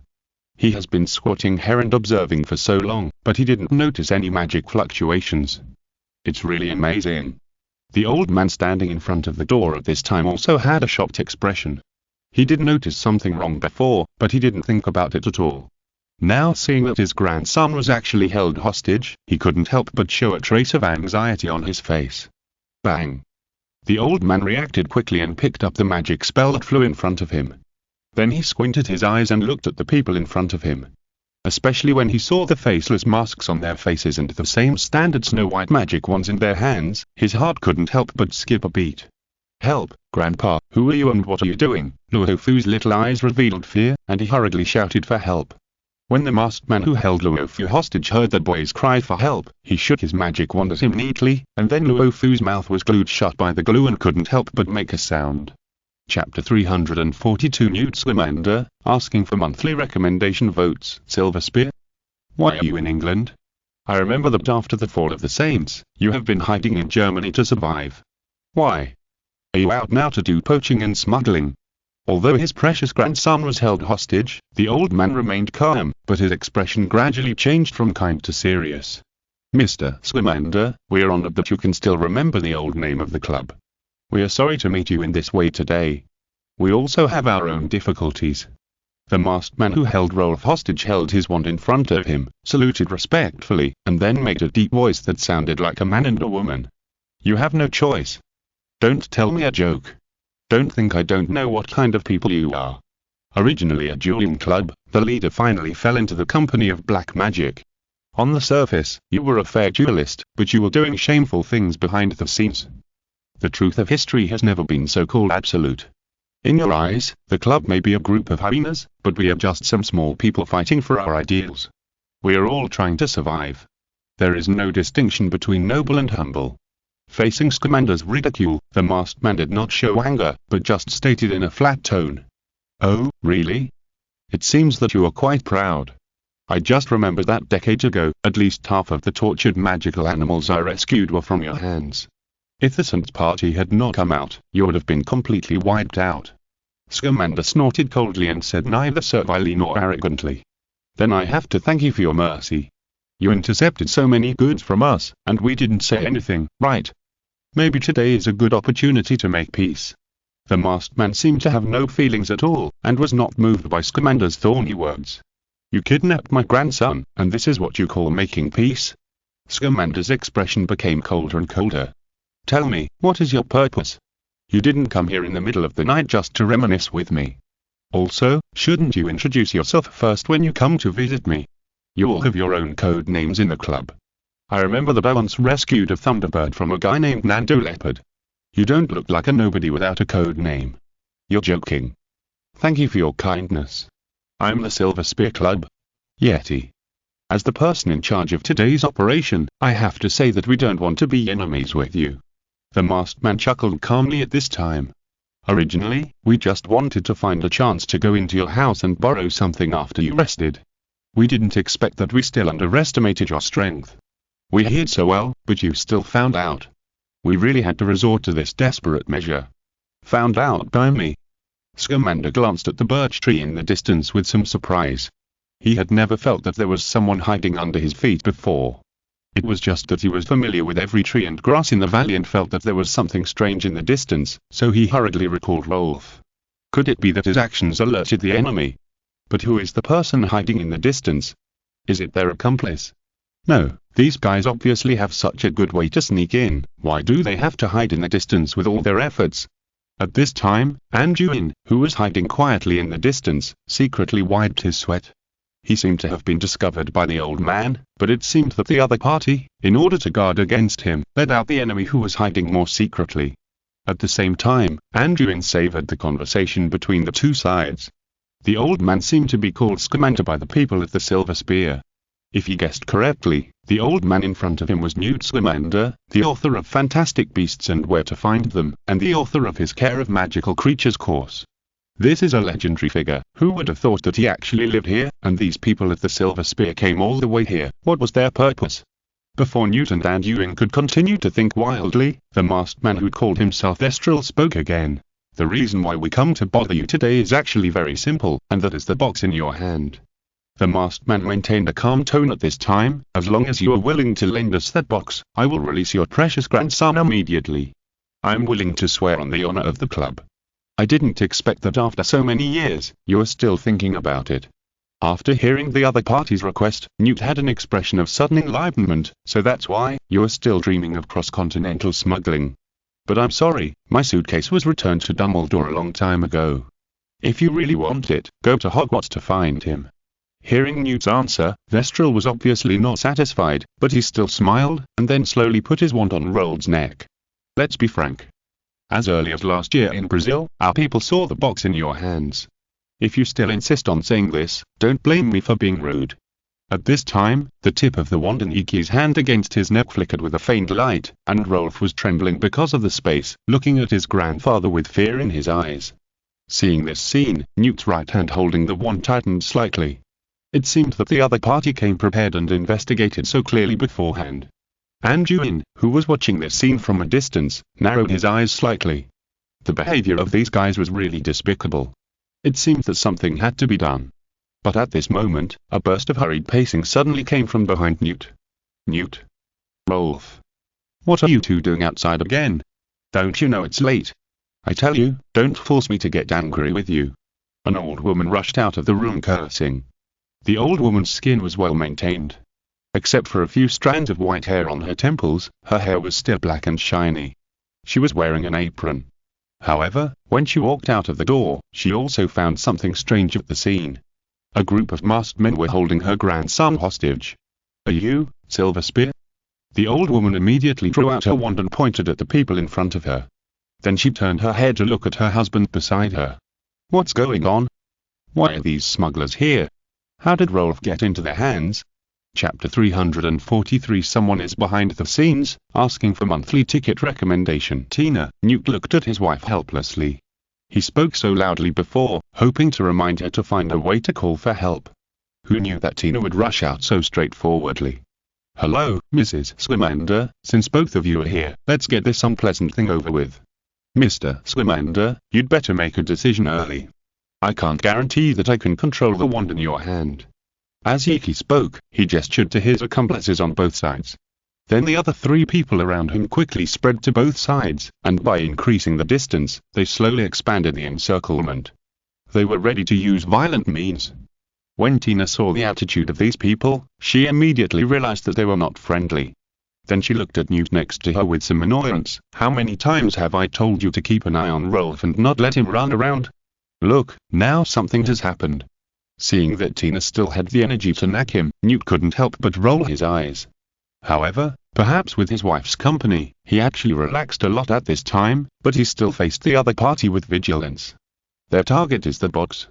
A: He has been squatting here and observing for so long, but he didn't notice any magic fluctuations. It's really amazing. The old man standing in front of the door at this time also had a shocked expression. He did notice something wrong before, but he didn't think about it at all. Now seeing that his grandson was actually held hostage, he couldn't help but show a trace of anxiety on his face. Bang! The old man reacted quickly and picked up the magic spell that flew in front of him. Then he squinted his eyes and looked at the people in front of him. Especially when he saw the faceless masks on their faces and the same standard snow-white magic wands in their hands, his heart couldn't help but skip a beat. "Help, Grandpa, who are you and what are you doing?" Luofu's little eyes revealed fear, and he hurriedly shouted for help. When the masked man who held Luofu hostage heard the boy's cry for help, he shook his magic wand at him neatly, and then Luofu's mouth was glued shut by the glue and couldn't help but make a sound. Chapter 342 Newt Scamander, asking for monthly recommendation votes. Silver Spear. Why are you in England? I remember that after the fall of the Saints, you have been hiding in Germany to survive. Why? Are you out now to do poaching and smuggling? Although his precious grandson was held hostage, the old man remained calm, but his expression gradually changed from kind to serious. "Mr. Scamander, we are honored that you can still remember the old name of the club. We are sorry to meet you in this way today. We also have our own difficulties." The masked man who held Rolf hostage held his wand in front of him, saluted respectfully, and then made a deep voice that sounded like a man and a woman. "You have no choice. Don't tell me a joke. Don't think I don't know what kind of people you are. Originally a dueling club, the leader finally fell into the company of black magic. On the surface, you were a fair duelist, but you were doing shameful things behind the scenes. The truth of history has never been so called absolute. In your eyes, the club may be a group of hyenas, but we are just some small people fighting for our ideals. We are all trying to survive. There is no distinction between noble and humble. Facing Scamander's ridicule, the masked man did not show anger, but just stated in a flat tone. Oh, really? It seems that you are quite proud. I just remembered that decades ago, at least half of the tortured magical animals I rescued were from your hands. If the Saint party had not come out, you would have been completely wiped out. Scamander snorted coldly and said neither servilely nor arrogantly. Then I have to thank you for your mercy. You intercepted so many goods from us, and we didn't say anything, right? Maybe today is a good opportunity to make peace. The masked man seemed to have no feelings at all, and was not moved by Scamander's thorny words. You kidnapped my grandson, and this is what you call making peace? Scamander's expression became colder and colder. Tell me, what is your purpose? You didn't come here in the middle of the night just to reminisce with me. Also, shouldn't you introduce yourself first when you come to visit me? You all have your own code names in the club. I remember that I once rescued a Thunderbird from a guy named Nando Leopard. You don't look like a nobody without a code name. You're joking. Thank you for your kindness. I'm the Silver Spear Club. Yeti. As the person in charge of today's operation, I have to say that we don't want to be enemies with you. The masked man chuckled calmly at this time. Originally, we just wanted to find a chance to go into your house and borrow something after you rested. We didn't expect that we still underestimated your strength. We hid so well, but you still found out. We really had to resort to this desperate measure. Found out by me. Scamander glanced at the birch tree in the distance with some surprise. He had never felt that there was someone hiding under his feet before. It was just that he was familiar with every tree and grass in the valley and felt that there was something strange in the distance, so he hurriedly recalled Rolf. Could it be that his actions alerted the enemy? But who is the person hiding in the distance? Is it their accomplice? No, these guys obviously have such a good way to sneak in, why do they have to hide in the distance with all their efforts? At this time, Anduin, who was hiding quietly in the distance, secretly wiped his sweat. He seemed to have been discovered by the old man, but it seemed that the other party, in order to guard against him, let out the enemy who was hiding more secretly. At the same time, Anduin savored the conversation between the two sides. The old man seemed to be called Scamander by the people at the Silver Spear. If he guessed correctly, the old man in front of him was Newt Scamander, the author of Fantastic Beasts and Where to Find Them, and the author of his Care of Magical Creatures course. This is a legendary figure. Who would have thought that he actually lived here, and these people at the Silver Spear came all the way here? What was their purpose? Before Newt and Anduin could continue to think wildly, the masked man who called himself Thestral spoke again. The reason why we come to bother you today is actually very simple, and that is the box in your hand. The masked man maintained a calm tone at this time. As long as you are willing to lend us that box, I will release your precious grandson immediately. I am willing to swear on the honor of the club. I didn't expect that after so many years, you are still thinking about it. After hearing the other party's request, Newt had an expression of sudden enlightenment, so that's why you are still dreaming of cross-continental smuggling. But I'm sorry, my suitcase was returned to Dumbledore a long time ago. If you really want it, go to Hogwarts to find him. Hearing Newt's answer, Thestral was obviously not satisfied, but he still smiled, and then slowly put his wand on Rold's neck. Let's be frank. As early as last year in Brazil, our people saw the box in your hands. If you still insist on saying this, don't blame me for being rude. At this time, the tip of the wand in Iki's hand against his neck flickered with a faint light, and Rolf was trembling because of the space, looking at his grandfather with fear in his eyes. Seeing this scene, Newt's right hand holding the wand tightened slightly. It seemed that the other party came prepared and investigated so clearly beforehand. Anduin, who was watching this scene from a distance, narrowed his eyes slightly. The behavior of these guys was really despicable. It seemed that something had to be done. But at this moment, a burst of hurried pacing suddenly came from behind Newt. Newt. Rolf. What are you two doing outside again? Don't you know it's late? I tell you, don't force me to get angry with you. An old woman rushed out of the room cursing. The old woman's skin was well maintained. Except for a few strands of white hair on her temples, her hair was still black and shiny. She was wearing an apron. However, when she walked out of the door, she also found something strange at the scene. A group of masked men were holding her grandson hostage. Are you, Silver Spear? The old woman immediately drew out her wand and pointed at the people in front of her. Then she turned her head to look at her husband beside her. What's going on? Why are these smugglers here? How did Rolf get into their hands? Chapter 343. Someone is behind the scenes, asking for monthly ticket recommendation. Newt looked at his wife helplessly. He spoke so loudly before, hoping to remind her to find a way to call for help. Who knew that Tina would rush out so straightforwardly? Hello, Mrs. Scamander, since both of you are here, let's get this unpleasant thing over with. Mr. Scamander, you'd better make a decision early. I can't guarantee that I can control the wand in your hand. As Iki spoke, he gestured to his accomplices on both sides. Then the other three people around him quickly spread to both sides, and by increasing the distance, they slowly expanded the encirclement. They were ready to use violent means. When Tina saw the attitude of these people, she immediately realized that they were not friendly. Then she looked at Newt next to her with some annoyance. How many times have I told you to keep an eye on Rolf and not let him run around? Look, now something has happened. Seeing that Tina still had the energy to nag him, Newt couldn't help but roll his eyes. However, perhaps with his wife's company, he actually relaxed a lot at this time, but he still faced the other party with vigilance. Their target is the box.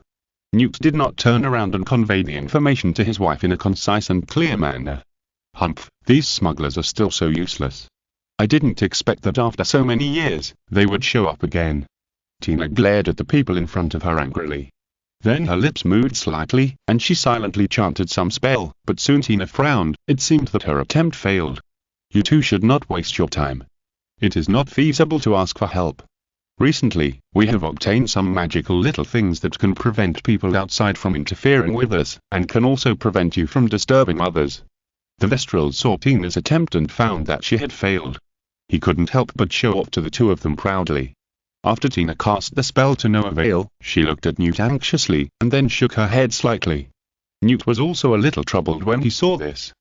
A: Newt did not turn around and convey the information to his wife in a concise and clear manner. Humph, these smugglers are still so useless. I didn't expect that after so many years, they would show up again. Tina glared at the people in front of her angrily. Then her lips moved slightly, and she silently chanted some spell, but soon Tina frowned. It seemed that her attempt failed. You two should not waste your time. It is not feasible to ask for help. Recently, we have obtained some magical little things that can prevent people outside from interfering with us, and can also prevent you from disturbing others. The Vestrel saw Tina's attempt and found that she had failed. He couldn't help but show off to the two of them proudly. After Tina cast the spell to no avail, she looked at Newt anxiously, and then shook her head slightly. Newt was also a little troubled when he saw this.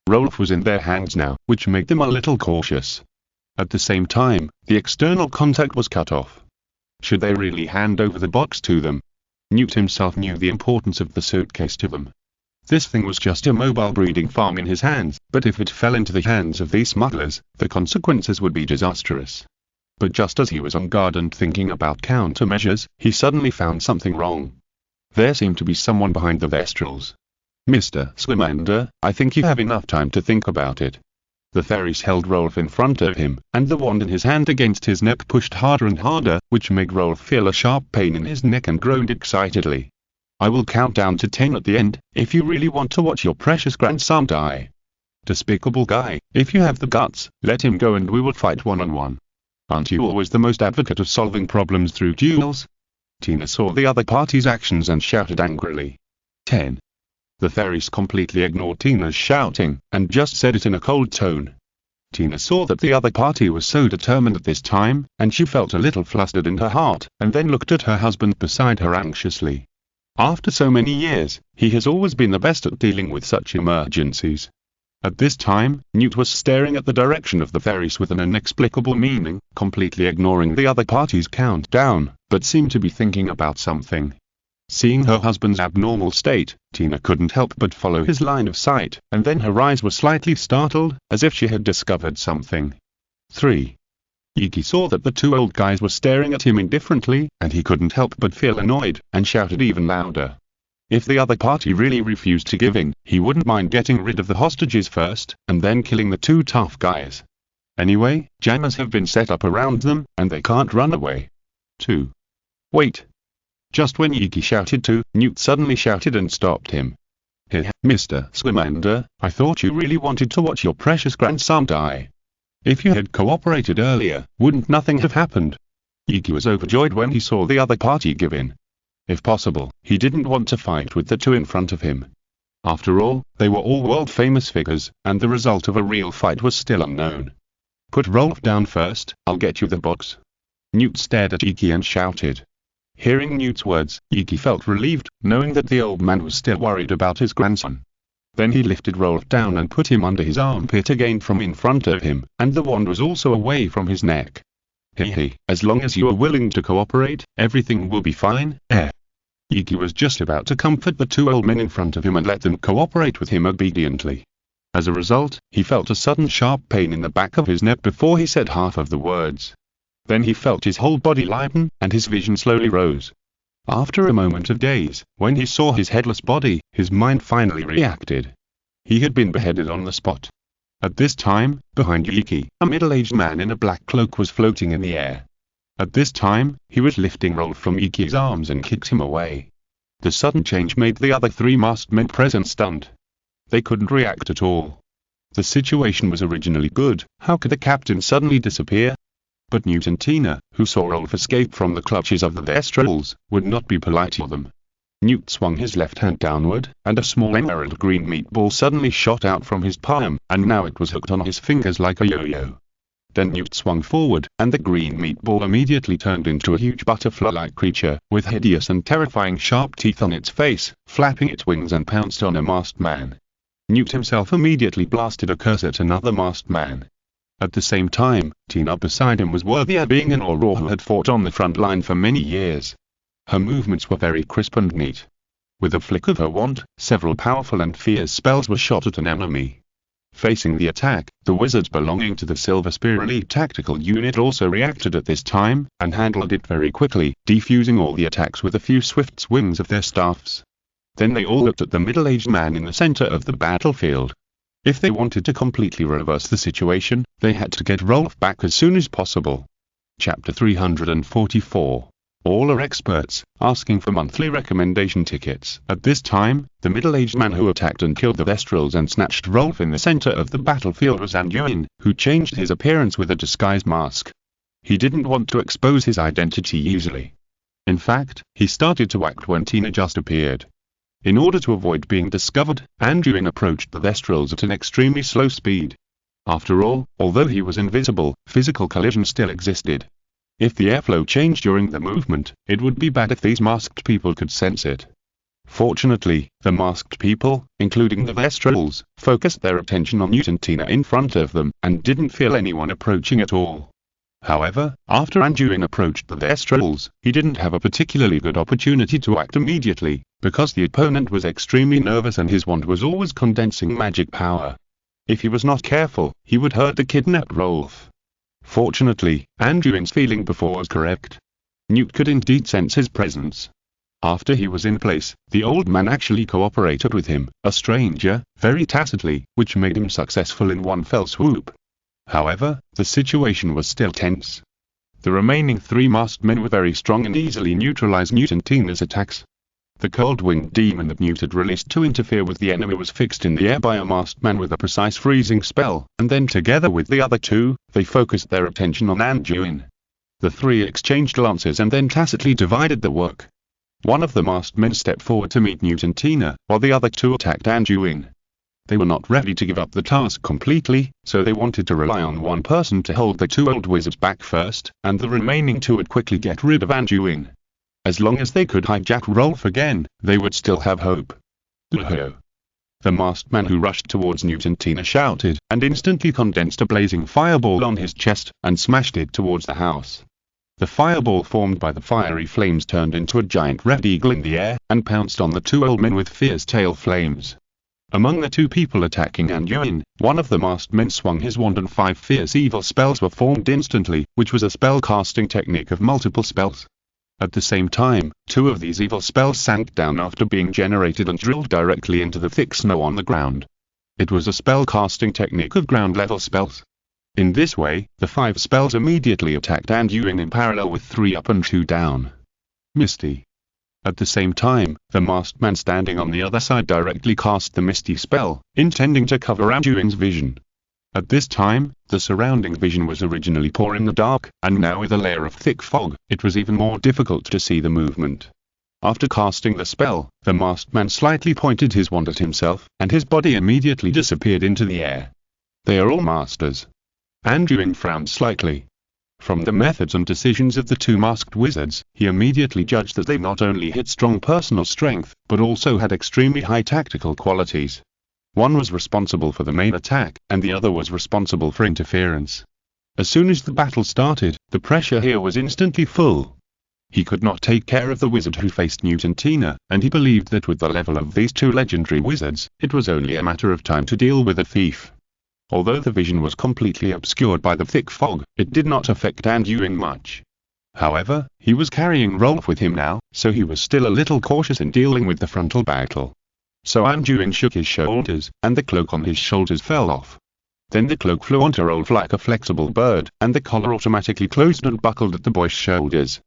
A: Rolf was in their hands now, which made them a little cautious. At the same time, the external contact was cut off. Should they really hand over the box to them? Newt himself knew the importance of the suitcase to them. This thing was just a mobile breeding farm in his hands, but if it fell into the hands of these smugglers, the consequences would be disastrous. But just as he was on guard and thinking about countermeasures, he suddenly found something wrong. There seemed to be someone behind the Vestrels. Mr. Scamander, I think you have enough time to think about it. The Theris held Rolf in front of him, and the wand in his hand against his neck pushed harder and harder, which made Rolf feel a sharp pain in his neck and groaned excitedly. I will count down to 10 at the end, if you really want to watch your precious grandson die. Despicable guy, if you have the guts, let him go and we will fight one-on-one. Aren't you always the most advocate of solving problems through duels? Tina saw the other party's actions and shouted angrily. 10. The Theris completely ignored Tina's shouting, and just said it in a cold tone. Tina saw that the other party was so determined at this time, and she felt a little flustered in her heart, and then looked at her husband beside her anxiously. After so many years, he has always been the best at dealing with such emergencies. At this time, Newt was staring at the direction of the Theris with an inexplicable meaning, completely ignoring the other party's countdown, but seemed to be thinking about something. Seeing her husband's abnormal state, Tina couldn't help but follow his line of sight, and then her eyes were slightly startled, as if she had discovered something. 3. Iki saw that the two old guys were staring at him indifferently, and he couldn't help but feel annoyed, and shouted even louder. If the other party really refused to give in, he wouldn't mind getting rid of the hostages first, and then killing the two tough guys. Anyway, jammers have been set up around them, and they can't run away. 2. Wait. Just when Iki shouted to, Newt suddenly shouted and stopped him. Hey, Mr. Scamander, I thought you really wanted to watch your precious grandson die. If you had cooperated earlier, wouldn't nothing have happened? Iki was overjoyed when he saw the other party give in. If possible, he didn't want to fight with the two in front of him. After all, they were all world-famous figures, and the result of a real fight was still unknown. Put Rolf down first, I'll get you the box. Newt stared at Iki and shouted. Hearing Newt's words, Iki felt relieved, knowing that the old man was still worried about his grandson. Then he lifted Rolf down and put him under his armpit again from in front of him, and the wand was also away from his neck. Hey, as long as you are willing to cooperate, everything will be fine, Iki was just about to comfort the two old men in front of him and let them cooperate with him obediently. As a result, he felt a sudden sharp pain in the back of his neck before he said half of the words. Then he felt his whole body lighten, and his vision slowly rose. After a moment of daze, when he saw his headless body, his mind finally reacted. He had been beheaded on the spot. At this time, behind Yuki, a middle-aged man in a black cloak was floating in the air. At this time, he was lifting Rolf from Yuki's arms and kicked him away. The sudden change made the other three masked men present stunned. They couldn't react at all. The situation was originally good. How could the captain suddenly disappear? But Newt and Tina, who saw Rolf escape from the clutches of the Thestrals, would not be polite to them. Newt swung his left hand downward, and a small emerald green meatball suddenly shot out from his palm, and now it was hooked on his fingers like a yo-yo. Then Newt swung forward, and the green meatball immediately turned into a huge butterfly-like creature, with hideous and terrifying sharp teeth on its face, flapping its wings and pounced on a masked man. Newt himself immediately blasted a curse at another masked man. At the same time, Tina beside him was worthy being an Auror who had fought on the front line for many years. Her movements were very crisp and neat. With a flick of her wand, several powerful and fierce spells were shot at an enemy. Facing the attack, the wizards belonging to the Silver Spear Elite Tactical Unit also reacted at this time, and handled it very quickly, defusing all the attacks with a few swift swings of their staffs. Then they all looked at the middle-aged man in the center of the battlefield. If they wanted to completely reverse the situation, they had to get Rolf back as soon as possible. Chapter 344. All are experts, asking for monthly recommendation tickets. At this time, the middle-aged man who attacked and killed the Thestrals and snatched Rolf in the center of the battlefield was Anduin, who changed his appearance with a disguise mask. He didn't want to expose his identity easily. In fact, he started to act when Tina just appeared. In order to avoid being discovered, Anduin approached the Thestrals at an extremely slow speed. After all, although he was invisible, physical collision still existed. If the airflow changed during the movement, it would be bad if these masked people could sense it. Fortunately, the masked people, including the Thestrals, focused their attention on Newt and Tina in front of them, and didn't feel anyone approaching at all. However, after Anduin approached the Thestrals, he didn't have a particularly good opportunity to act immediately, because the opponent was extremely nervous and his wand was always condensing magic power. If he was not careful, he would hurt the kidnapped Rolf. Fortunately, Anduin's feeling before was correct. Newt could indeed sense his presence. After he was in place, the old man actually cooperated with him, a stranger, very tacitly, which made him successful in one fell swoop. However, the situation was still tense. The remaining three masked men were very strong and easily neutralized Newt and Tina's attacks. The cold-winged demon that Newt had released to interfere with the enemy was fixed in the air by a masked man with a precise freezing spell, and then together with the other two, they focused their attention on Anduin. The three exchanged glances and then tacitly divided the work. One of the masked men stepped forward to meet Newt and Tina, while the other two attacked Anduin. They were not ready to give up the task completely, so they wanted to rely on one person to hold the two old wizards back first, and the remaining two would quickly get rid of Anduin. As long as they could hijack Rolf again, they would still have hope. Luho. The masked man who rushed towards Newt and Tina shouted, and instantly condensed a blazing fireball on his chest, and smashed it towards the house. The fireball formed by the fiery flames turned into a giant red eagle in the air, and pounced on the two old men with fierce tail flames. Among the two people attacking Anduin, one of the masked men swung his wand and 5 fierce evil spells were formed instantly, which was a spell-casting technique of multiple spells. At the same time, 2 of these evil spells sank down after being generated and drilled directly into the thick snow on the ground. It was a spell-casting technique of ground-level spells. In this way, the 5 spells immediately attacked Anduin in parallel with 3 up and 2 down. Misty. At the same time, the masked man standing on the other side directly cast the Misty spell, intending to cover Anduin's vision. At this time, the surrounding vision was originally poor in the dark, and now with a layer of thick fog, it was even more difficult to see the movement. After casting the spell, the masked man slightly pointed his wand at himself, and his body immediately disappeared into the air. They are all masters. Anduin frowned slightly. From the methods and decisions of the 2 masked wizards, he immediately judged that they not only had strong personal strength, but also had extremely high tactical qualities. One was responsible for the main attack, and the other was responsible for interference. As soon as the battle started, the pressure here was instantly full. He could not take care of the wizard who faced Newt and Tina, and he believed that with the level of these 2 legendary wizards, it was only a matter of time to deal with the thief. Although the vision was completely obscured by the thick fog, it did not affect Anduin much. However, he was carrying Rolf with him now, so he was still a little cautious in dealing with the frontal battle. So Anduin shook his shoulders, and the cloak on his shoulders fell off. Then the cloak flew onto Rolf like a flexible bird, and the collar automatically closed and buckled at the boy's shoulders.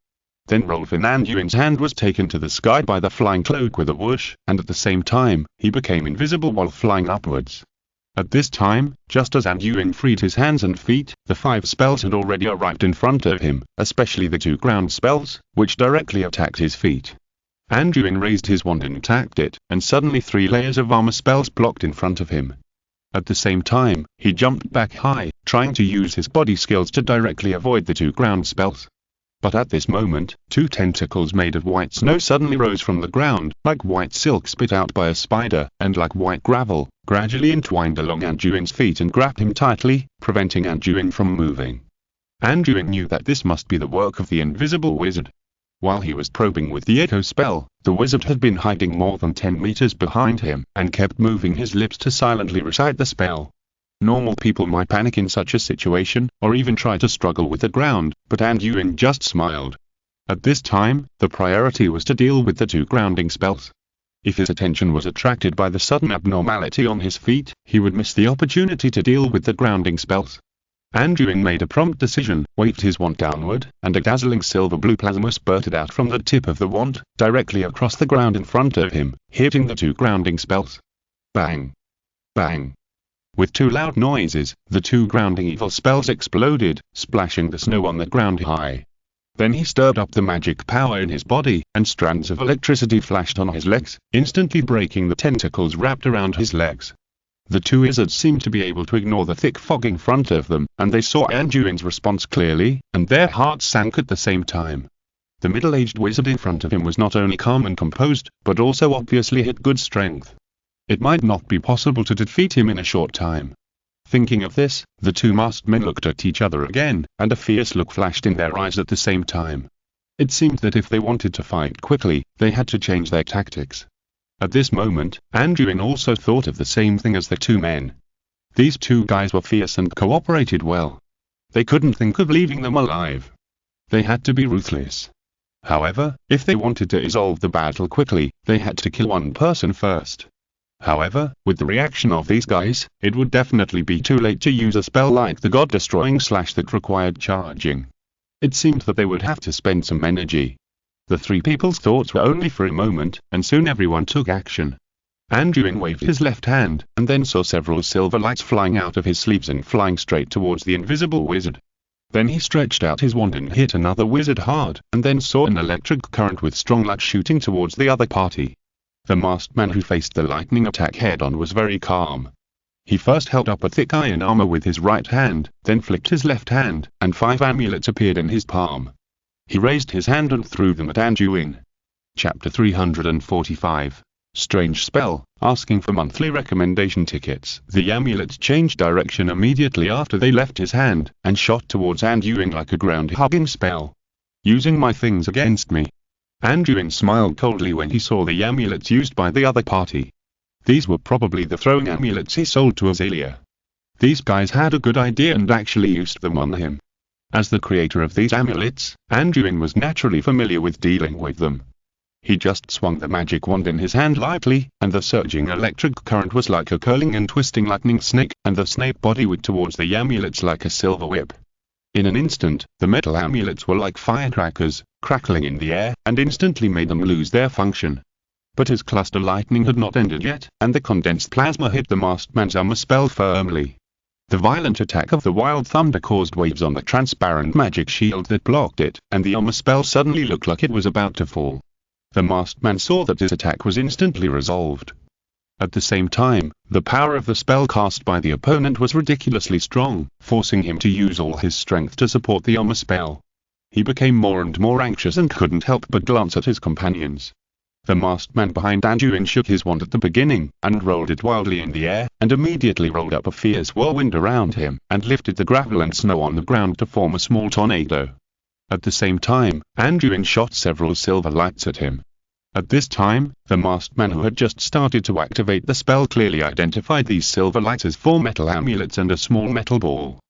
A: Then Rolf in Anduin's hand was taken to the sky by the flying cloak with a whoosh, and at the same time, he became invisible while flying upwards. At this time, just as Anduin freed his hands and feet, the 5 spells had already arrived in front of him, especially the 2 ground spells, which directly attacked his feet. Anduin raised his wand and attacked it, and suddenly 3 layers of armor spells blocked in front of him. At the same time, he jumped back high, trying to use his body skills to directly avoid the 2 ground spells. But at this moment, 2 tentacles made of white snow suddenly rose from the ground, like white silk spit out by a spider, and like white gravel, gradually entwined along Anduin's feet and grabbed him tightly, preventing Anduin from moving. Anduin knew that this must be the work of the invisible wizard. While he was probing with the echo spell, the wizard had been hiding more than 10 meters behind him, and kept moving his lips to silently recite the spell. Normal people might panic in such a situation, or even try to struggle with the ground, but Anduin just smiled. At this time, the priority was to deal with the 2 grounding spells. If his attention was attracted by the sudden abnormality on his feet, he would miss the opportunity to deal with the grounding spells. Anduin made a prompt decision, waved his wand downward, and a dazzling silver-blue plasma spurted out from the tip of the wand, directly across the ground in front of him, hitting the 2 grounding spells. Bang! Bang! With 2 loud noises, the 2 grounding evil spells exploded, splashing the snow on the ground high. Then he stirred up the magic power in his body, and strands of electricity flashed on his legs, instantly breaking the tentacles wrapped around his legs. The 2 wizards seemed to be able to ignore the thick fog in front of them, and they saw Anduin's response clearly, and their hearts sank at the same time. The middle-aged wizard in front of him was not only calm and composed, but also obviously had good strength. It might not be possible to defeat him in a short time. Thinking of this, the 2 masked men looked at each other again, and a fierce look flashed in their eyes at the same time. It seemed that if they wanted to fight quickly, they had to change their tactics. At this moment, Anduin also thought of the same thing as the 2 men. These 2 guys were fierce and cooperated well. They couldn't think of leaving them alive. They had to be ruthless. However, if they wanted to resolve the battle quickly, they had to kill 1 person first. However, with the reaction of these guys, it would definitely be too late to use a spell like the God-destroying slash that required charging. It seemed that they would have to spend some energy. The 3 people's thoughts were only for a moment, and soon everyone took action. Anduin waved his left hand, and then saw several silver lights flying out of his sleeves and flying straight towards the invisible wizard. Then he stretched out his wand and hit another wizard hard, and then saw an electric current with strong light shooting towards the other party. The masked man who faced the lightning attack head-on was very calm. He first held up a thick iron armor with his right hand, then flicked his left hand, and 5 amulets appeared in his palm. He raised his hand and threw them at Anduin. Chapter 345. Strange spell, asking for monthly recommendation tickets. The amulets changed direction immediately after they left his hand, and shot towards Anduin like a ground-hugging spell. Using my things against me. Anduin smiled coldly when he saw the amulets used by the other party. These were probably the throwing amulets he sold to Azalea. These guys had a good idea and actually used them on him. As the creator of these amulets, Anduin was naturally familiar with dealing with them. He just swung the magic wand in his hand lightly, and the surging electric current was like a curling and twisting lightning snake, and the snake body whipped towards the amulets like a silver whip. In an instant, the metal amulets were like firecrackers, crackling in the air, and instantly made them lose their function. But his cluster lightning had not ended yet, and the condensed plasma hit the masked man's armor spell firmly. The violent attack of the wild thunder caused waves on the transparent magic shield that blocked it, and the armor spell suddenly looked like it was about to fall. The masked man saw that his attack was instantly resolved. At the same time, the power of the spell cast by the opponent was ridiculously strong, forcing him to use all his strength to support the armor spell. He became more and more anxious and couldn't help but glance at his companions. The masked man behind Anduin shook his wand at the beginning, and rolled it wildly in the air, and immediately rolled up a fierce whirlwind around him, and lifted the gravel and snow on the ground to form a small tornado. At the same time, Anduin shot several silver lights at him. At this time, the masked man who had just started to activate the spell clearly identified these silver lights as 4 metal amulets and a small metal ball.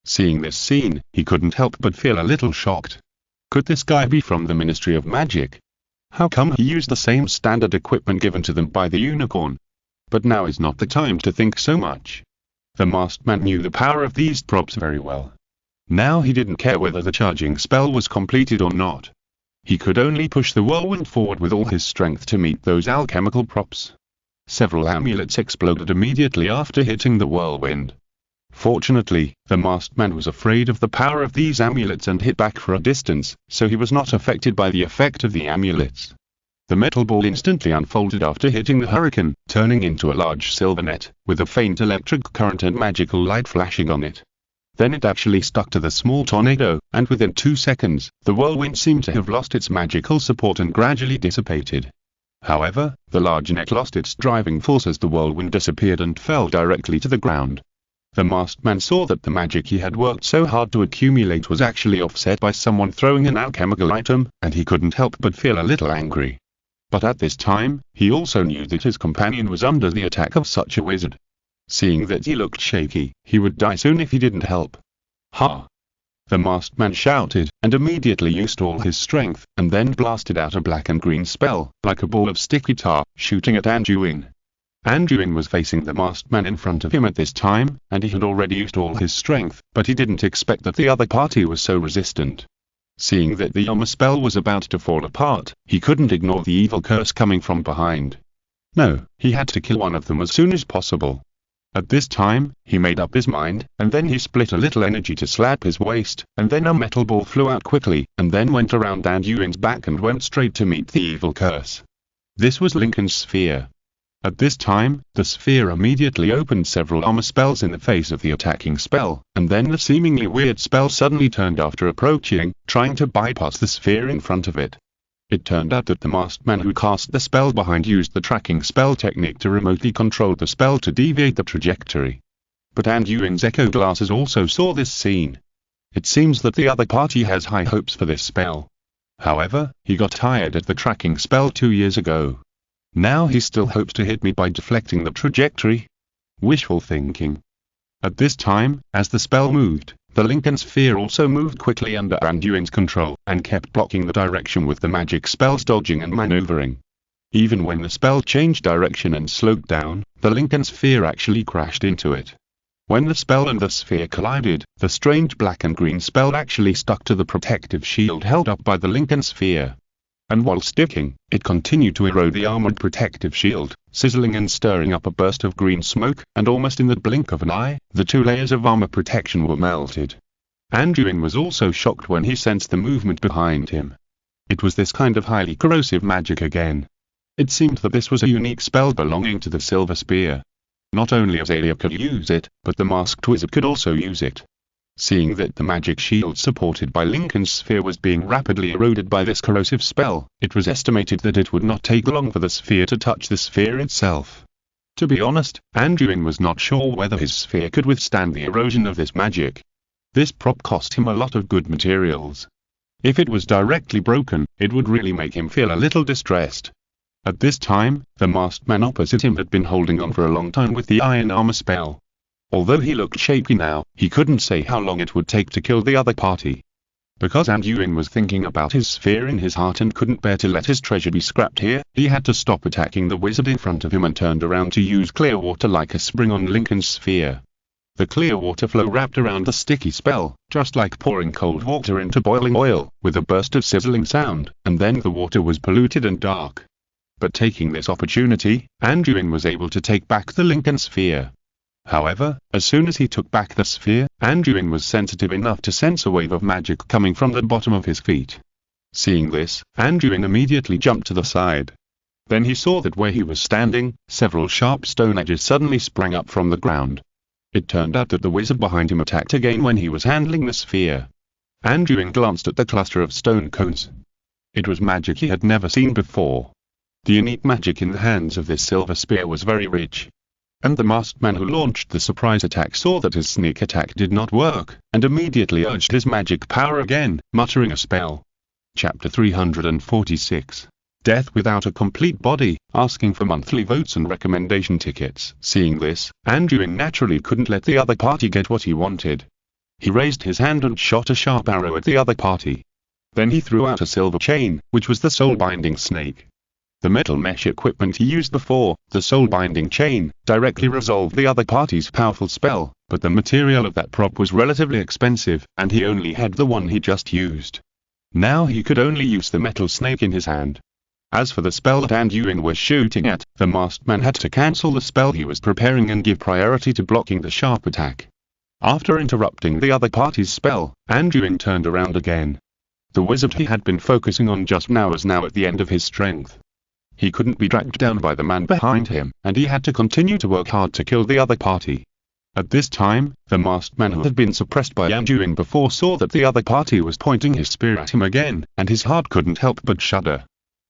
A: Seeing this scene, he couldn't help but feel a little shocked. Could this guy be from the Ministry of Magic? How come he used the same standard equipment given to them by the unicorn? But now is not the time to think so much. The masked man knew the power of these props very well. Now he didn't care whether the charging spell was completed or not. He could only push the whirlwind forward with all his strength to meet those alchemical props. Several amulets exploded immediately after hitting the whirlwind. Fortunately, the masked man was afraid of the power of these amulets and hit back for a distance, so he was not affected by the effect of the amulets. The metal ball instantly unfolded after hitting the hurricane, turning into a large silver net, with a faint electric current and magical light flashing on it. Then it actually stuck to the small tornado, and within 2 seconds, the whirlwind seemed to have lost its magical support and gradually dissipated. However, the large net lost its driving force as the whirlwind disappeared and fell directly to the ground. The masked man saw that the magic he had worked so hard to accumulate was actually offset by someone throwing an alchemical item, and he couldn't help but feel a little angry. But at this time, he also knew that his companion was under the attack of such a wizard. Seeing that he looked shaky, he would die soon if he didn't help. Ha! The masked man shouted, and immediately used all his strength, and then blasted out a black and green spell, like a ball of sticky tar, shooting at Anduin. Anduin was facing the masked man in front of him at this time, and he had already used all his strength, but he didn't expect that the other party was so resistant. Seeing that the armor spell was about to fall apart, he couldn't ignore the evil curse coming from behind. No, he had to kill one of them as soon as possible. At this time, he made up his mind, and then he split a little energy to slap his waist, and then a metal ball flew out quickly, and then went around Anduin's back and went straight to meet the evil curse. This was Lincoln's sphere. At this time, the sphere immediately opened several armor spells in the face of the attacking spell, and then the seemingly weird spell suddenly turned after approaching, trying to bypass the sphere in front of it. It turned out that the masked man who cast the spell behind used the tracking spell technique to remotely control the spell to deviate the trajectory. But Anduin's echo glasses also saw this scene. It seems that the other party has high hopes for this spell. However, he got tired at the tracking spell 2 years ago. Now he still hopes to hit me by deflecting the trajectory. Wishful thinking. At this time, as the spell moved, the Lincoln sphere also moved quickly under Anduin's control, and kept blocking the direction with the magic spells dodging and maneuvering. Even when the spell changed direction and slowed down, the Lincoln sphere actually crashed into it. When the spell and the sphere collided, the strange black and green spell actually stuck to the protective shield held up by the Lincoln sphere. And while sticking, it continued to erode the armored protective shield, sizzling and stirring up a burst of green smoke, and almost in the blink of an eye, the 2 layers of armor protection were melted. Anduin was also shocked when he sensed the movement behind him. It was this kind of highly corrosive magic again. It seemed that this was a unique spell belonging to the Silver Spear. Not only Azalea could use it, but the masked wizard could also use it. Seeing that the magic shield supported by Lincoln's sphere was being rapidly eroded by this corrosive spell, it was estimated that it would not take long for the sphere to touch the sphere itself. To be honest, Anduin was not sure whether his sphere could withstand the erosion of this magic. This prop cost him a lot of good materials. If it was directly broken, it would really make him feel a little distressed. At this time, the masked man opposite him had been holding on for a long time with the iron armor spell. Although he looked shaky now, he couldn't say how long it would take to kill the other party. Because Anduin was thinking about his sphere in his heart and couldn't bear to let his treasure be scrapped here, he had to stop attacking the wizard in front of him and turned around to use clear water like a spring on Lincoln's sphere. The clear water flow wrapped around the sticky spell, just like pouring cold water into boiling oil, with a burst of sizzling sound, and then the water was polluted and dark. But taking this opportunity, Anduin was able to take back the Lincoln sphere. However, as soon as he took back the sphere, Anduin was sensitive enough to sense a wave of magic coming from the bottom of his feet. Seeing this, Anduin immediately jumped to the side. Then he saw that where he was standing, several sharp stone edges suddenly sprang up from the ground. It turned out that the wizard behind him attacked again when he was handling the sphere. Anduin glanced at the cluster of stone cones. It was magic he had never seen before. The unique magic in the hands of this silver spear was very rich. And the masked man who launched the surprise attack saw that his sneak attack did not work, and immediately urged his magic power again, muttering a spell. Chapter 346. Death without a complete body, asking for monthly votes and recommendation tickets. Seeing this, Anduin naturally couldn't let the other party get what he wanted. He raised his hand and shot a sharp arrow at the other party. Then he threw out a silver chain, which was the soul-binding snake. The metal mesh equipment he used before, the soul-binding chain, directly resolved the other party's powerful spell, but the material of that prop was relatively expensive, and he only had the one he just used. Now he could only use the metal snake in his hand. As for the spell that Anduin was shooting at, the masked man had to cancel the spell he was preparing and give priority to blocking the sharp attack. After interrupting the other party's spell, Anduin turned around again. The wizard he had been focusing on just now was now at the end of his strength. He couldn't be dragged down by the man behind him, and he had to continue to work hard to kill the other party. At this time, the masked man who had been suppressed by Anduin before saw that the other party was pointing his spear at him again, and his heart couldn't help but shudder.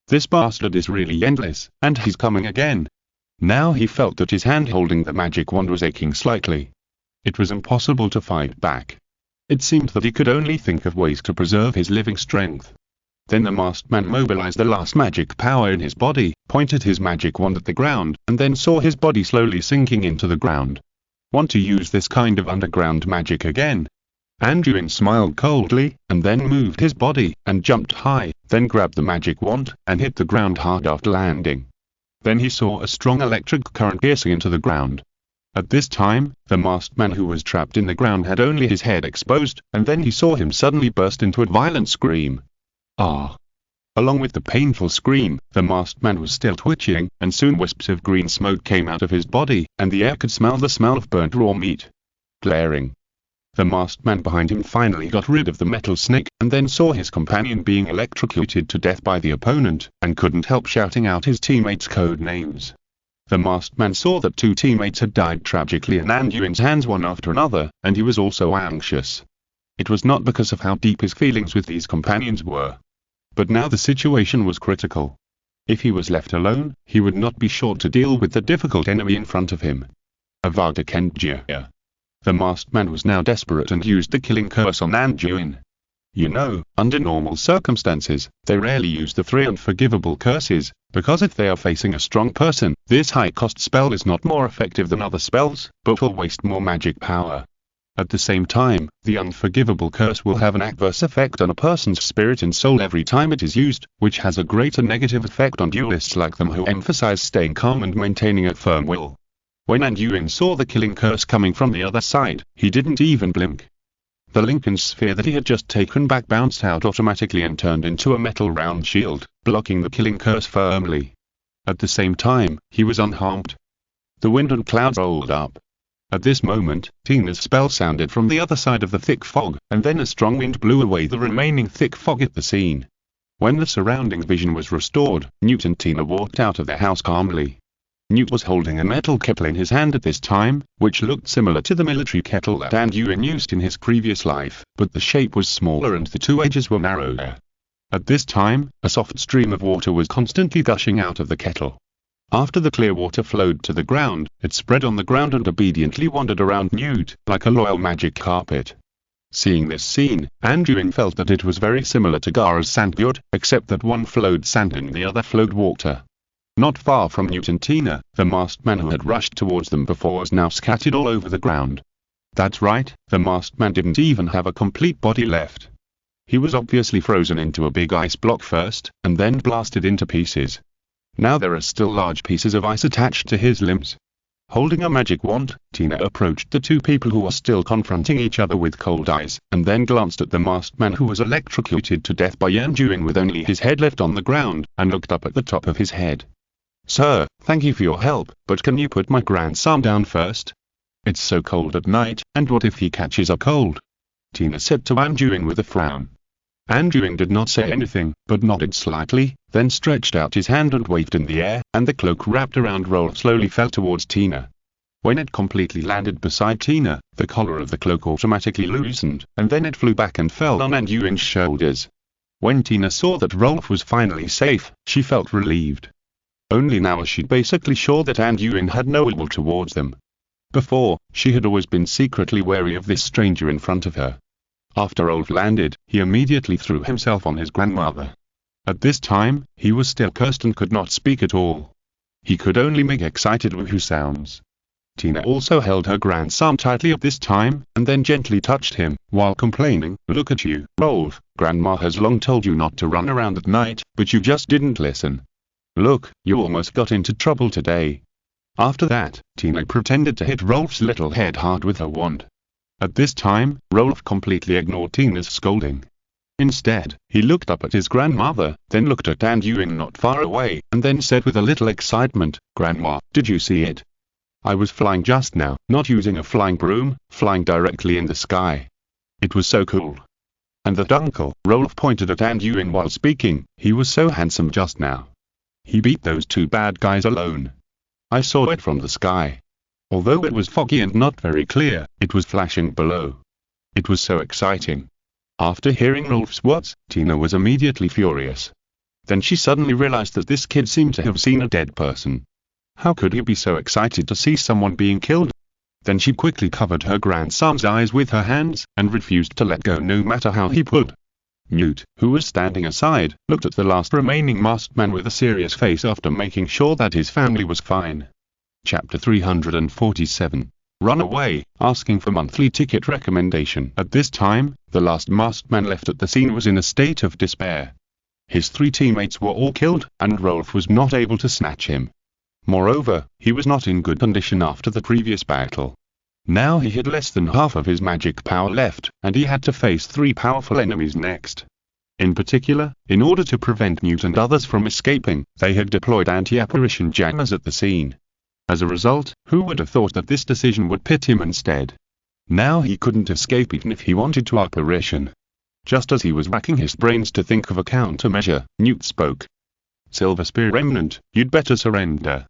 A: This bastard is really endless, and he's coming again. Now he felt that his hand holding the magic wand was aching slightly. It was impossible to fight back. It seemed that he could only think of ways to preserve his living strength. Then the masked man mobilized the last magic power in his body, pointed his magic wand at the ground, and then saw his body slowly sinking into the ground. Want to use this kind of underground magic again? Anduin smiled coldly, and then moved his body, and jumped high, then grabbed the magic wand, and hit the ground hard after landing. Then he saw a strong electric current piercing into the ground. At this time, the masked man who was trapped in the ground had only his head exposed, and then he saw him suddenly burst into a violent scream. Ah! Along with the painful scream, the masked man was still twitching, and soon wisps of green smoke came out of his body, and the air could smell the smell of burnt raw meat. Glaring. The masked man behind him finally got rid of the metal snake, and then saw his companion being electrocuted to death by the opponent, and couldn't help shouting out his teammates' code names. The masked man saw that 2 teammates had died tragically in Anduin's hands one after another, and he was also anxious. It was not because of how deep his feelings with these companions were. But now the situation was critical. If he was left alone, he would not be sure to deal with the difficult enemy in front of him. Avada Kedavra. The masked man was now desperate and used the killing curse on Anduin. You know, under normal circumstances, they rarely use the 3 unforgivable curses, because if they are facing a strong person, this high-cost spell is not more effective than other spells, but will waste more magic power. At the same time, the unforgivable curse will have an adverse effect on a person's spirit and soul every time it is used, which has a greater negative effect on duelists like them who emphasize staying calm and maintaining a firm will. When Anduin saw the killing curse coming from the other side, he didn't even blink. The Lincoln sphere that he had just taken back bounced out automatically and turned into a metal round shield, blocking the killing curse firmly. At the same time, he was unharmed. The wind and clouds rolled up. At this moment, Tina's spell sounded from the other side of the thick fog, and then a strong wind blew away the remaining thick fog at the scene. When the surrounding vision was restored, Newt and Tina walked out of their house calmly. Newt was holding a metal kettle in his hand at this time, which looked similar to the military kettle that Anduin used in his previous life, but the shape was smaller and the 2 edges were narrower. At this time, a soft stream of water was constantly gushing out of the kettle. After the clear water flowed to the ground, it spread on the ground and obediently wandered around Newt, like a loyal magic carpet. Seeing this scene, Anduin felt that it was very similar to Gara's sandpyre, except that one flowed sand and the other flowed water. Not far from Newt and Tina, the masked man who had rushed towards them before was now scattered all over the ground. That's right, the masked man didn't even have a complete body left. He was obviously frozen into a big ice block first, and then blasted into pieces. Now there are still large pieces of ice attached to his limbs. Holding a magic wand, Tina approached the 2 people who were still confronting each other with cold eyes, and then glanced at the masked man who was electrocuted to death by Anduin with only his head left on the ground, and looked up at the top of his head. Sir, thank you for your help, but can you put my grandson down first? It's so cold at night, and what if he catches a cold? Tina said to Anduin with a frown. Anduin did not say anything, but nodded slightly, then stretched out his hand and waved in the air, and the cloak wrapped around Rolf slowly fell towards Tina. When it completely landed beside Tina, the collar of the cloak automatically loosened, and then it flew back and fell on Anduin's shoulders. When Tina saw that Rolf was finally safe, she felt relieved. Only now was she basically sure that Anduin had no ill will towards them. Before, she had always been secretly wary of this stranger in front of her. After Rolf landed, he immediately threw himself on his grandmother. At this time, he was still cursed and could not speak at all. He could only make excited woohoo sounds. Tina also held her grandson tightly at this time, and then gently touched him, while complaining, "Look at you, Rolf, Grandma has long told you not to run around at night, but you just didn't listen. Look, you almost got into trouble today." After that, Tina pretended to hit Rolf's little head hard with her wand. At this time, Rolf completely ignored Tina's scolding. Instead, he looked up at his grandmother, then looked at Anduin not far away, and then said with a little excitement, "Grandma, did you see it? I was flying just now, not using a flying broom, flying directly in the sky. It was so cool." And that uncle, Rolf pointed at Anduin while speaking, "He was so handsome just now. He beat those two bad guys alone. I saw it from the sky. Although it was foggy and not very clear, it was flashing below. It was so exciting." After hearing Rolf's words, Tina was immediately furious. Then she suddenly realized that this kid seemed to have seen a dead person. How could he be so excited to see someone being killed? Then she quickly covered her grandson's eyes with her hands, and refused to let go no matter how he pulled. Newt, who was standing aside, looked at the last remaining masked man with a serious face after making sure that his family was fine. Chapter 347. Run away, asking for monthly ticket recommendation. At this time, the last masked man left at the scene was in a state of despair. His 3 teammates were all killed, and Rolf was not able to snatch him. Moreover, he was not in good condition after the previous battle. Now he had less than half of his magic power left, and he had to face 3 powerful enemies next. In particular, in order to prevent Newt and others from escaping, they had deployed anti-apparition jammers at the scene. As a result, who would have thought that this decision would pit him instead? Now he couldn't escape even if he wanted to apparition. Just as he was racking his brains to think of a countermeasure, Newt spoke. "Silver Spear Remnant, you'd better surrender.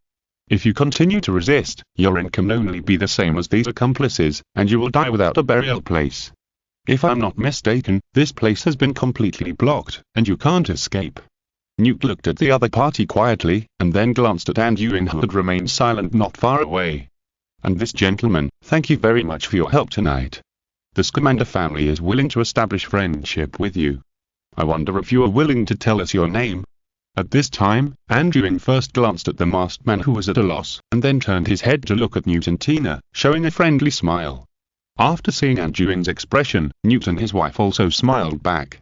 A: If you continue to resist, your end can only be the same as these accomplices, and you will die without a burial place. If I'm not mistaken, this place has been completely blocked, and you can't escape." Newt looked at the other party quietly, and then glanced at Anduin who had remained silent not far away. "And this gentleman, thank you very much for your help tonight. The Scamander family is willing to establish friendship with you. I wonder if you are willing to tell us your name?" At this time, Anduin first glanced at the masked man who was at a loss, and then turned his head to look at Newt and Tina, showing a friendly smile. After seeing Anduin's expression, Newt and his wife also smiled back.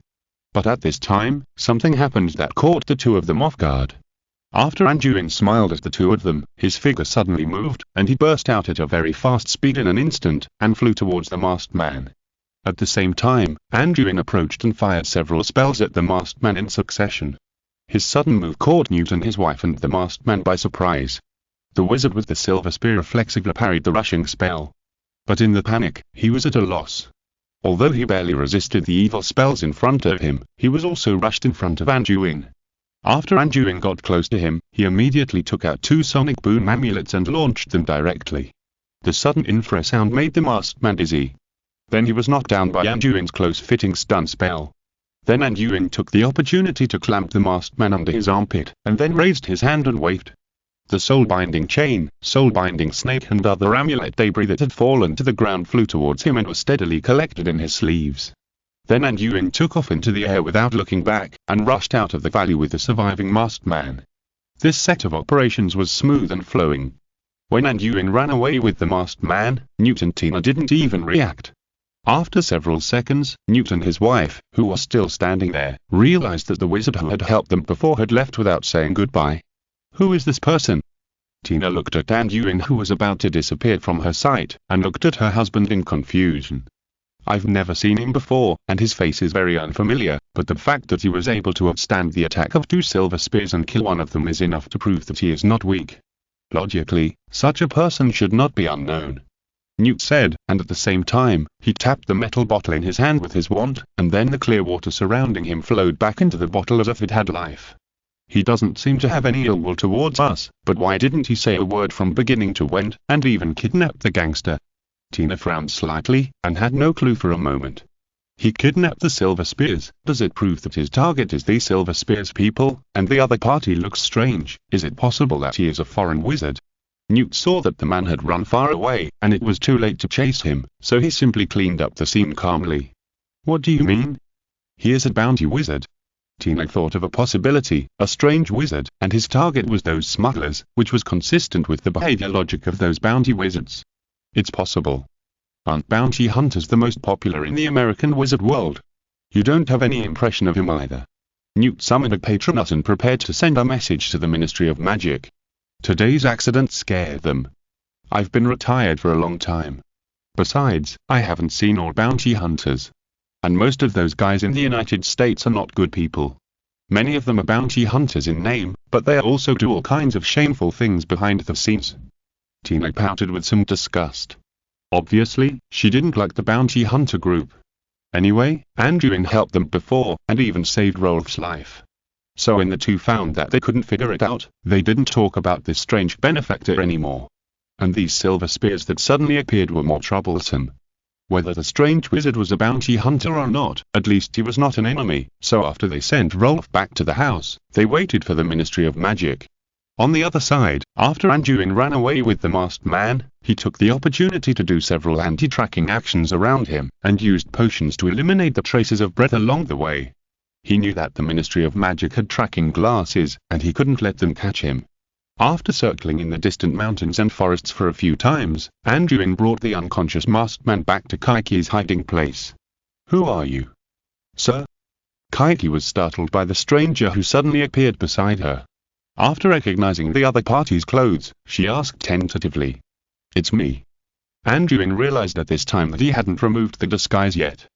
A: But at this time, something happened that caught the 2 of them off guard. After Anduin smiled at the 2 of them, his figure suddenly moved, and he burst out at a very fast speed in an instant, and flew towards the masked man. At the same time, Anduin approached and fired several spells at the masked man in succession. His sudden move caught Newt and his wife and the masked man by surprise. The wizard with the silver spear reflexively parried the rushing spell. But in the panic, he was at a loss. Although he barely resisted the evil spells in front of him, he was also rushed in front of Anduin. After Anduin got close to him, he immediately took out 2 sonic boom amulets and launched them directly. The sudden infrasound made the masked man dizzy. Then he was knocked down by Anduin's close-fitting stun spell. Then Anduin took the opportunity to clamp the masked man under his armpit, and then raised his hand and waved. The soul-binding chain, soul-binding snake and other amulet debris that had fallen to the ground flew towards him and were steadily collected in his sleeves. Then Anduin took off into the air without looking back, and rushed out of the valley with the surviving masked man. This set of operations was smooth and flowing. When Anduin ran away with the masked man, Newt and Tina didn't even react. After several seconds, Newt and his wife, who was still standing there, realized that the wizard who had helped them before had left without saying goodbye. "Who is this person?" Tina looked at Anduin who was about to disappear from her sight, and looked at her husband in confusion. "I've never seen him before, and his face is very unfamiliar, but the fact that he was able to withstand the attack of 2 silver spears and kill one of them is enough to prove that he is not weak. Logically, such a person should not be unknown," Newt said, and at the same time, he tapped the metal bottle in his hand with his wand, and then the clear water surrounding him flowed back into the bottle as if it had life. "He doesn't seem to have any ill will towards us, but why didn't he say a word from beginning to end, and even kidnap the gangster?" Tina frowned slightly, and had no clue for a moment. "He kidnapped the Silver Spears. Does it prove that his target is the Silver Spears people, and the other party looks strange? Is it possible that he is a foreign wizard?" Newt saw that the man had run far away, and it was too late to chase him, so he simply cleaned up the scene calmly. "What do you mean?" "He is a bounty wizard. Tina thought of a possibility, a strange wizard, and his target was those smugglers, which was consistent with the behavior logic of those bounty wizards. It's possible. Aren't bounty hunters the most popular in the American wizard world? You don't have any impression of him either. Newt summoned a patronus and prepared to send a message to the Ministry of Magic. Today's accident scared them. I've been retired for a long time. Besides, I haven't seen all bounty hunters. And most of those guys in the United States are not good people. Many of them are bounty hunters in name, but they also do all kinds of shameful things behind the scenes. Tina pouted with some disgust. Obviously, she didn't like the bounty hunter group. Anyway, Anduin helped them before, and even saved Rolf's life. So when the two found that they couldn't figure it out, they didn't talk about this strange benefactor anymore. And these silver spears that suddenly appeared were more troublesome. Whether the strange wizard was a bounty hunter or not, at least he was not an enemy, so after they sent Rolf back to the house, they waited for the Ministry of Magic. On the other side, after Anduin ran away with the masked man, he took the opportunity to do several anti-tracking actions around him, and used potions to eliminate the traces of breath along the way. He knew that the Ministry of Magic had tracking glasses, and he couldn't let them catch him. After circling in the distant mountains and forests for a few times, Anduin brought the unconscious masked man back to Kaiki's hiding place. "Who are you?" "Sir?" Kaiki was startled by the stranger who suddenly appeared beside her. After recognizing the other party's clothes, she asked tentatively. "It's me." Anduin realized at this time that he hadn't removed the disguise yet.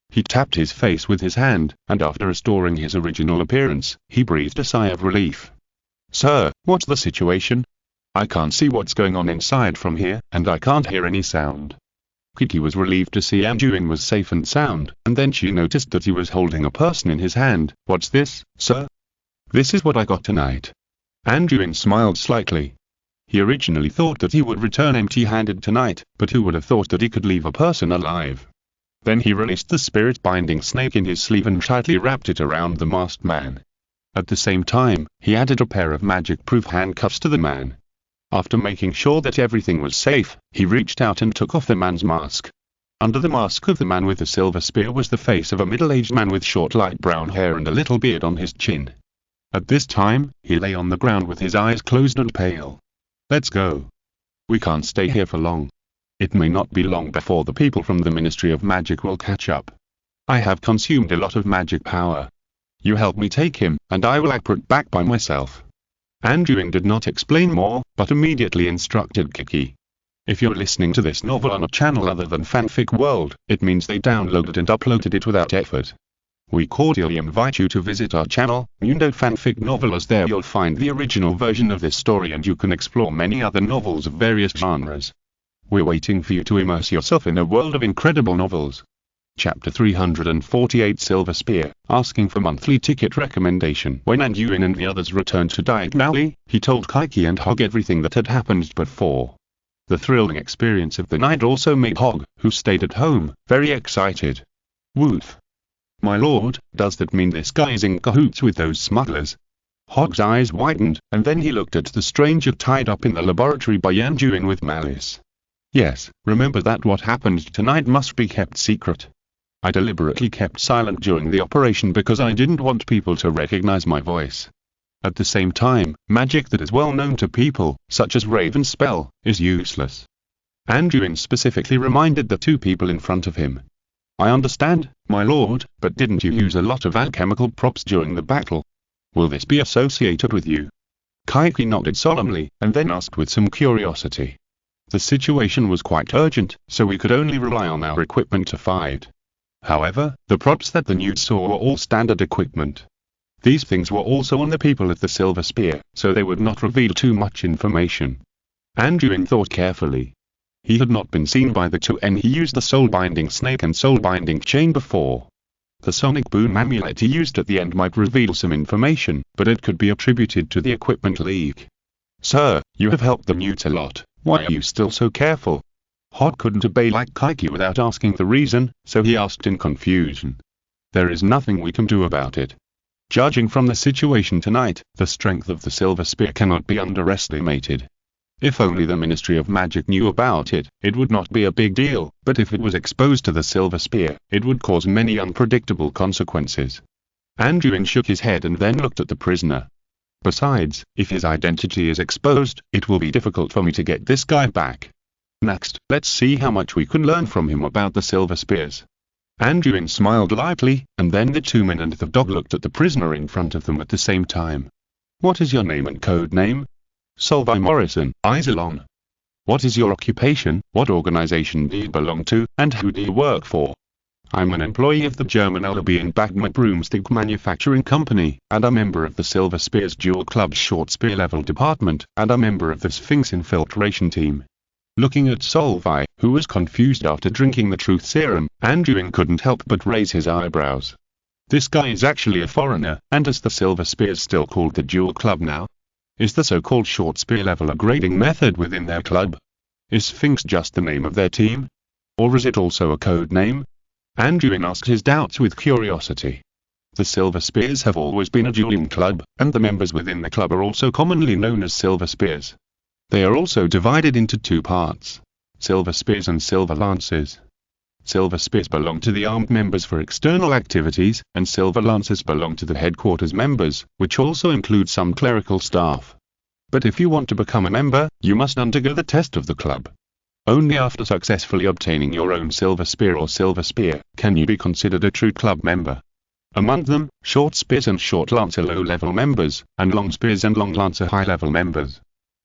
A: He tapped his face with his hand, and after restoring his original appearance, he breathed a sigh of relief. "Sir, what's the situation? I can't see what's going on inside from here, and I can't hear any sound." Kiki was relieved to see Anduin was safe and sound, and then she noticed that he was holding a person in his hand. "What's this, sir?" "This is what I got tonight." Anduin smiled slightly. He originally thought that he would return empty-handed tonight, but who would have thought that he could leave a person alive? Then he released the spirit-binding snake in his sleeve and tightly wrapped it around the masked man. At the same time, he added a pair of magic-proof handcuffs to the man. After making sure that everything was safe, he reached out and took off the man's mask. Under the mask of the man with the silver spear was the face of a middle-aged man with short light brown hair and a little beard on his chin. At this time, he lay on the ground with his eyes closed and pale. "Let's go. We can't stay here for long. It may not be long before the people from the Ministry of Magic will catch up. I have consumed a lot of magic power. You help me take him, and I will put back by myself." Anduin did not explain more, but immediately instructed Kiki. If you're listening to this novel on a channel other than Fanfic World, it means they downloaded and uploaded it without effort. We cordially invite you to visit our channel, Mundo Fanfic Novel, as there you'll find the original version of this story and you can explore many other novels of various genres. We're waiting for you to immerse yourself in a world of incredible novels. Chapter 348 Silver Spear, asking for monthly ticket recommendation. When Anduin and the others returned to Diagonally, he told Kaiki and Hog everything that had happened before. The thrilling experience of the night also made Hog, who stayed at home, very excited. "Woof. My lord, does that mean this guy is in cahoots with those smugglers?" Hog's eyes widened, and then he looked at the stranger tied up in the laboratory by Anduin with malice. "Yes, remember that what happened tonight must be kept secret. I deliberately kept silent during the operation because I didn't want people to recognize my voice. At the same time, magic that is well known to people, such as Raven spell, is useless." Anduin specifically reminded the two people in front of him. "I understand, my lord, but didn't you use a lot of alchemical props during the battle? Will this be associated with you?" Kaiki nodded solemnly, and then asked with some curiosity. "The situation was quite urgent, so we could only rely on our equipment to fight. However, the props that the Newt saw were all standard equipment. These things were also on the people at the Silver Spear, so they would not reveal too much information." Anduin thought carefully. He had not been seen by the two and he used the soul-binding snake and soul-binding chain before. The sonic boom amulet he used at the end might reveal some information, but it could be attributed to the equipment leak. "Sir, you have helped the Newt a lot, why are you still so careful?" Hog couldn't obey like Kaiki without asking the reason, so he asked in confusion. "There is nothing we can do about it. Judging from the situation tonight, the strength of the Silver Spear cannot be underestimated. If only the Ministry of Magic knew about it, it would not be a big deal, but if it was exposed to the Silver Spear, it would cause many unpredictable consequences. Anduin shook his head and then looked at the prisoner. Besides, if his identity is exposed, it will be difficult for me to get this guy back. Next, let's see how much we can learn from him about the Silver Spears. Anduin smiled lightly, and then the two men and the dog looked at the prisoner in front of them at the same time. What is your name and code name? Solvi Morrison, Isilon. What is your occupation, what organization do you belong to, and who do you work for? I'm an employee of the German Albion Bagma Broomstick Manufacturing Company, and a member of the Silver Spears Dual Club Short Spear Level Department, and a member of the Sphinx Infiltration Team. Looking at Solvi, who was confused after drinking the truth serum, Anduin couldn't help but raise his eyebrows. This guy is actually a foreigner, and is the Silver Spears still called the Dual Club now? Is the so-called Short Spear Level a grading method within their club? Is Sphinx just the name of their team? Or is it also a code name? Anduin asked his doubts with curiosity. The Silver Spears have always been a dueling club, and the members within the club are also commonly known as Silver Spears. They are also divided into two parts: Silver Spears and Silver Lances. Silver Spears belong to the armed members for external activities, and Silver Lances belong to the headquarters members, which also include some clerical staff. But if you want to become a member, you must undergo the test of the club. Only after successfully obtaining your own Silver Spear or Silver Spear, can you be considered a true club member. Among them, Short Spears and Short Lance are low-level members, and Long Spears and Long Lance are high-level members.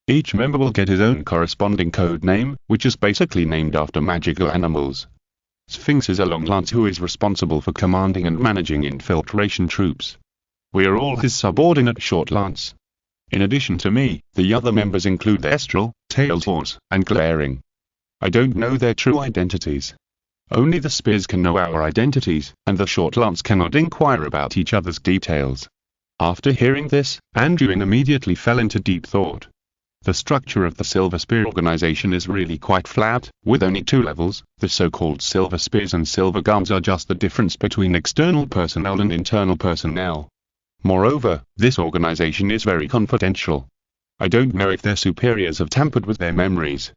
A: Each member will get his own corresponding code name, which is basically named after magical animals. Sphinx is a Long Lance who is responsible for commanding and managing infiltration troops. We are all his subordinate Short Lance. In addition to me, the other members include Estral, Tailshorse, and Glaring. I don't know their true identities. Only the Spears can know our identities, and the Short Lance cannot inquire about each other's details. After hearing this, Anduin immediately fell into deep thought. The structure of the Silver Spear organization is really quite flat, with only two levels. The so-called Silver Spears and Silver Guards are just the difference between external personnel and internal personnel. Moreover, this organization is very confidential. I don't know if their superiors have tampered with their memories.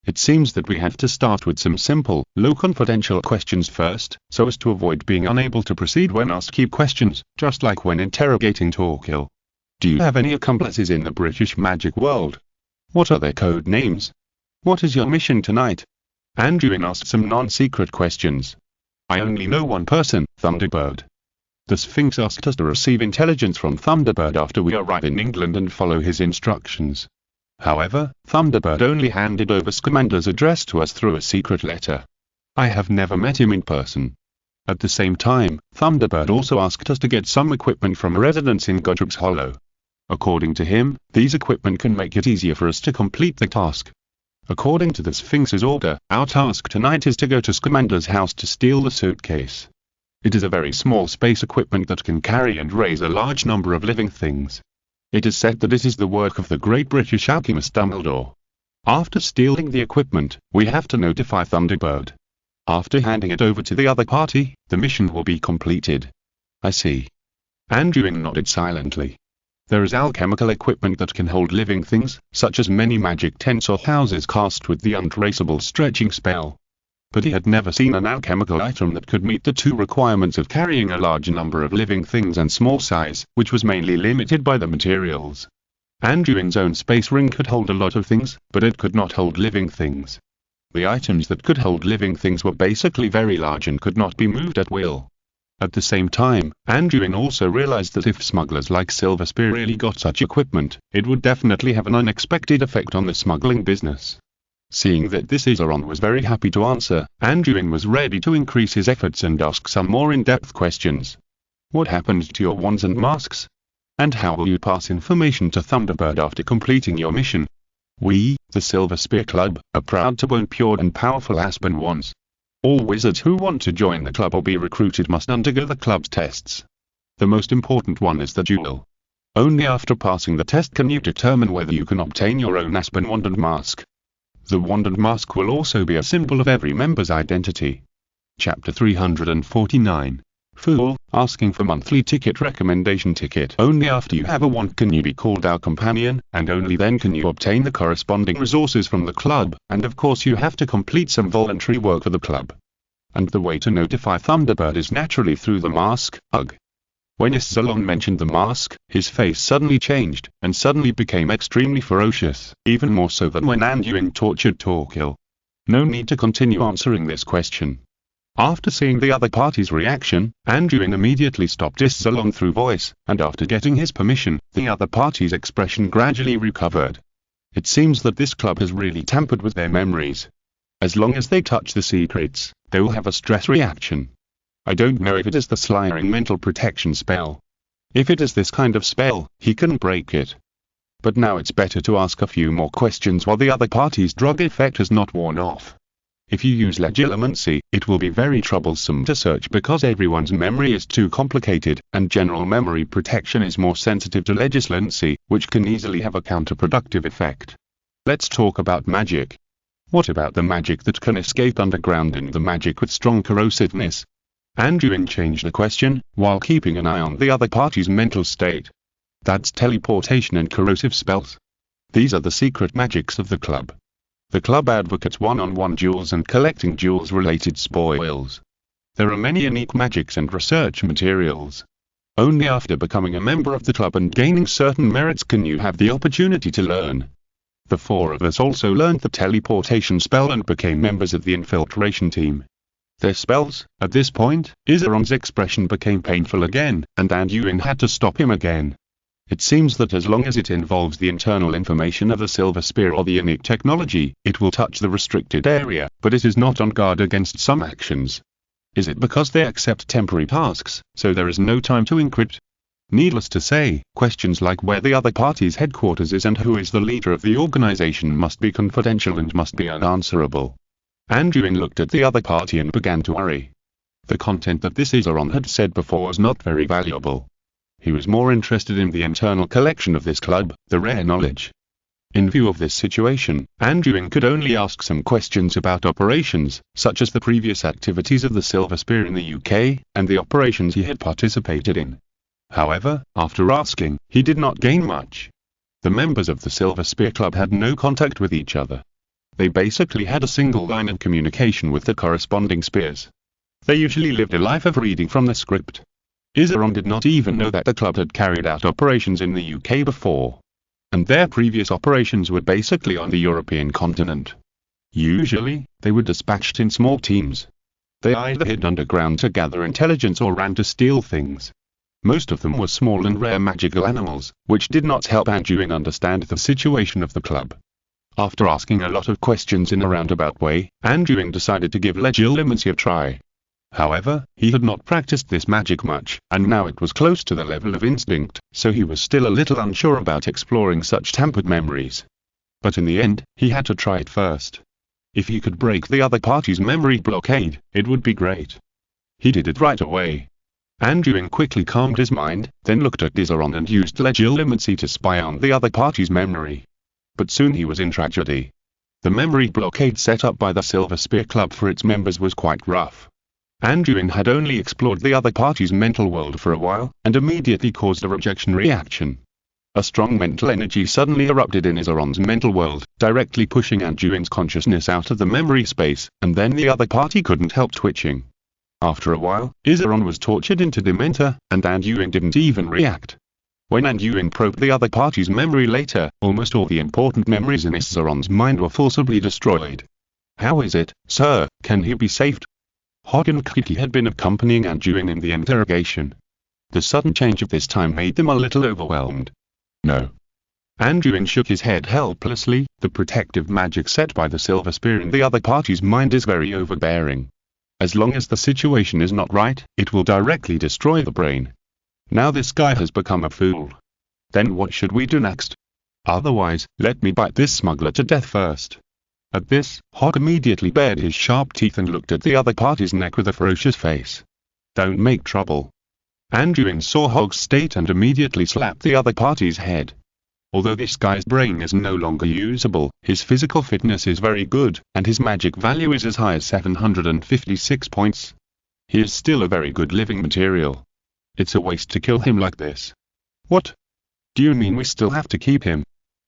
A: It seems that we have to start with some simple, low-confidential questions first, so as to avoid being unable to proceed when asked key questions, just like when interrogating Torquil. Do you have any accomplices in the British magic world? What are their code names? What is your mission tonight? Anduin asked some non-secret questions. I only know one person, Thunderbird. The Sphinx asked us to receive intelligence from Thunderbird after we arrive in England and follow his instructions. However, Thunderbird only handed over Scamander's address to us through a secret letter. I have never met him in person. At the same time, Thunderbird also asked us to get some equipment from a residence in Godric's Hollow. According to him, these equipment can make it easier for us to complete the task. According to the Sphinx's order, our task tonight is to go to Scamander's house to steal the suitcase. It is a very small space equipment that can carry and raise a large number of living things. It is said that it is the work of the great British alchemist Dumbledore. After stealing the equipment, we have to notify Thunderbird. After handing it over to the other party, the mission will be completed. I see. Anduin nodded silently. There is alchemical equipment that can hold living things, such as many magic tents or houses cast with the untraceable stretching spell. But he had never seen an alchemical item that could meet the two requirements of carrying a large number of living things and small size, which was mainly limited by the materials. Anduin's own space ring could hold a lot of things, but it could not hold living things. The items that could hold living things were basically very large and could not be moved at will. At the same time, Anduin also realized that if smugglers like Silver Spear really got such equipment, it would definitely have an unexpected effect on the smuggling business. Seeing that this Iseron was very happy to answer, Anduin was ready to increase his efforts and ask some more in-depth questions. What happened to your wands and masks? And how will you pass information to Thunderbird after completing your mission? We, the Silver Spear Club, are proud to own pure and powerful Aspen wands. All wizards who want to join the club or be recruited must undergo the club's tests. The most important one is the duel. Only after passing the test can you determine whether you can obtain your own Aspen wand and mask. The wand and mask will also be a symbol of every member's identity. Chapter 349. Fool, asking for monthly ticket recommendation ticket. Only after you have a wand can you be called our companion, and only then can you obtain the corresponding resources from the club, and of course you have to complete some voluntary work for the club. And the way to notify Thunderbird is naturally through the mask. Ugh. When Isolon mentioned the mask, his face suddenly changed, and suddenly became extremely ferocious, even more so than when Anduin tortured Torquil. No need to continue answering this question. After seeing the other party's reaction, Anduin immediately stopped Isolon through voice, and after getting his permission, the other party's expression gradually recovered. It seems that this club has really tampered with their memories. As long as they touch the secrets, they will have a stress reaction. I don't know if it is the Slyering mental protection spell. If it is this kind of spell, he can break it. But now it's better to ask a few more questions while the other party's drug effect has not worn off. If you use legilimency, it will be very troublesome to search because everyone's memory is too complicated, and general memory protection is more sensitive to legislency, which can easily have a counterproductive effect. Let's talk about magic. What about the magic that can escape underground and the magic with strong corrosiveness? Anduin changed the question, while keeping an eye on the other party's mental state. That's teleportation and corrosive spells. These are the secret magics of the club. The club advocates one-on-one duels and collecting duels-related spoils. There are many unique magics and research materials. Only after becoming a member of the club and gaining certain merits can you have the opportunity to learn. The four of us also learned the teleportation spell and became members of the infiltration team. Their spells, at this point, Iseron's expression became painful again, and Anduin had to stop him again. It seems that as long as it involves the internal information of the Silver Spear or the unique technology, it will touch the restricted area, but it is not on guard against some actions. Is it because they accept temporary tasks, so there is no time to encrypt? Needless to say, questions like where the other party's headquarters is and who is the leader of the organization must be confidential and must be unanswerable. Anduin looked at the other party and began to worry. The content that this Iseron had said before was not very valuable. He was more interested in the internal collection of this club, the rare knowledge. In view of this situation, Anduin could only ask some questions about operations, such as the previous activities of the Silver Spear in the UK, and the operations he had participated in. However, after asking, he did not gain much. The members of the Silver Spear Club had no contact with each other. They basically had a single line of communication with the corresponding spears. They usually lived a life of reading from the script. Iseron did not even know that the club had carried out operations in the UK before. And their previous operations were basically on the European continent. Usually, they were dispatched in small teams. They either hid underground to gather intelligence or ran to steal things. Most of them were small and rare magical animals, which did not help Anduin understand the situation of the club. After asking a lot of questions in a roundabout way, Anduin decided to give legilimency a try. However, he had not practiced this magic much, and now it was close to the level of instinct, so he was still a little unsure about exploring such tampered memories. But in the end, he had to try it first. If he could break the other party's memory blockade, it would be great. He did it right away. Anduin quickly calmed his mind, then looked at Iseron and used legilimency to spy on the other party's memory. But soon he was in tragedy. The memory blockade set up by the Silver Spear Club for its members was quite rough. Anduin had only explored the other party's mental world for a while, and immediately caused a rejection reaction. A strong mental energy suddenly erupted in Iseron's mental world, directly pushing Anduin's consciousness out of the memory space, and then the other party couldn't help twitching. After a while, Iseron was tortured into dementia, and Anduin didn't even react. When Anduin probed the other party's memory later, almost all the important memories in Iseron's mind were forcibly destroyed. How is it, sir, can he be saved? Hog and Kiki had been accompanying Anduin in the interrogation. The sudden change of this time made them a little overwhelmed. No. Anduin shook his head helplessly. The protective magic set by the Silver Spear in the other party's mind is very overbearing. As long as the situation is not right, it will directly destroy the brain. Now this guy has become a fool. Then what should we do next? Otherwise, let me bite this smuggler to death first. At this, Hog immediately bared his sharp teeth and looked at the other party's neck with a ferocious face. Don't make trouble. Anduin saw Hog's state and immediately slapped the other party's head. Although this guy's brain is no longer usable, his physical fitness is very good, and his magic value is as high as 756 points. He is still a very good living material. It's a waste to kill him like this. What? Do you mean we still have to keep him?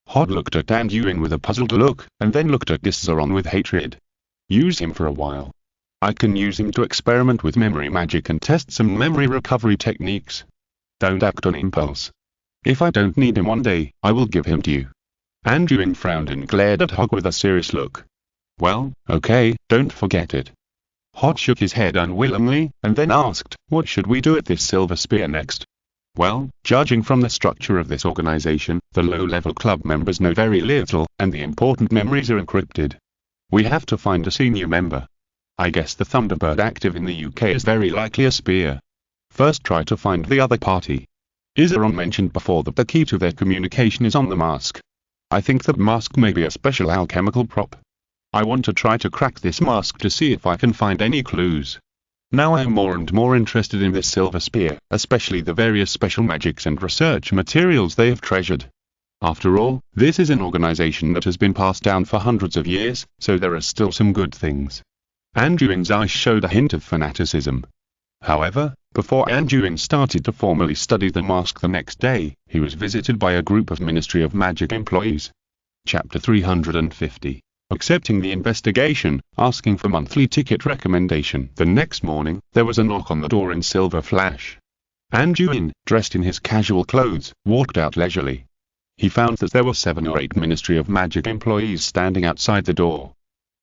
A: Hog looked at Anduin with a puzzled look, and then looked at Iseron with hatred. Use him for a while. I can use him to experiment with memory magic and test some memory recovery techniques. Don't act on impulse. If I don't need him one day, I will give him to you. Anduin frowned and glared at Hog with a serious look. Well, okay, don't forget it. Hog shook his head unwillingly, and then asked, what should we do at this silver spear next? Well, judging from the structure of this organization, the low-level club members know very little, and the important memories are encrypted. We have to find a senior member. I guess the Thunderbird active in the UK is very likely a spear. First try to find the other party. Iseron mentioned before that the key to their communication is on the mask. I think that mask may be a special alchemical prop. I want to try to crack this mask to see if I can find any clues. Now I am more and more interested in this silver spear, especially the various special magics and research materials they have treasured. After all, this is an organization that has been passed down for hundreds of years, so there are still some good things. Anduin's eyes showed a hint of fanaticism. However, before Anduin started to formally study the mask the next day, he was visited by a group of Ministry of Magic employees. Chapter 350. Accepting the investigation, asking for monthly ticket recommendation. The next morning, there was a knock on the door in silver flash. Anduin, dressed in his casual clothes, walked out leisurely. He found that there were 7 or 8 Ministry of Magic employees standing outside the door.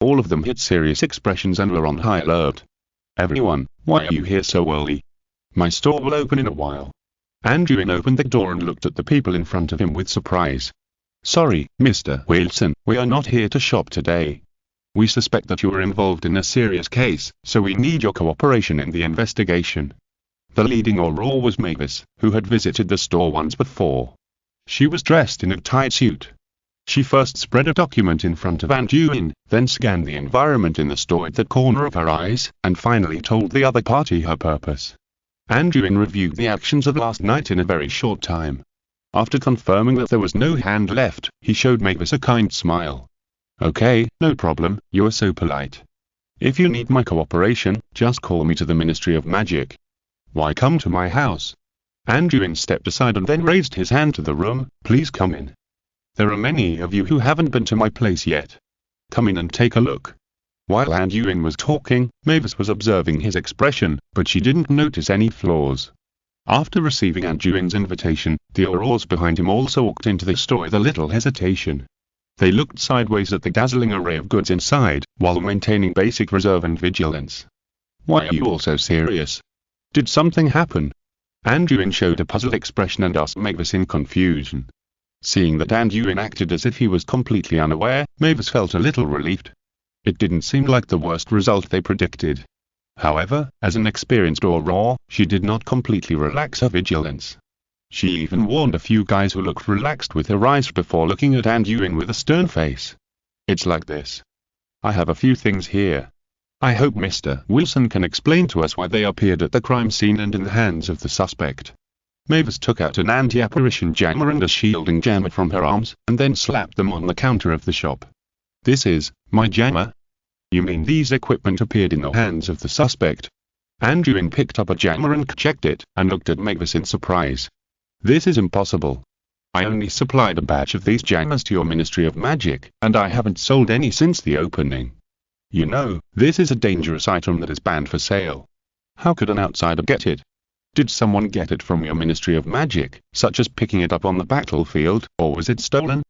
A: All of them had serious expressions and were on high alert. Everyone, why are you here so early? My store will open in a while. Anduin opened the door and looked at the people in front of him with surprise. Sorry, Mr. Wilson, we are not here to shop today. We suspect that you are involved in a serious case, so we need your cooperation in the investigation. The leading Aurora was Mavis, who had visited the store once before. She was dressed in a tight suit. She first spread a document in front of Anduin, then scanned the environment in the store at the corner of her eyes, and finally told the other party her purpose. Anduin reviewed the actions of last night in a very short time. After confirming that there was no hand left, he showed Mavis a kind smile. Okay, no problem, you are so polite. If you need my cooperation, just call me to the Ministry of Magic. Why come to my house? Anduin stepped aside and then raised his hand to the room. Please come in. There are many of you who haven't been to my place yet. Come in and take a look. While Anduin was talking, Mavis was observing his expression, but she didn't notice any flaws. After receiving Anduin's invitation, the Auroras behind him also walked into the store with a little hesitation. They looked sideways at the dazzling array of goods inside, while maintaining basic reserve and vigilance. Why are you all so serious? Did something happen? Anduin showed a puzzled expression and asked Mavis in confusion. Seeing that Anduin acted as if he was completely unaware, Mavis felt a little relieved. It didn't seem like the worst result they predicted. However, as an experienced Aurora, she did not completely relax her vigilance. She even warned a few guys who looked relaxed with her eyes before looking at Anduin with a stern face. It's like this. I have a few things here. I hope Mr. Wilson can explain to us why they appeared at the crime scene and in the hands of the suspect. Mavis took out an anti-apparition jammer and a shielding jammer from her arms, and then slapped them on the counter of the shop. This is my jammer. You mean these equipment appeared in the hands of the suspect? Anduin picked up a jammer and checked it, and looked at Mavis in surprise. This is impossible. I only supplied a batch of these jammers to your Ministry of Magic, and I haven't sold any since the opening. You know, this is a dangerous item that is banned for sale. How could an outsider get it? Did someone get it from your Ministry of Magic, such as picking it up on the battlefield, or was it stolen?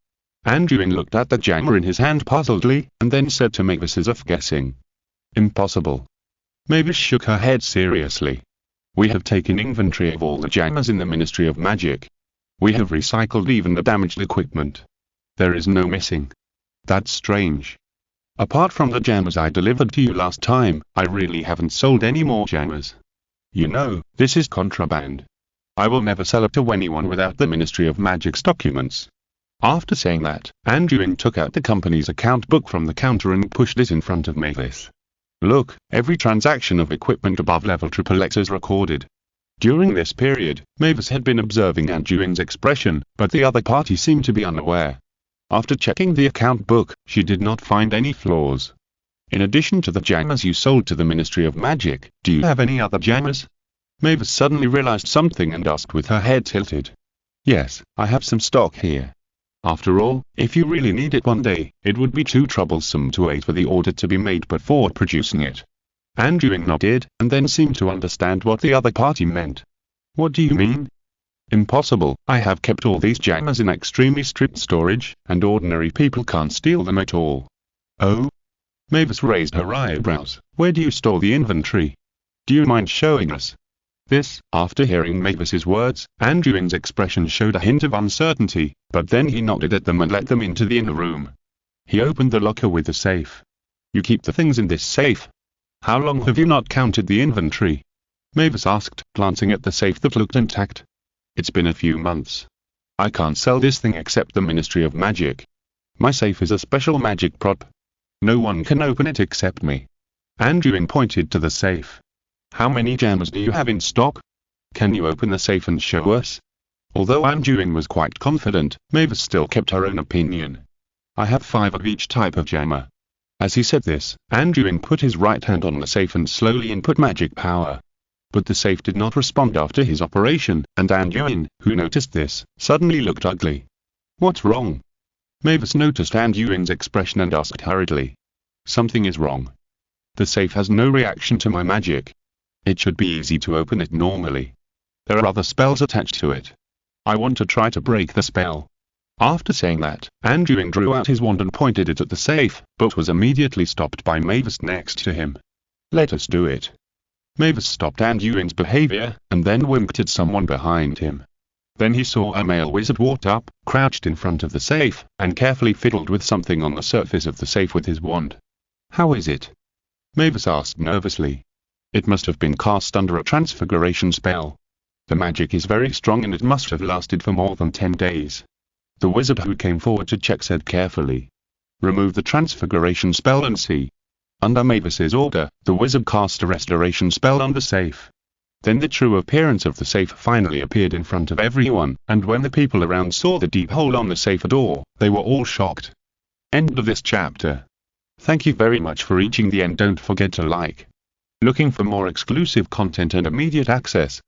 A: Anduin looked at the jammer in his hand puzzledly, and then said to Mavis as if guessing. Impossible. Mavis shook her head seriously. We have taken inventory of all the jammers in the Ministry of Magic. We have recycled even the damaged equipment. There is no missing. That's strange. Apart from the jammers I delivered to you last time, I really haven't sold any more jammers. You know, this is contraband. I will never sell it to anyone without the Ministry of Magic's documents. After saying that, Anduin took out the company's account book from the counter and pushed it in front of Mavis. Look, every transaction of equipment above level XXX is recorded. During this period, Mavis had been observing Anduin's expression, but the other party seemed to be unaware. After checking the account book, she did not find any flaws. In addition to the jammers you sold to the Ministry of Magic, do you have any other jammers? Mavis suddenly realized something and asked with her head tilted. Yes, I have some stock here. After all, if you really need it one day, it would be too troublesome to wait for the order to be made before producing it. Anduin nodded, and then seemed to understand what the other party meant. What do you mean? Impossible. I have kept all these jammers in extremely strict storage, and ordinary people can't steal them at all. Oh? Mavis raised her eyebrows. Where do you store the inventory? Do you mind showing us? This, after hearing Mavis's words, Anduin's expression showed a hint of uncertainty, but then he nodded at them and let them into the inner room. He opened the locker with the safe. You keep the things in this safe? How long have you not counted the inventory? Mavis asked, glancing at the safe that looked intact. It's been a few months. I can't sell this thing except the Ministry of Magic. My safe is a special magic prop. No one can open it except me. Anduin pointed to the safe. How many jammers do you have in stock? Can you open the safe and show us? Although Anduin was quite confident, Mavis still kept her own opinion. I have 5 of each type of jammer. As he said this, Anduin put his right hand on the safe and slowly input magic power. But the safe did not respond after his operation, and Anduin, who noticed this, suddenly looked ugly. What's wrong? Mavis noticed Anduin's expression and asked hurriedly. Something is wrong. The safe has no reaction to my magic. It should be easy to open it normally. There are other spells attached to it. I want to try to break the spell. After saying that, Anduin drew out his wand and pointed it at the safe, but was immediately stopped by Mavis next to him. Let us do it. Mavis stopped Anduin's behavior, and then winked at someone behind him. Then he saw a male wizard walk up, crouched in front of the safe, and carefully fiddled with something on the surface of the safe with his wand. How is it? Mavis asked nervously. It must have been cast under a transfiguration spell. The magic is very strong and it must have lasted for more than 10 days. The wizard who came forward to check said carefully. Remove the transfiguration spell and see. Under Mavis's order, the wizard cast a restoration spell on the safe. Then the true appearance of the safe finally appeared in front of everyone, and when the people around saw the deep hole on the safe door, they were all shocked. End of this chapter. Thank you very much for reaching the end. Don't forget to like. Looking for more exclusive content and immediate access?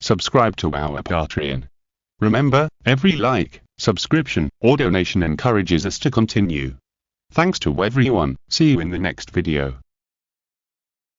A: Subscribe to our Patreon. Remember, every like, subscription, or donation encourages us to continue. Thanks to everyone. See you in the next video.